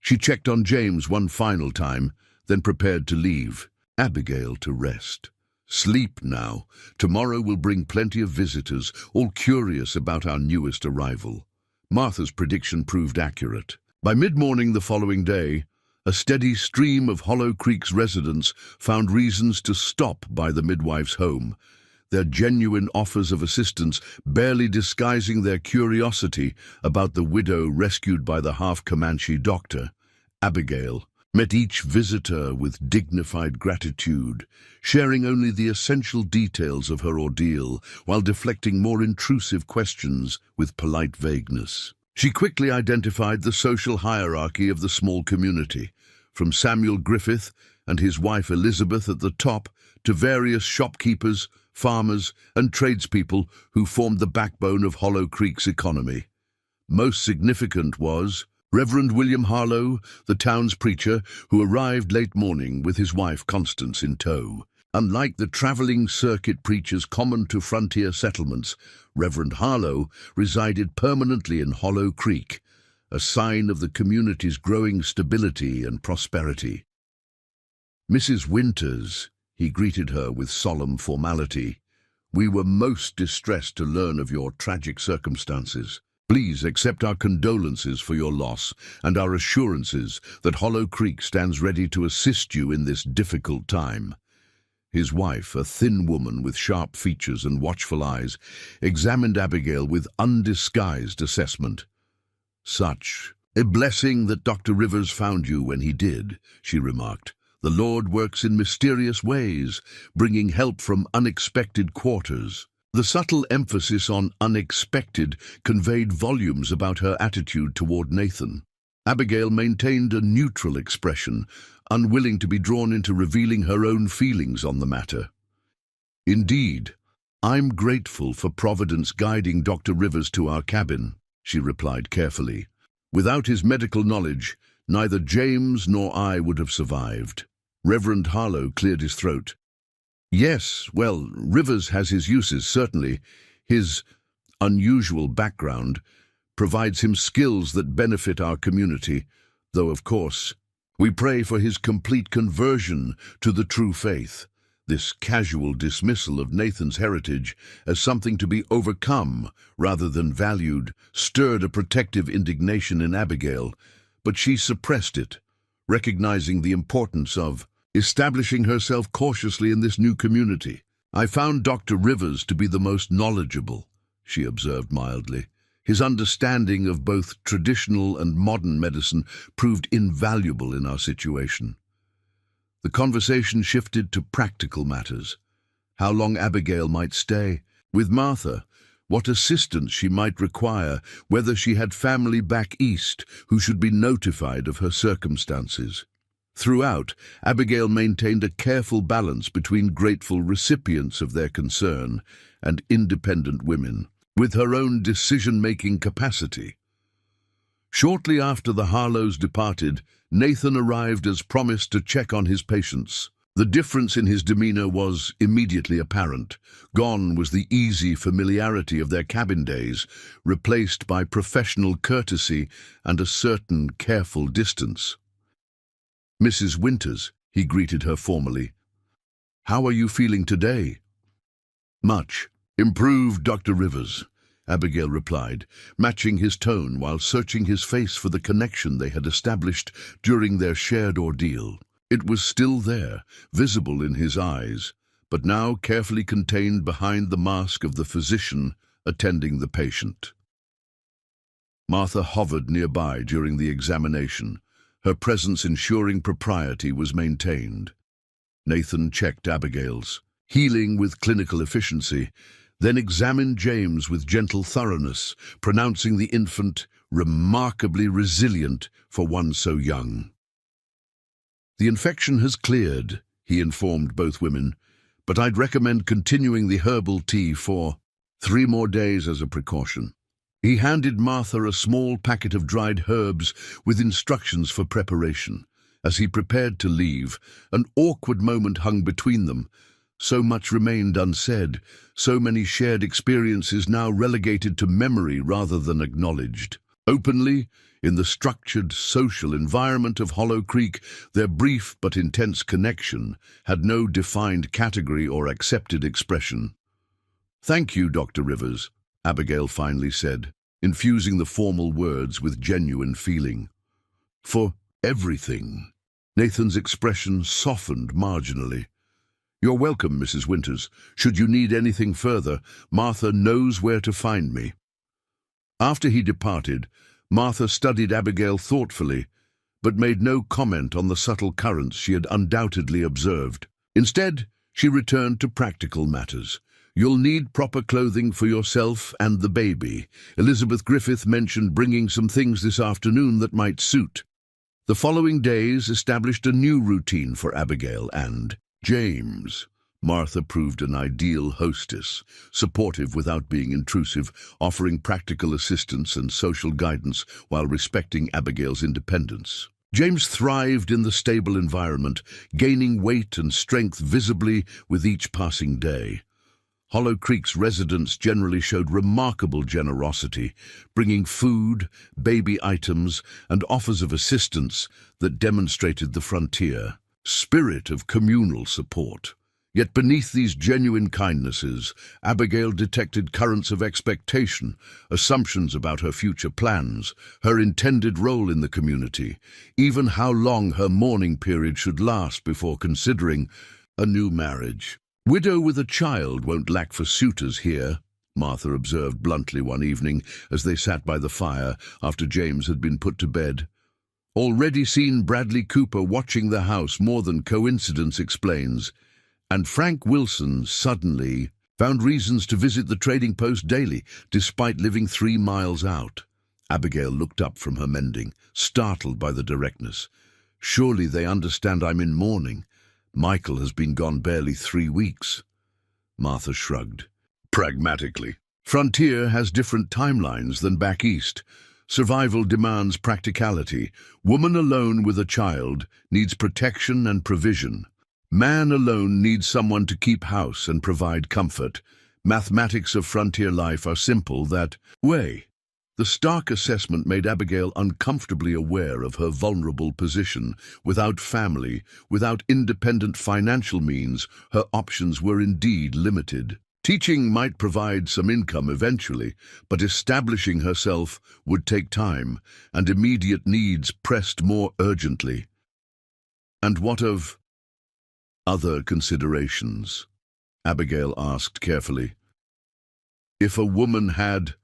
She checked on James one final time, then prepared to leave Abigail to rest. "Sleep now. Tomorrow will bring plenty of visitors, all curious about our newest arrival." Martha's prediction proved accurate. By mid-morning the following day, a steady stream of Hollow Creek's residents found reasons to stop by the midwife's home, their genuine offers of assistance barely disguising their curiosity about the widow rescued by the half-Comanche doctor. Abigail met each visitor with dignified gratitude, sharing only the essential details of her ordeal while deflecting more intrusive questions with polite vagueness. She quickly identified the social hierarchy of the small community. from Samuel Griffith and his wife Elizabeth at the top to various shopkeepers, farmers, and tradespeople who formed the backbone of Hollow Creek's economy. Most significant was Reverend William Harlow, the town's preacher, who arrived late morning with his wife Constance in tow. Unlike the traveling circuit preachers common to frontier settlements, Reverend Harlow resided permanently in Hollow Creek, a sign of the community's growing stability and prosperity. "Mrs. Winters," he greeted her with solemn formality, "we were most distressed to learn of your tragic circumstances. Please accept our condolences for your loss and our assurances that Hollow Creek stands ready to assist you in this difficult time." His wife, a thin woman with sharp features and watchful eyes, examined Abigail with undisguised assessment. "Such a blessing that Dr. Rivers found you when he did," she remarked. "The Lord works in mysterious ways, bringing help from unexpected quarters." The subtle emphasis on unexpected conveyed volumes about her attitude toward Nathan. Abigail maintained a neutral expression, unwilling to be drawn into revealing her own feelings on the matter. "Indeed, I'm grateful for Providence guiding Dr. Rivers to our cabin," she replied carefully. "Without his medical knowledge, neither James nor I would have survived." Reverend Harlow cleared his throat. "Yes, well, Rivers has his uses, certainly. His unusual background provides him skills that benefit our community, though, of course, we pray for his complete conversion to the true faith." This casual dismissal of Nathan's heritage as something to be overcome rather than valued stirred a protective indignation in Abigail, but she suppressed it, recognizing the importance of establishing herself cautiously in this new community. "I found Dr. Rivers to be the most knowledgeable," she observed mildly. "His understanding of both traditional and modern medicine proved invaluable in our situation." The conversation shifted to practical matters. How long Abigail might stay with Martha, what assistance she might require, whether she had family back east who should be notified of her circumstances. Throughout, Abigail maintained a careful balance between grateful recipients of their concern and independent women, with her own decision-making capacity. Shortly after the Harlows departed, Nathan arrived as promised to check on his patients. The difference in his demeanor was immediately apparent. Gone was the easy familiarity of their cabin days, replaced by professional courtesy and a certain careful distance. "Mrs. Winters," he greeted her formally. "How are you feeling today?" "Much improved, Dr. Rivers," Abigail replied, matching his tone while searching his face for the connection they had established during their shared ordeal. It was still there, visible in his eyes, but now carefully contained behind the mask of the physician attending the patient. Martha hovered nearby during the examination, her presence ensuring propriety was maintained. Nathan checked Abigail's, healing with clinical efficiency, then examined James with gentle thoroughness, pronouncing the infant remarkably resilient for one so young. "The infection has cleared," he informed both women, "but I'd recommend continuing the herbal tea for 3 more days as a precaution." He handed Martha a small packet of dried herbs with instructions for preparation. As he prepared to leave, an awkward moment hung between them. So much remained unsaid, so many shared experiences now relegated to memory rather than acknowledged. Openly, in the structured social environment of Hollow Creek, their brief but intense connection had no defined category or accepted expression. "Thank you, Dr. Rivers," Abigail finally said, infusing the formal words with genuine feeling. "For everything." Nathan's expression softened marginally. "You're welcome, Mrs. Winters. Should you need anything further, Martha knows where to find me." After he departed, Martha studied Abigail thoughtfully, but made no comment on the subtle currents she had undoubtedly observed. Instead, she returned to practical matters. "You'll need proper clothing for yourself and the baby. Elizabeth Griffith mentioned bringing some things this afternoon that might suit." The following days established a new routine for Abigail and James. Martha proved an ideal hostess, supportive without being intrusive, offering practical assistance and social guidance while respecting Abigail's independence. James thrived in the stable environment, gaining weight and strength visibly with each passing day. Hollow Creek's residents generally showed remarkable generosity, bringing food, baby items, and offers of assistance that demonstrated the frontier spirit of communal support. Yet beneath these genuine kindnesses, Abigail detected currents of expectation, assumptions about her future plans, her intended role in the community, even how long her mourning period should last before considering a new marriage. "Widow with a child won't lack for suitors here," Martha observed bluntly one evening as they sat by the fire after James had been put to bed. "Already seen Bradley Cooper watching the house more than coincidence explains. And Frank Wilson suddenly found reasons to visit the trading post daily, despite living 3 miles out." Abigail looked up from her mending, startled by the directness. "Surely they understand I'm in mourning. Michael has been gone barely 3 weeks. Martha shrugged. "Pragmatically. Frontier has different timelines than back east. Survival demands practicality. Woman alone with a child needs protection and provision. Man alone needs someone to keep house and provide comfort. Mathematics of frontier life are simple that way." The stark assessment made Abigail uncomfortably aware of her vulnerable position. Without family, without independent financial means, her options were indeed limited. Teaching might provide some income eventually, but establishing herself would take time, and immediate needs pressed more urgently. And what of other considerations? Abigail asked carefully. If a woman had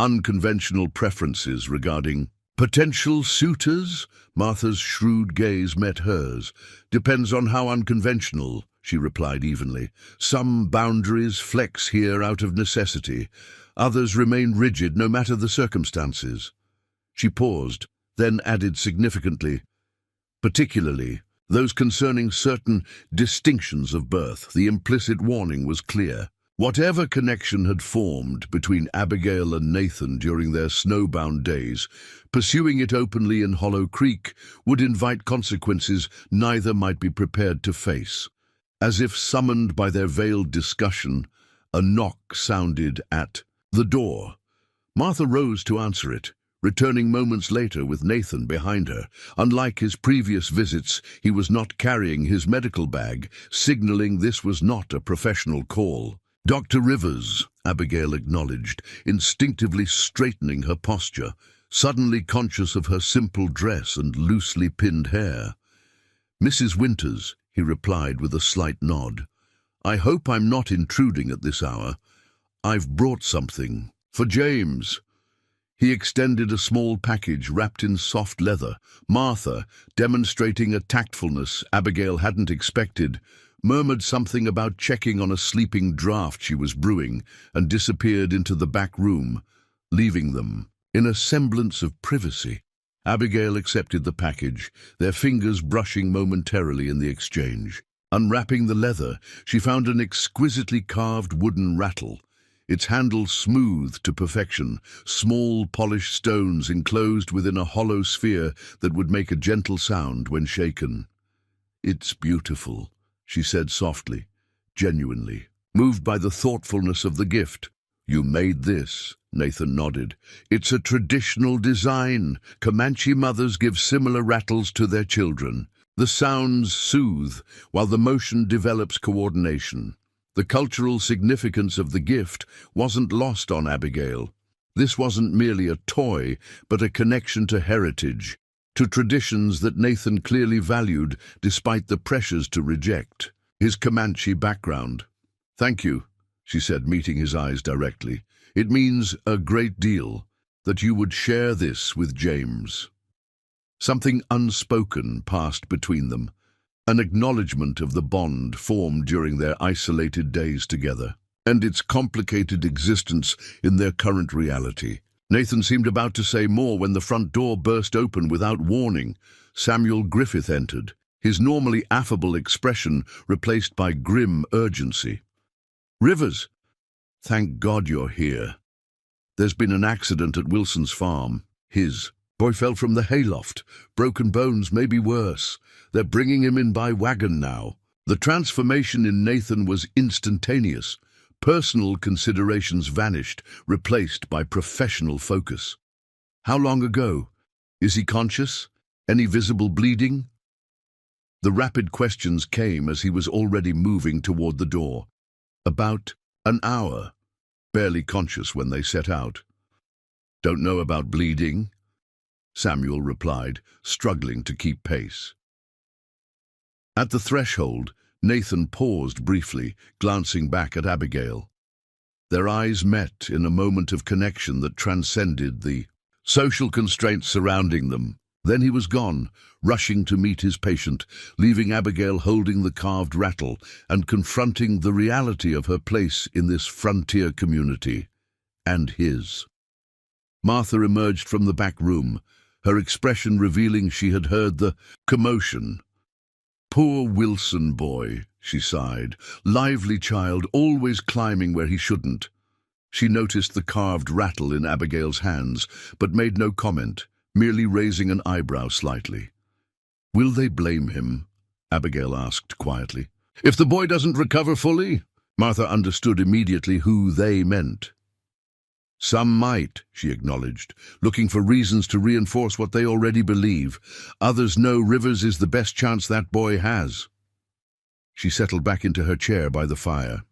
unconventional preferences regarding potential suitors, Martha's shrewd gaze met hers. "Depends on how unconventional," she replied evenly. "Some boundaries flex here out of necessity. Others remain rigid no matter the circumstances." She paused, then added significantly, "Particularly those concerning certain distinctions of birth." The implicit warning was clear. Whatever connection had formed between Abigail and Nathan during their snowbound days, pursuing it openly in Hollow Creek would invite consequences neither might be prepared to face. As if summoned by their veiled discussion, a knock sounded at the door. Martha rose to answer it, returning moments later with Nathan behind her. Unlike his previous visits, he was not carrying his medical bag, signaling this was not a professional call. "Dr. Rivers," Abigail acknowledged, instinctively straightening her posture, suddenly conscious of her simple dress and loosely pinned hair. "Mrs. Winters," he replied with a slight nod. "I hope I'm not intruding at this hour. I've brought something for James." He extended a small package wrapped in soft leather. Martha, demonstrating a tactfulness Abigail hadn't expected, murmured something about checking on a sleeping draught she was brewing, and disappeared into the back room, leaving them in a semblance of privacy. Abigail accepted the package, their fingers brushing momentarily in the exchange. Unwrapping the leather, she found an exquisitely carved wooden rattle, its handle smooth to perfection, small polished stones enclosed within a hollow sphere that would make a gentle sound when shaken. "It's beautiful," she said softly, genuinely, moved by the thoughtfulness of the gift. "You made this," Nathan nodded. "It's a traditional design. Comanche mothers give similar rattles to their children. The sounds soothe, while the motion develops coordination." The cultural significance of the gift wasn't lost on Abigail. This wasn't merely a toy, but a connection to heritage, to traditions that Nathan clearly valued despite the pressures to reject his Comanche background. "Thank you," she said, meeting his eyes directly. "It means a great deal that you would share this with James." Something unspoken passed between them, an acknowledgement of the bond formed during their isolated days together, and its complicated existence in their current reality. Nathan seemed about to say more when the front door burst open without warning. Samuel Griffith entered, his normally affable expression replaced by grim urgency. "Rivers, thank God you're here. There's been an accident at Wilson's farm. His boy fell from the hayloft. Broken bones, maybe worse. They're bringing him in by wagon now." The transformation in Nathan was instantaneous. Personal considerations vanished, replaced by professional focus. "How long ago? Is he conscious? Any visible bleeding?" The rapid questions came as he was already moving toward the door. "About an hour. Barely conscious when they set out." "Don't know about bleeding," Samuel replied, struggling to keep pace. At the threshold, Nathan paused briefly, glancing back at Abigail. Their eyes met in a moment of connection that transcended the social constraints surrounding them. Then he was gone, rushing to meet his patient, leaving Abigail holding the carved rattle and confronting the reality of her place in this frontier community, and his. Martha emerged from the back room, her expression revealing she had heard the commotion. "Poor Wilson boy," she sighed. "Lively child, always climbing where he shouldn't." She noticed the carved rattle in Abigail's hands, but made no comment, merely raising an eyebrow slightly. "Will they blame him?" Abigail asked quietly. "If the boy doesn't recover fully?" Martha understood immediately who they meant. "Some might," she acknowledged, looking for reasons to reinforce what they already believe. "Others know Rivers is the best chance that boy has." She settled back into her chair by the fire.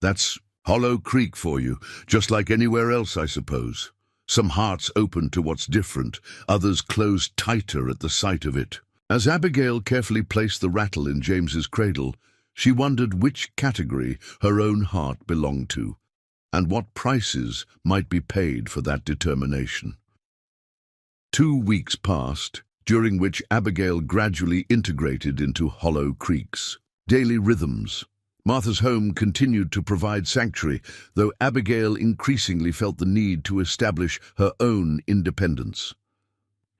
"That's Hollow Creek for you, just like anywhere else, I suppose. Some hearts open to what's different, others close tighter at the sight of it." As Abigail carefully placed the rattle in James's cradle, she wondered which category her own heart belonged to, and what prices might be paid for that determination. 2 weeks passed, during which Abigail gradually integrated into Hollow Creek's daily rhythms. Martha's home continued to provide sanctuary, though Abigail increasingly felt the need to establish her own independence.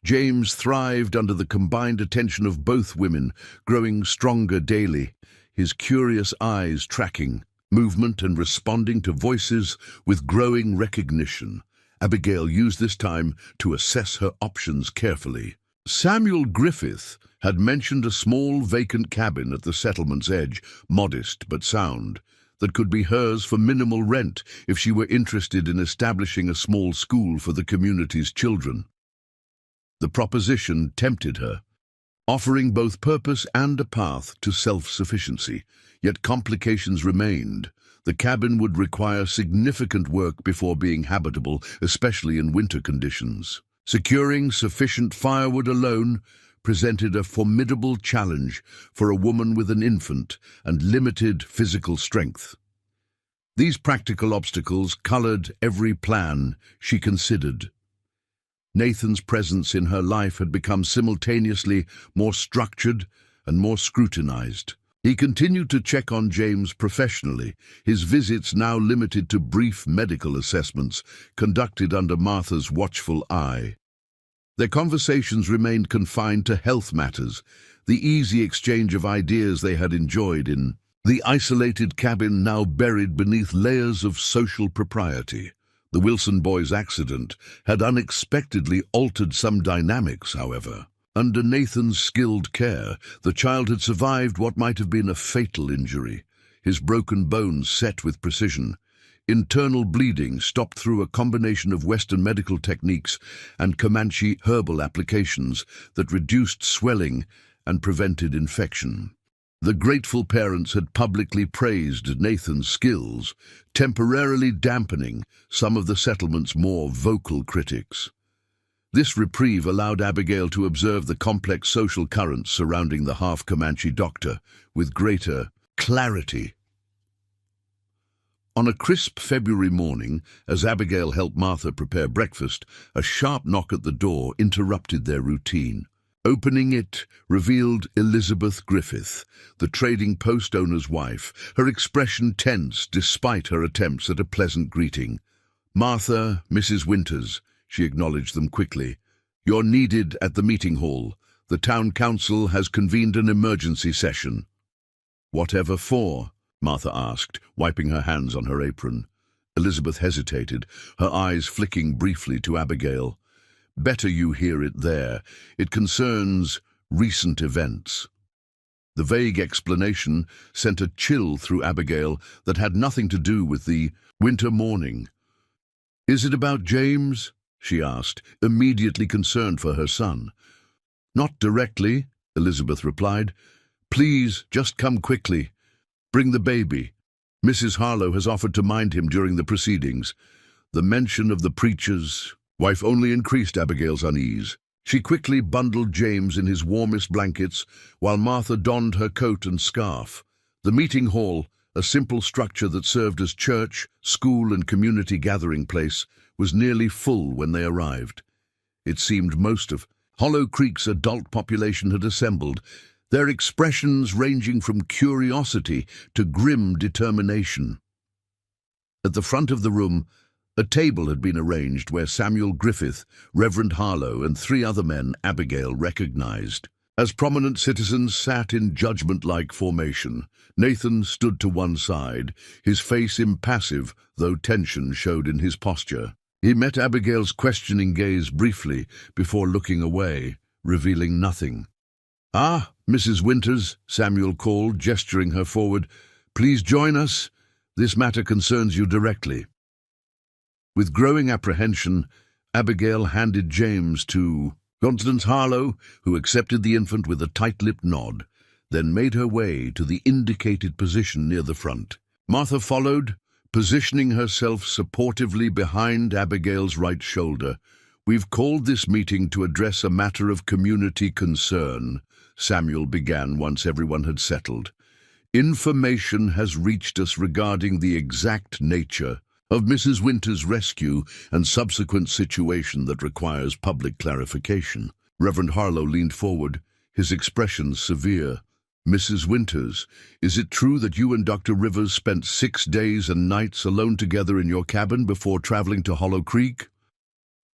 James thrived under the combined attention of both women, growing stronger daily, his curious eyes tracking movement and responding to voices with growing recognition. Abigail used this time to assess her options carefully. Samuel Griffith had mentioned a small vacant cabin at the settlement's edge, modest but sound, that could be hers for minimal rent if she were interested in establishing a small school for the community's children. The proposition tempted her, offering both purpose and a path to self-sufficiency, yet complications remained. The cabin would require significant work before being habitable, especially in winter conditions. Securing sufficient firewood alone presented a formidable challenge for a woman with an infant and limited physical strength. These practical obstacles colored every plan she considered. Nathan's presence in her life had become simultaneously more structured and more scrutinized. He continued to check on James professionally, his visits now limited to brief medical assessments conducted under Martha's watchful eye. Their conversations remained confined to health matters, the easy exchange of ideas they had enjoyed in the isolated cabin now buried beneath layers of social propriety. The Wilson boy's accident had unexpectedly altered some dynamics, however. Under Nathan's skilled care, the child had survived what might have been a fatal injury, his broken bones set with precision. Internal bleeding stopped through a combination of Western medical techniques and Comanche herbal applications that reduced swelling and prevented infection. The grateful parents had publicly praised Nathan's skills, temporarily dampening some of the settlement's more vocal critics. This reprieve allowed Abigail to observe the complex social currents surrounding the half-Comanche doctor with greater clarity. On a crisp February morning, as Abigail helped Martha prepare breakfast, a sharp knock at the door interrupted their routine. Opening it revealed Elizabeth Griffith, the trading post owner's wife, her expression tense despite her attempts at a pleasant greeting. "Martha, Mrs. Winters," she acknowledged them quickly. "You're needed at the meeting hall. The town council has convened an emergency session." "Whatever for?" Martha asked, wiping her hands on her apron. Elizabeth hesitated, her eyes flicking briefly to Abigail. "Better you hear it there. It concerns recent events." The vague explanation sent a chill through Abigail that had nothing to do with the winter morning. "Is it about James?" she asked, immediately concerned for her son. "Not directly," Elizabeth replied. "Please, just come quickly. Bring the baby. Mrs. Harlow has offered to mind him during the proceedings." The mention of the preacher's wife only increased Abigail's unease. She quickly bundled James in his warmest blankets, while Martha donned her coat and scarf. The meeting hall, a simple structure that served as church, school, and community gathering place, was nearly full when they arrived. It seemed most of Hollow Creek's adult population had assembled, their expressions ranging from curiosity to grim determination. At the front of the room, a table had been arranged where Samuel Griffith, Reverend Harlow, and 3 other men Abigail recognized. As prominent citizens sat in judgment-like formation, Nathan stood to one side, his face impassive, though tension showed in his posture. He met Abigail's questioning gaze briefly before looking away, revealing nothing. "Ah, Mrs. Winters," Samuel called, gesturing her forward. "Please join us. This matter concerns you directly." With growing apprehension, Abigail handed James to Constance Harlow, who accepted the infant with a tight-lipped nod, then made her way to the indicated position near the front. Martha followed, positioning herself supportively behind Abigail's right shoulder. "We've called this meeting to address a matter of community concern," Samuel began once everyone had settled. "Information has reached us regarding the exact nature of Mrs. Winters' rescue and subsequent situation that requires public clarification." Reverend Harlow leaned forward, his expression severe. "Mrs. Winters, is it true that you and Dr. Rivers spent 6 days and nights alone together in your cabin before traveling to Hollow Creek?"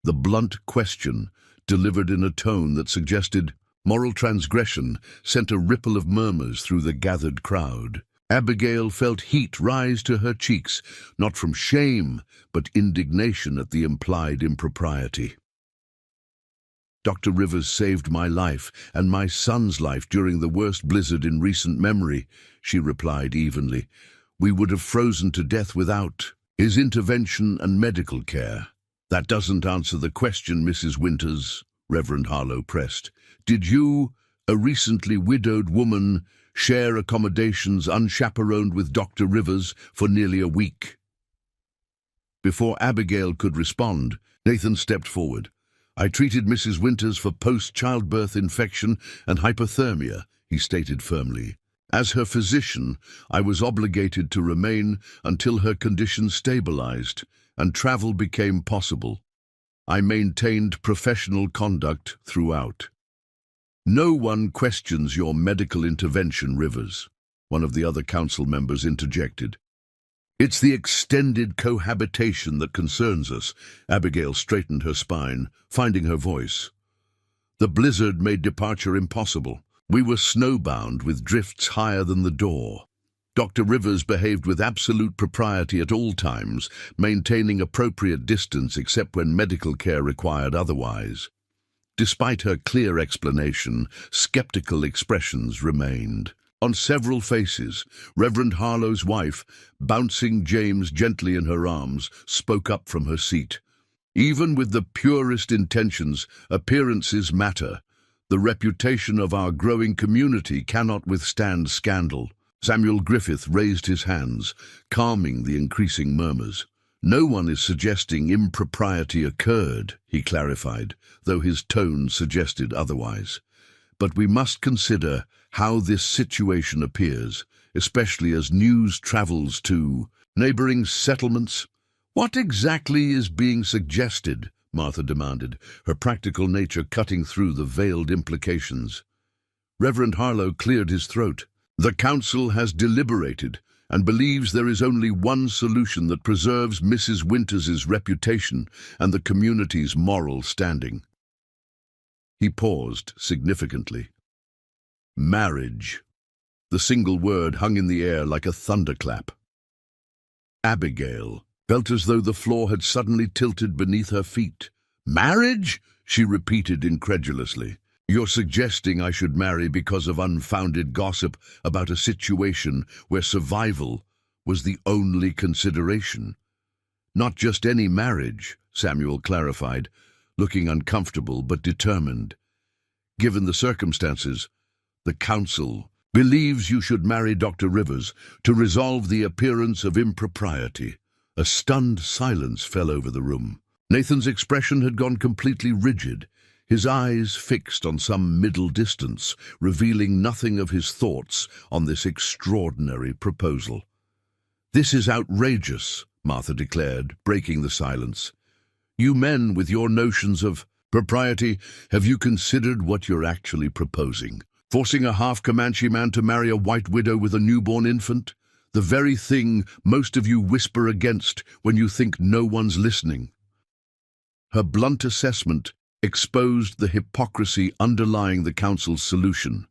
The blunt question, delivered in a tone that suggested moral transgression, sent a ripple of murmurs through the gathered crowd. Abigail felt heat rise to her cheeks, not from shame, but indignation at the implied impropriety. "Dr. Rivers saved my life and my son's life during the worst blizzard in recent memory," she replied evenly. "We would have frozen to death without his intervention and medical care." "That doesn't answer the question, Mrs. Winters," Reverend Harlow pressed. "Did you, a recently widowed woman, share accommodations unchaperoned with Dr. Rivers for nearly a week?" Before Abigail could respond, Nathan stepped forward. "I treated Mrs. Winters for post-childbirth infection and hypothermia," he stated firmly. "As her physician, I was obligated to remain until her condition stabilized and travel became possible. I maintained professional conduct throughout." "No one questions your medical intervention, Rivers," one of the other council members interjected. "It's the extended cohabitation that concerns us." Abigail straightened her spine, finding her voice. "The blizzard made departure impossible. We were snowbound with drifts higher than the door. Dr. Rivers behaved with absolute propriety at all times, maintaining appropriate distance except when medical care required otherwise." Despite her clear explanation, skeptical expressions remained. On several faces, Reverend Harlow's wife, bouncing James gently in her arms, spoke up from her seat. "Even with the purest intentions, appearances matter. The reputation of our growing community cannot withstand scandal." Samuel Griffith raised his hands, calming the increasing murmurs. "No one is suggesting impropriety occurred," he clarified, though his tone suggested otherwise. "But we must consider how this situation appears, especially as news travels to neighboring settlements." "What exactly is being suggested?" Martha demanded, her practical nature cutting through the veiled implications. Reverend Harlow cleared his throat. "The council has deliberated and believes there is only one solution that preserves Mrs. Winters's reputation and the community's moral standing. He paused significantly. Marriage. The single word hung in the air like a thunderclap. Abigail felt as though the floor had suddenly tilted beneath her feet. Marriage? She repeated incredulously. You're suggesting I should marry because of unfounded gossip about a situation where survival was the only consideration. Not just any marriage, Samuel clarified, looking uncomfortable but determined. Given the circumstances, the council believes you should marry Dr. Rivers to resolve the appearance of impropriety. A stunned silence fell over the room. Nathan's expression had gone completely rigid, his eyes fixed on some middle distance, revealing nothing of his thoughts on this extraordinary proposal. This is outrageous, Martha declared, breaking the silence. You men with your notions of propriety, have you considered what you're actually proposing? Forcing a half-Comanche man to marry a white widow with a newborn infant? The very thing most of you whisper against when you think no one's listening. Her blunt assessment exposed the hypocrisy underlying the council's solution.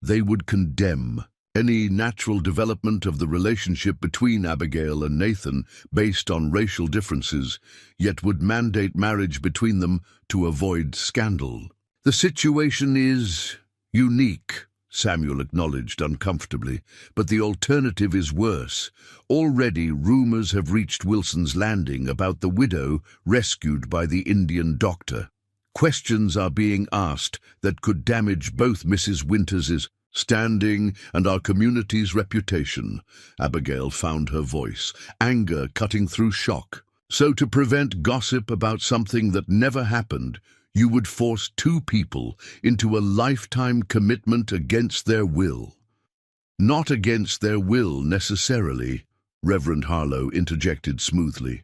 They would condemn any natural development of the relationship between Abigail and Nathan based on racial differences, yet would mandate marriage between them to avoid scandal. The situation is unique, Samuel acknowledged uncomfortably, but the alternative is worse. Already rumors have reached Wilson's Landing about the widow rescued by the Indian doctor. Questions are being asked that could damage both Mrs. Winters's standing and our community's reputation. Abigail found her voice, anger cutting through shock. So to prevent gossip about something that never happened, you would force two people into a lifetime commitment against their will. Not against their will necessarily, Reverend Harlow interjected smoothly.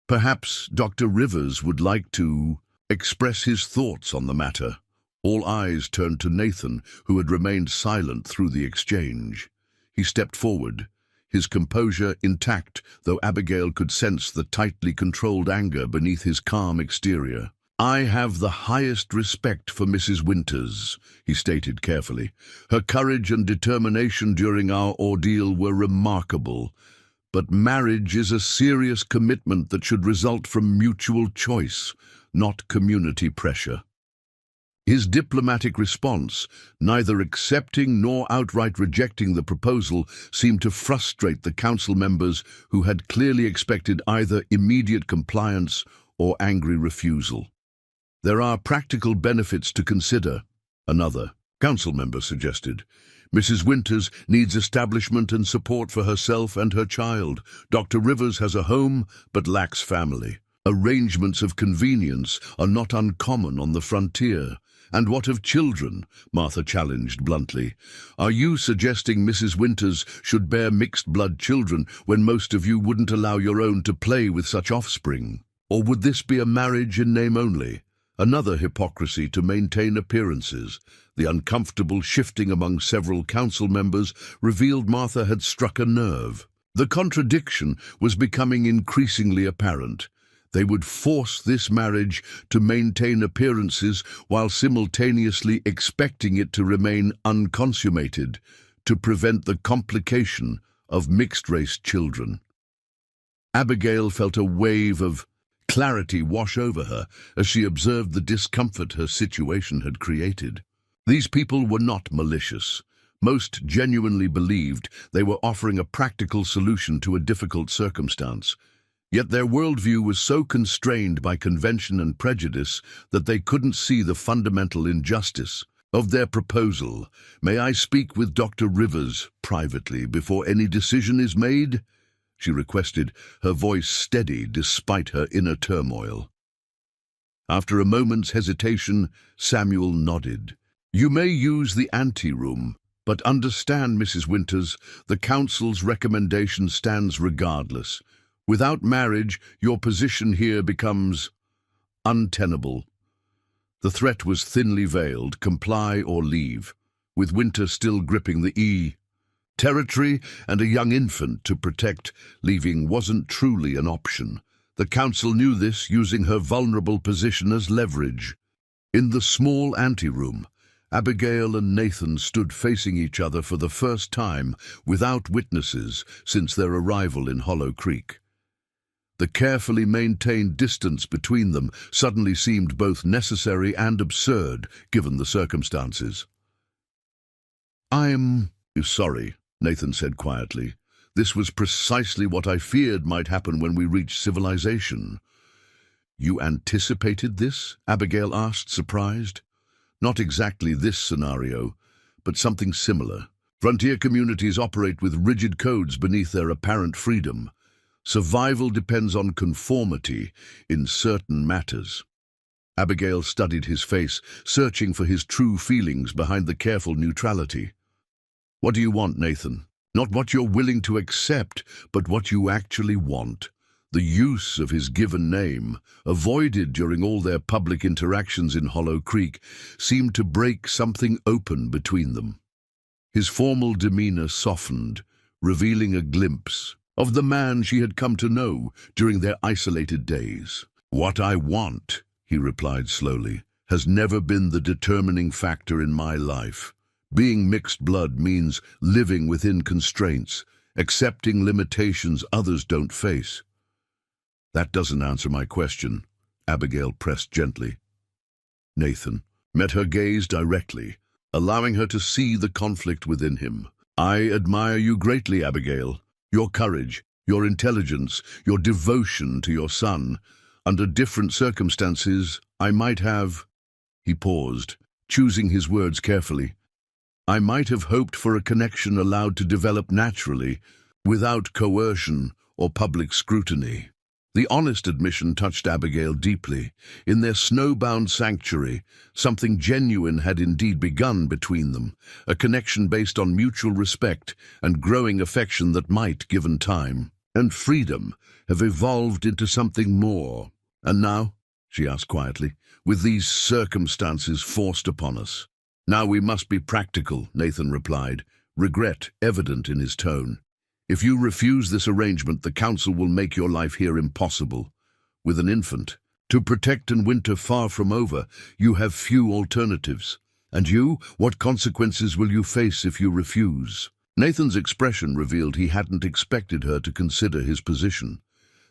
Perhaps Dr. Rivers would like to express his thoughts on the matter. All eyes turned to Nathan, who had remained silent through the exchange. He stepped forward, his composure intact, though Abigail could sense the tightly controlled anger beneath his calm exterior. I have the highest respect for Mrs. Winters, he stated carefully. Her courage and determination during our ordeal were remarkable. But marriage is a serious commitment that should result from mutual choice, not community pressure. His diplomatic response, neither accepting nor outright rejecting the proposal, seemed to frustrate the council members who had clearly expected either immediate compliance or angry refusal. There are practical benefits to consider, another council member suggested. Mrs. Winters needs establishment and support for herself and her child. Dr. Rivers has a home but lacks family. Arrangements of convenience are not uncommon on the frontier. And what of children? Martha challenged bluntly. Are you suggesting Mrs. Winters should bear mixed-blood children when most of you wouldn't allow your own to play with such offspring? Or would this be a marriage in name only? Another hypocrisy to maintain appearances. The uncomfortable shifting among several council members revealed Martha had struck a nerve. The contradiction was becoming increasingly apparent. They would force this marriage to maintain appearances while simultaneously expecting it to remain unconsummated, to prevent the complication of mixed-race children. Abigail felt a wave of clarity wash over her as she observed the discomfort her situation had created. These people were not malicious. Most genuinely believed they were offering a practical solution to a difficult circumstance. Yet their worldview was so constrained by convention and prejudice that they couldn't see the fundamental injustice of their proposal. May I speak with Dr. Rivers privately before any decision is made? She requested, her voice steady despite her inner turmoil. After a moment's hesitation, Samuel nodded. You may use the anteroom, but understand, Mrs. Winters, the council's recommendation stands regardless. Without marriage, your position here becomes untenable. The threat was thinly veiled, comply or leave, with Winter still gripping the territory and a young infant to protect. Leaving wasn't truly an option. The council knew this, using her vulnerable position as leverage. In the small anteroom, Abigail and Nathan stood facing each other for the first time without witnesses since their arrival in Hollow Creek. The carefully maintained distance between them suddenly seemed both necessary and absurd, given the circumstances. "I'm sorry," Nathan said quietly. "This was precisely what I feared might happen when we reached civilization." "You anticipated this?" Abigail asked, surprised. "Not exactly this scenario, but something similar. Frontier communities operate with rigid codes beneath their apparent freedom. Survival depends on conformity in certain matters." Abigail studied his face, searching for his true feelings behind the careful neutrality. "What do you want, Nathan? Not what you're willing to accept, but what you actually want." The use of his given name, avoided during all their public interactions in Hollow Creek, seemed to break something open between them. His formal demeanor softened, revealing a glimpse of the man she had come to know during their isolated days. "What I want," he replied slowly, "has never been the determining factor in my life. Being mixed blood means living within constraints, accepting limitations others don't face." "That doesn't answer my question," Abigail pressed gently. Nathan met her gaze directly, allowing her to see the conflict within him. "I admire you greatly, Abigail. Your courage, your intelligence, your devotion to your son. Under different circumstances, I might have—" He paused, choosing his words carefully. "I might have hoped for a connection allowed to develop naturally, without coercion or public scrutiny." The honest admission touched Abigail deeply. In their snowbound sanctuary, something genuine had indeed begun between them, a connection based on mutual respect and growing affection that might, given time and freedom, have evolved into something more. "And now," she asked quietly, "with these circumstances forced upon us?" "Now we must be practical," Nathan replied, regret evident in his tone. "If you refuse this arrangement, the council will make your life here impossible. With an infant to protect and winter far from over, you have few alternatives. And you, what consequences will you face if you refuse?" Nathan's expression revealed he hadn't expected her to consider his position.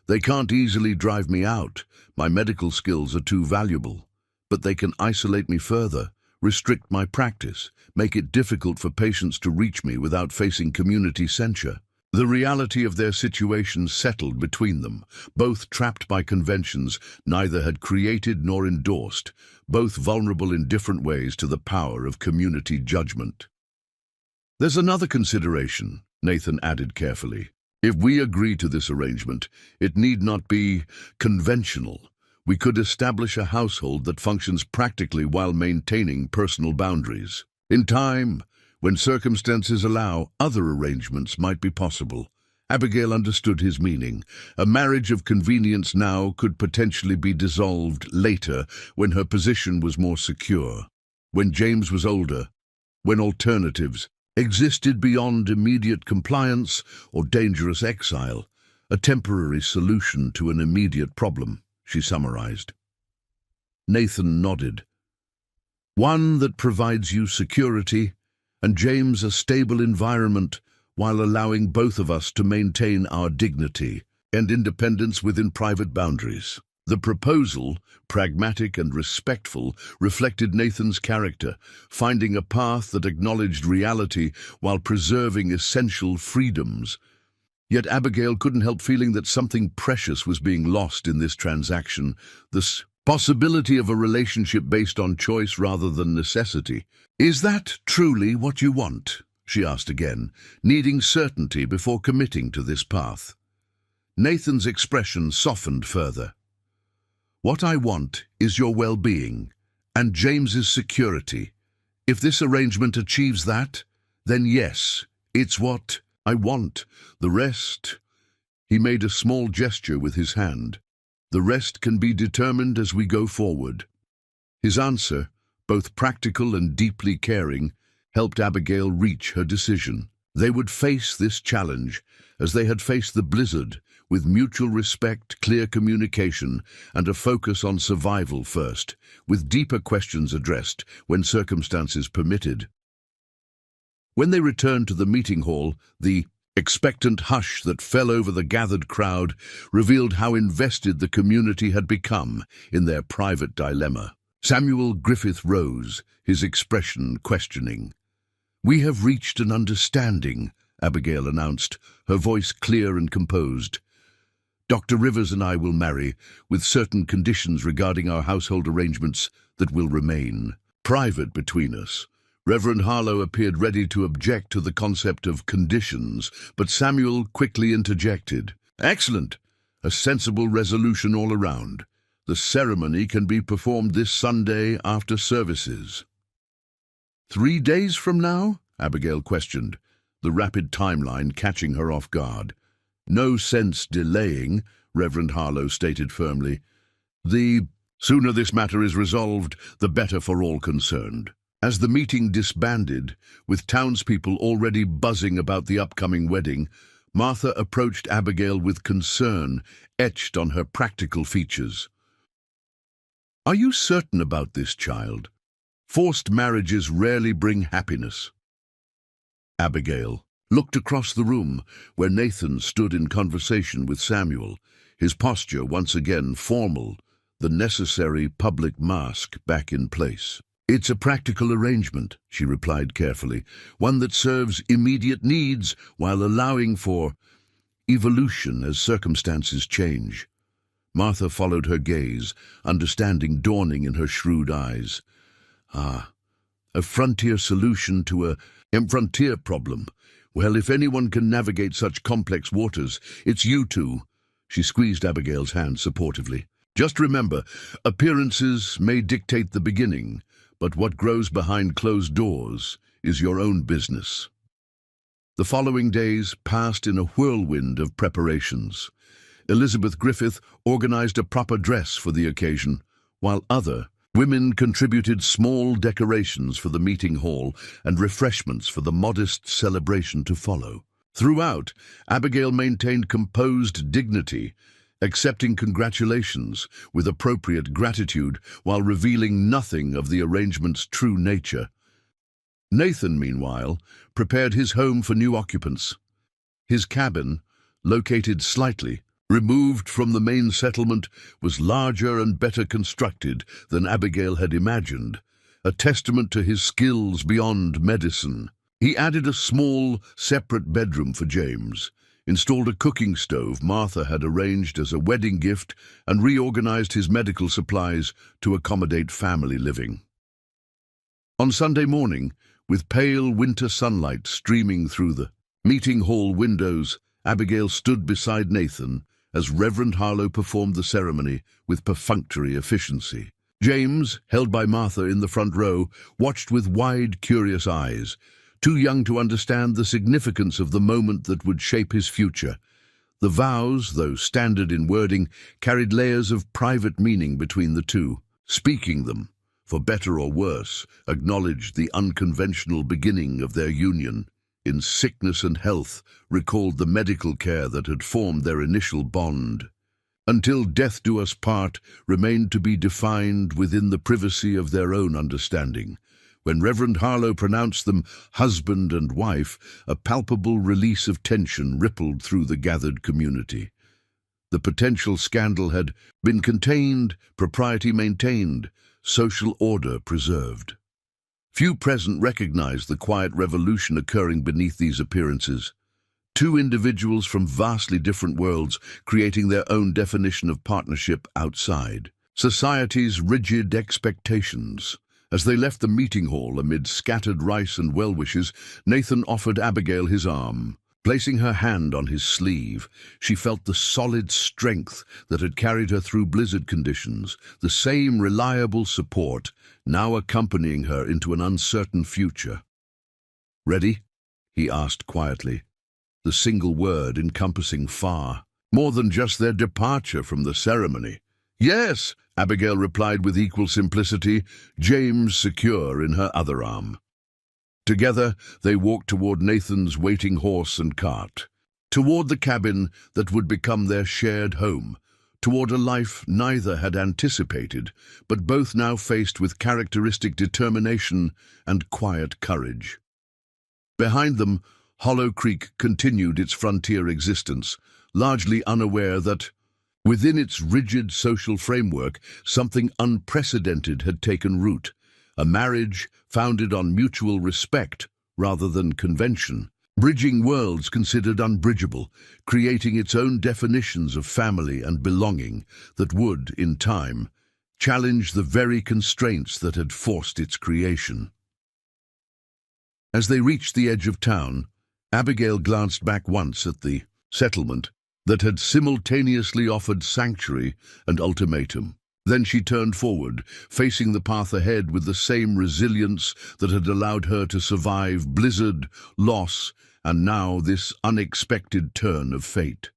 "They can't easily drive me out. My medical skills are too valuable. But they can isolate me further, restrict my practice, make it difficult for patients to reach me without facing community censure." The reality of their situation settled between them, both trapped by conventions neither had created nor endorsed, both vulnerable in different ways to the power of community judgment. "There's another consideration," Nathan added carefully. "If we agree to this arrangement, it need not be conventional. We could establish a household that functions practically while maintaining personal boundaries. In time, when circumstances allow, other arrangements might be possible." Abigail understood his meaning. A marriage of convenience now could potentially be dissolved later, when her position was more secure, when James was older, when alternatives existed beyond immediate compliance or dangerous exile, a temporary solution to an immediate problem, she summarized. Nathan nodded. "One that provides you security, and James a stable environment, while allowing both of us to maintain our dignity and independence within private boundaries." The proposal, pragmatic and respectful, reflected Nathan's character, finding a path that acknowledged reality while preserving essential freedoms. Yet Abigail couldn't help feeling that something precious was being lost in this transaction, the possibility of a relationship based on choice rather than necessity. "Is that truly what you want?" she asked again, needing certainty before committing to this path. Nathan's expression softened further. "What I want is your well-being, and James's security. If this arrangement achieves that, then yes, it's what I want. The rest—" He made a small gesture with his hand. "The rest can be determined as we go forward." His answer, both practical and deeply caring, helped Abigail reach her decision. They would face this challenge as they had faced the blizzard, with mutual respect, clear communication, and a focus on survival first, with deeper questions addressed when circumstances permitted. When they returned to the meeting hall, the expectant hush that fell over the gathered crowd revealed how invested the community had become in their private dilemma. Samuel Griffith rose, his expression questioning. "We have reached an understanding," Abigail announced, her voice clear and composed. "Dr. Rivers and I will marry, with certain conditions regarding our household arrangements that will remain private between us." Reverend Harlow appeared ready to object to the concept of conditions, but Samuel quickly interjected. "Excellent! A sensible resolution all around. The ceremony can be performed this Sunday after services." 3 days from now? Abigail questioned, the rapid timeline catching her off guard. "No sense delaying," Reverend Harlow stated firmly. "The sooner this matter is resolved, the better for all concerned." As the meeting disbanded, with townspeople already buzzing about the upcoming wedding, Martha approached Abigail with concern etched on her practical features. "Are you certain about this, child? Forced marriages rarely bring happiness." Abigail looked across the room, where Nathan stood in conversation with Samuel, his posture once again formal, the necessary public mask back in place. "It's a practical arrangement," she replied carefully, "one that serves immediate needs while allowing for evolution as circumstances change." Martha followed her gaze, understanding dawning in her shrewd eyes. "Ah, a frontier solution to a frontier problem. Well, if anyone can navigate such complex waters, it's you two." She squeezed Abigail's hand supportively. "Just remember, appearances may dictate the beginning, but what grows behind closed doors is your own business." The following days passed in a whirlwind of preparations. Elizabeth Griffith organized a proper dress for the occasion, while other women contributed small decorations for the meeting hall and refreshments for the modest celebration to follow. Throughout, Abigail maintained composed dignity, accepting congratulations with appropriate gratitude while revealing nothing of the arrangement's true nature. Nathan, meanwhile, prepared his home for new occupants. His cabin, located slightly removed from the main settlement, was larger and better constructed than Abigail had imagined, a testament to his skills beyond medicine. He added a small, separate bedroom for James, installed a cooking stove Martha had arranged as a wedding gift, and reorganized his medical supplies to accommodate family living. On Sunday morning, with pale winter sunlight streaming through the meeting hall windows, Abigail stood beside Nathan as Reverend Harlow performed the ceremony with perfunctory efficiency. James, held by Martha in the front row, watched with wide, curious eyes, too young to understand the significance of the moment that would shape his future. The vows, though standard in wording, carried layers of private meaning between the two. Speaking them, for better or worse, acknowledged the unconventional beginning of their union. In sickness and health, recalled the medical care that had formed their initial bond. Until death do us part remained to be defined within the privacy of their own understanding. When Reverend Harlow pronounced them husband and wife, a palpable release of tension rippled through the gathered community. The potential scandal had been contained, propriety maintained, social order preserved. Few present recognized the quiet revolution occurring beneath these appearances. Two individuals from vastly different worlds creating their own definition of partnership outside society's rigid expectations. As they left the meeting hall amid scattered rice and well-wishes, Nathan offered Abigail his arm. Placing her hand on his sleeve, she felt the solid strength that had carried her through blizzard conditions, the same reliable support now accompanying her into an uncertain future. "Ready?" he asked quietly, the single word encompassing far more than just their departure from the ceremony. "Yes," Abigail replied with equal simplicity, James secure in her other arm. Together, they walked toward Nathan's waiting horse and cart, toward the cabin that would become their shared home, toward a life neither had anticipated, but both now faced with characteristic determination and quiet courage. Behind them, Hollow Creek continued its frontier existence, largely unaware that, within its rigid social framework, something unprecedented had taken root, a marriage founded on mutual respect rather than convention, bridging worlds considered unbridgeable, creating its own definitions of family and belonging that would, in time, challenge the very constraints that had forced its creation. As they reached the edge of town, Abigail glanced back once at the settlement that had simultaneously offered sanctuary and ultimatum. Then she turned forward, facing the path ahead with the same resilience that had allowed her to survive blizzard, loss, and now this unexpected turn of fate.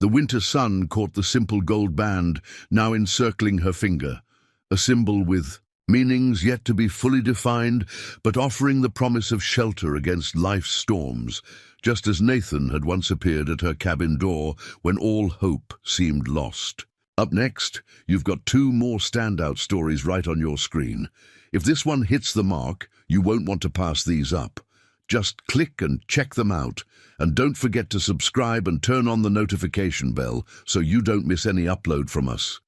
The winter sun caught the simple gold band now encircling her finger, a symbol with meanings yet to be fully defined, but offering the promise of shelter against life's storms, just as Nathan had once appeared at her cabin door when all hope seemed lost. Up next, you've got two more standout stories right on your screen. If this one hits the mark, you won't want to pass these up. Just click and check them out, and don't forget to subscribe and turn on the notification bell so you don't miss any upload from us.